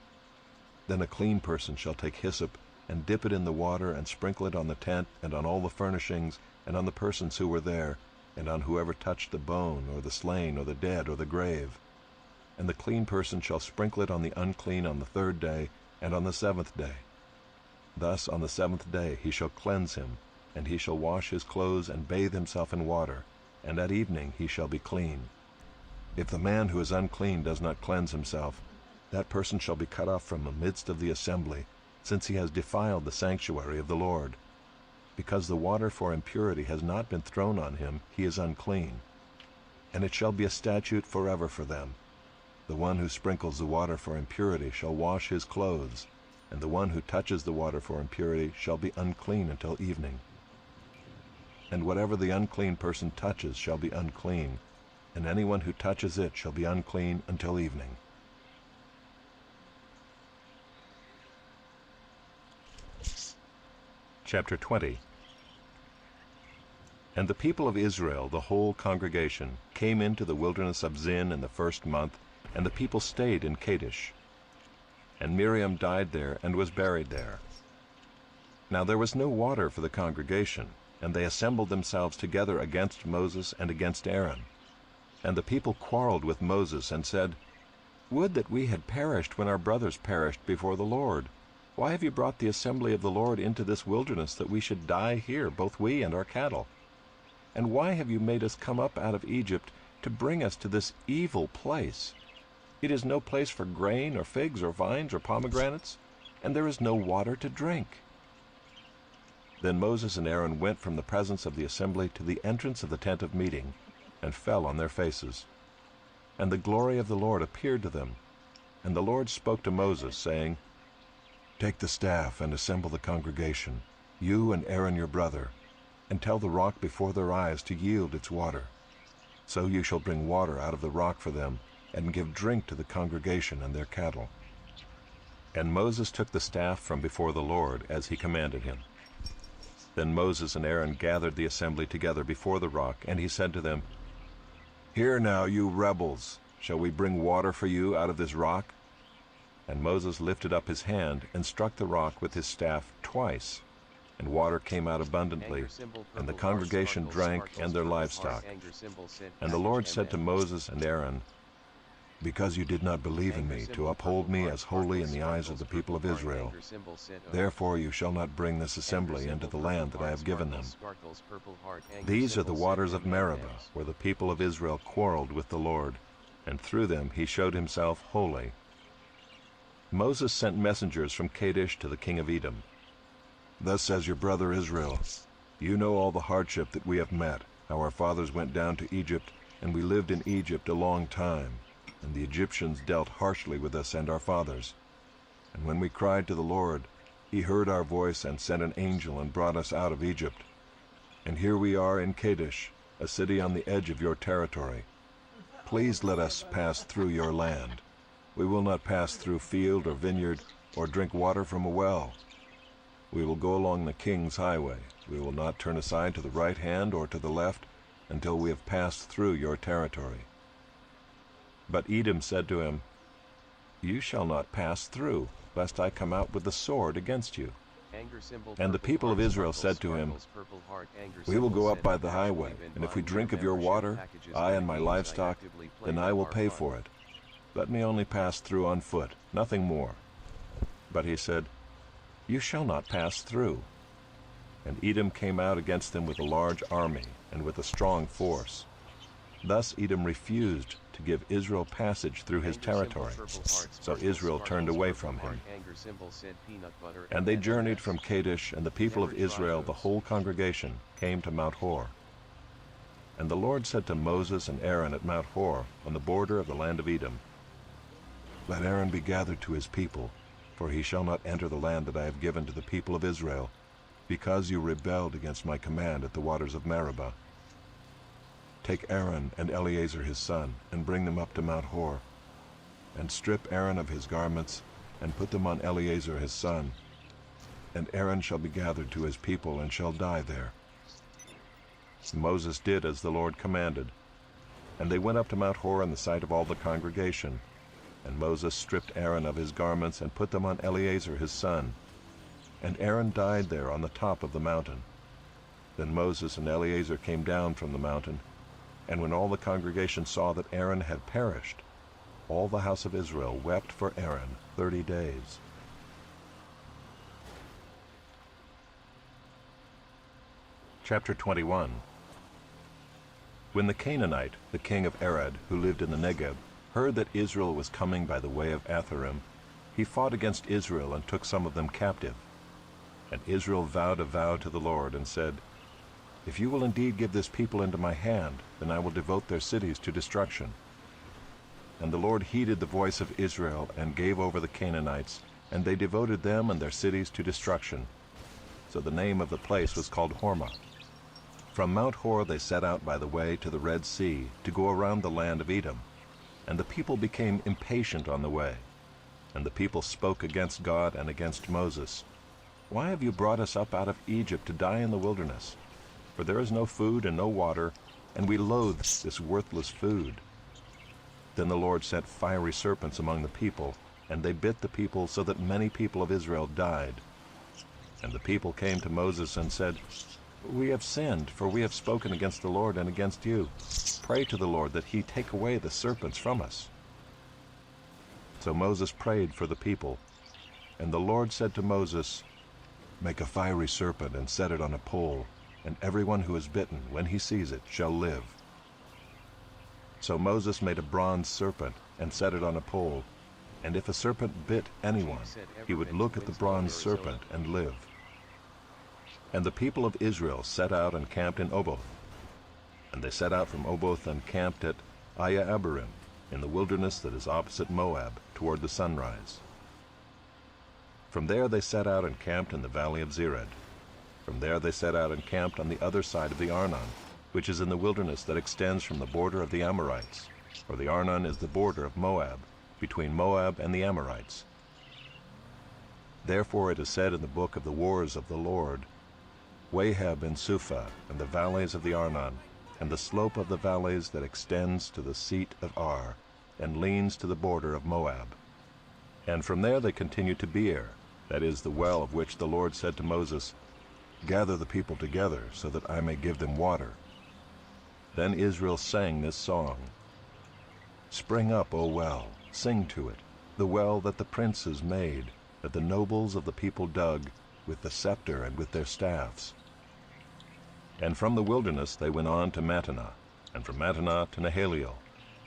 Then a clean person shall take hyssop, and dip it in the water, and sprinkle it on the tent, and on all the furnishings, and on the persons who were there, and on whoever touched the bone, or the slain, or the dead, or the grave. And the clean person shall sprinkle it on the unclean on the 3rd day, and on the 7th day. Thus on the 7th day he shall cleanse him, and he shall wash his clothes and bathe himself in water, and at evening he shall be clean. If the man who is unclean does not cleanse himself, that person shall be cut off from the midst of the assembly, since he has defiled the sanctuary of the Lord. Because the water for impurity has not been thrown on him, he is unclean. And it shall be a statute forever for them. The one who sprinkles the water for impurity shall wash his clothes, and the one who touches the water for impurity shall be unclean until evening. And whatever the unclean person touches shall be unclean, and anyone who touches it shall be unclean until evening. Chapter 20. And the people of Israel, the whole congregation, came into the wilderness of Zin in the 1st month, and the people stayed in Kadesh. And Miriam died there and was buried there. Now there was no water for the congregation, and they assembled themselves together against Moses and against Aaron. And the people quarreled with Moses and said, Would that we had perished when our brothers perished before the Lord! Why have you brought the assembly of the Lord into this wilderness, that we should die here, both we and our cattle? And why have you made us come up out of Egypt to bring us to this evil place? It is no place for grain, or figs, or vines, or pomegranates, and there is no water to drink. Then Moses and Aaron went from the presence of the assembly to the entrance of the tent of meeting, and fell on their faces. And the glory of the Lord appeared to them. And the Lord spoke to Moses, saying, Take the staff and assemble the congregation, you and Aaron your brother, and tell the rock before their eyes to yield its water. So you shall bring water out of the rock for them, and give drink to the congregation and their cattle. And Moses took the staff from before the Lord, as he commanded him. Then Moses and Aaron gathered the assembly together before the rock, and he said to them, Hear now, you rebels, shall we bring water for you out of this rock? And Moses lifted up his hand and struck the rock with his staff twice, and water came out abundantly, and the congregation drank and their livestock. And the Lord said to Moses and Aaron, Because you did not believe in me to uphold me as holy in the eyes of the people of Israel, therefore you shall not bring this assembly into the land that I have given them. These are the waters of Meribah, where the people of Israel quarreled with the Lord, and through them he showed himself holy. Moses sent messengers from Kadesh to the king of Edom. "Thus says your brother Israel, you know all the hardship that we have met, how our fathers went down to Egypt, and we lived in Egypt a long time, and the Egyptians dealt harshly with us and our fathers. And when we cried to the Lord, he heard our voice and sent an angel and brought us out of Egypt. And here we are in Kadesh, a city on the edge of your territory. Please let us pass through your land. We will not pass through field or vineyard or drink water from a well. We will go along the king's highway. We will not turn aside to the right hand or to the left until we have passed through your territory." But Edom said to him, "You shall not pass through, lest I come out with the sword against you." And the people of Israel said to him, "We will go up by the highway, and if we drink of your water, I and my livestock, then I will pay for it. Let me only pass through on foot, nothing more." But he said, "You shall not pass through." And Edom came out against them with a large army and with a strong force. Thus Edom refused to give Israel passage through his territory, so Israel turned away from him. And they journeyed from Kadesh, and the people of Israel, the whole congregation, came to Mount Hor. And the Lord said to Moses and Aaron at Mount Hor, on the border of the land of Edom, "Let Aaron be gathered to his people, for he shall not enter the land that I have given to the people of Israel, because you rebelled against my command at the waters of Meribah. Take Aaron and Eleazar his son, and bring them up to Mount Hor, and strip Aaron of his garments, and put them on Eleazar his son. And Aaron shall be gathered to his people, and shall die there." Moses did as the Lord commanded, and they went up to Mount Hor in the sight of all the congregation. And Moses stripped Aaron of his garments, and put them on Eleazar his son. And Aaron died there on the top of the mountain. Then Moses and Eleazar came down from the mountain, and when all the congregation saw that Aaron had perished, all the house of Israel wept for Aaron 30 days. Chapter 21. When the Canaanite, the king of Arad, who lived in the Negeb, heard that Israel was coming by the way of Atharim, he fought against Israel and took some of them captive. And Israel vowed a vow to the Lord and said, "If you will indeed give this people into my hand, then I will devote their cities to destruction." And the Lord heeded the voice of Israel and gave over the Canaanites, and they devoted them and their cities to destruction. So the name of the place was called Hormah. From Mount Hor they set out by the way to the Red Sea to go around the land of Edom. And the people became impatient on the way. And the people spoke against God and against Moses. "Why have you brought us up out of Egypt to die in the wilderness? For there is no food and no water, and we loathe this worthless food." Then the Lord sent fiery serpents among the people, and they bit the people so that many people of Israel died. And the people came to Moses and said, "We have sinned, for we have spoken against the Lord and against you. Pray to the Lord that he take away the serpents from us." So Moses prayed for the people, and the Lord said to Moses, "Make a fiery serpent and set it on a pole, and everyone who is bitten, when he sees it, shall live." So Moses made a bronze serpent and set it on a pole, and if a serpent bit anyone, he would look at the bronze serpent and live. And the people of Israel set out and camped in Oboth. And they set out from Oboth and camped at Abarim, in the wilderness that is opposite Moab, toward the sunrise. From there they set out and camped in the valley of Zered. From there they set out and camped on the other side of the Arnon, which is in the wilderness that extends from the border of the Amorites, for the Arnon is the border of Moab, between Moab and the Amorites. Therefore it is said in the book of the wars of the Lord, Wahab and Suphah, and the valleys of the Arnon, and the slope of the valleys that extends to the seat of Ar, and leans to the border of Moab. And from there they continued to Beer, that is the well of which the Lord said to Moses, "Gather the people together, so that I may give them water." Then Israel sang this song, "Spring up, O well, sing to it, the well that the princes made, that the nobles of the people dug, with the scepter and with their staffs." And from the wilderness they went on to Mattanah, and from Mattanah to Nahaliel,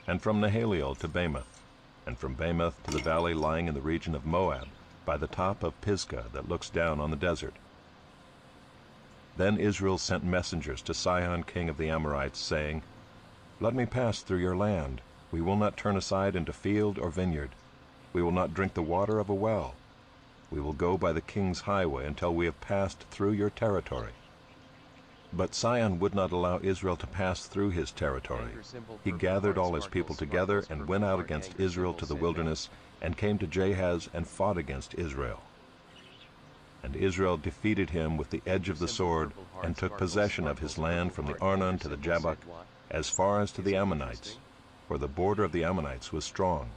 and from Nahaliel to Bamoth. and from Bamoth to the valley lying in the region of Moab, by the top of Pisgah that looks down on the desert. Then Israel sent messengers to Sihon king of the Amorites, saying, Let me pass through your land. We will not turn aside into field or vineyard. We will not drink the water of a well. We will go by the king's highway until we have passed through your territory. But Sihon would not allow Israel to pass through his territory. He gathered all his people together and went out against Israel to the wilderness, and came to Jahaz and fought against Israel. And Israel defeated him with the edge of the sword, and took possession of his land from the Arnon to the Jabbok, as far as to the Ammonites, for the border of the Ammonites was strong.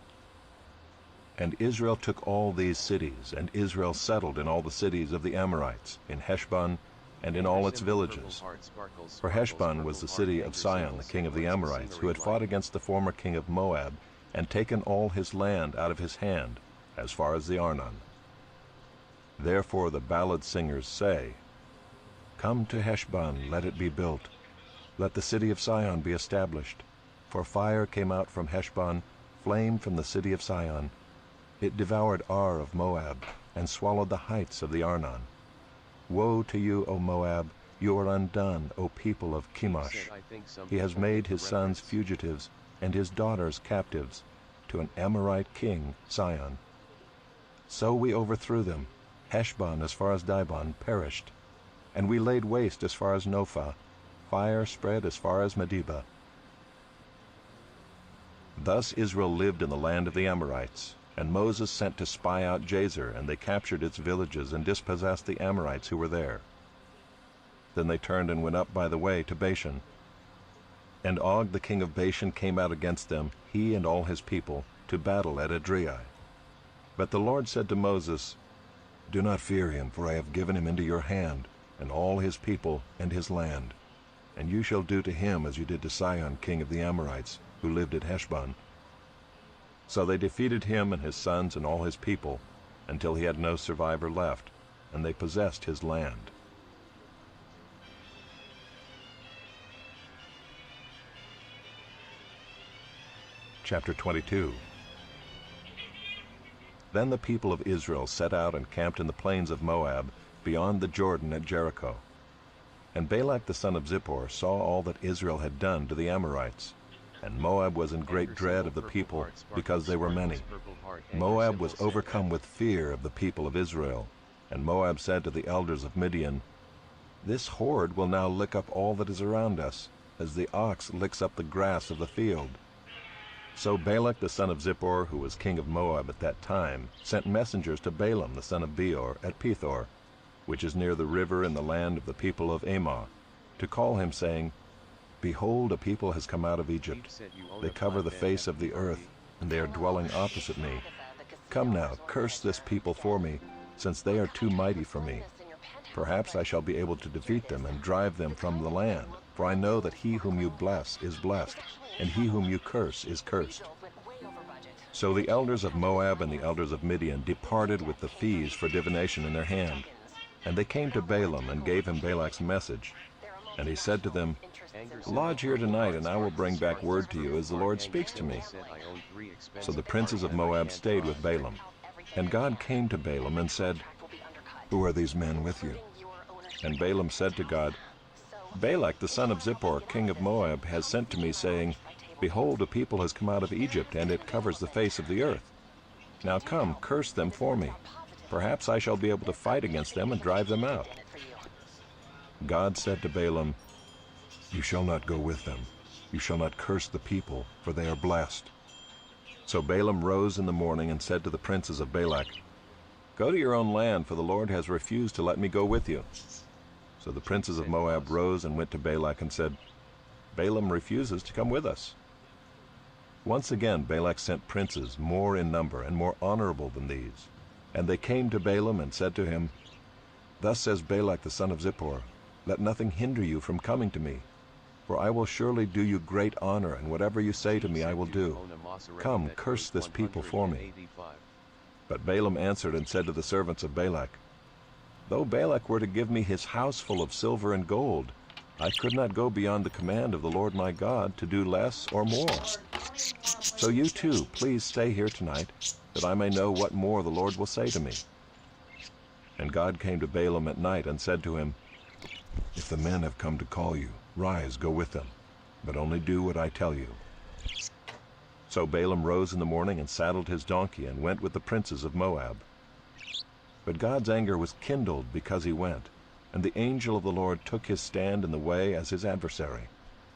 And Israel took all these cities, and Israel settled in all the cities of the Amorites, in Heshbon, and in all its villages. For Heshbon was the city of Sihon, the king of the Amorites, who had fought against the former king of Moab, and taken all his land out of his hand, as far as the Arnon. Therefore the ballad singers say, Come to Heshbon, let it be built. Let the city of Sihon be established. For fire came out from Heshbon, flame from the city of Sihon. It devoured Ar of Moab, and swallowed the heights of the Arnon. Woe to you, O Moab! You are undone, O people of Chemosh. He has made his sons fugitives, and his daughters captives, to an Amorite king, Sihon. So we overthrew them. Heshbon as far as Dibon perished. And we laid waste as far as Nophah. Fire spread as far as Medeba. Thus Israel lived in the land of the Amorites. And Moses sent to spy out Jazer, and they captured its villages and dispossessed the Amorites who were there. Then they turned and went up by the way to Bashan. And Og the king of Bashan came out against them, he and all his people, to battle at Edrei. But the Lord said to Moses, Do not fear him, for I have given him into your hand, and all his people and his land. And you shall do to him as you did to Sihon king of the Amorites, who lived at Heshbon. So they defeated him and his sons and all his people, until he had no survivor left, and they possessed his land. Chapter 22. Then the people of Israel set out and camped in the plains of Moab, beyond the Jordan at Jericho. And Balak the son of Zippor saw all that Israel had done to the Amorites. And Moab was in great dread of the people, because they were many. Moab was overcome with fear of the people of Israel. And Moab said to the elders of Midian, This horde will now lick up all that is around us, as the ox licks up the grass of the field. So Balak the son of Zippor, who was king of Moab at that time, sent messengers to Balaam the son of Beor at Pethor, which is near the river in the land of the people of Ammah, to call him, saying, Behold, a people has come out of Egypt. They cover the face of the earth, and they are dwelling opposite me. Come now, curse this people for me, since they are too mighty for me. Perhaps I shall be able to defeat them and drive them from the land, for I know that he whom you bless is blessed, and he whom you curse is cursed. So the elders of Moab and the elders of Midian departed with the fees for divination in their hand. And they came to Balaam and gave him Balak's message. And he said to them, Lodge here tonight, and I will bring back word to you as the Lord speaks to me. So the princes of Moab stayed with Balaam. And God came to Balaam and said, Who are these men with you? And Balaam said to God, Balak the son of Zippor, king of Moab, has sent to me, saying, Behold, a people has come out of Egypt, and it covers the face of the earth. Now come, curse them for me. Perhaps I shall be able to fight against them and drive them out. God said to Balaam, You shall not go with them. You shall not curse the people, for they are blessed. So Balaam rose in the morning and said to the princes of Balak, Go to your own land, for the Lord has refused to let me go with you. So the princes of Moab rose and went to Balak and said, Balaam refuses to come with us. Once again Balak sent princes, more in number and more honorable than these. And they came to Balaam and said to him, Thus says Balak the son of Zippor, Let nothing hinder you from coming to me, for I will surely do you great honor, and whatever you say to me I will do. Come, curse this people for me. But Balaam answered and said to the servants of Balak, Though Balak were to give me his house full of silver and gold, I could not go beyond the command of the Lord my God to do less or more. So you too, please stay here tonight, that I may know what more the Lord will say to me." And God came to Balaam at night and said to him, "If the men have come to call you, rise, go with them, but only do what I tell you." So Balaam rose in the morning and saddled his donkey and went with the princes of Moab. But God's anger was kindled because he went, and the angel of the Lord took his stand in the way as his adversary.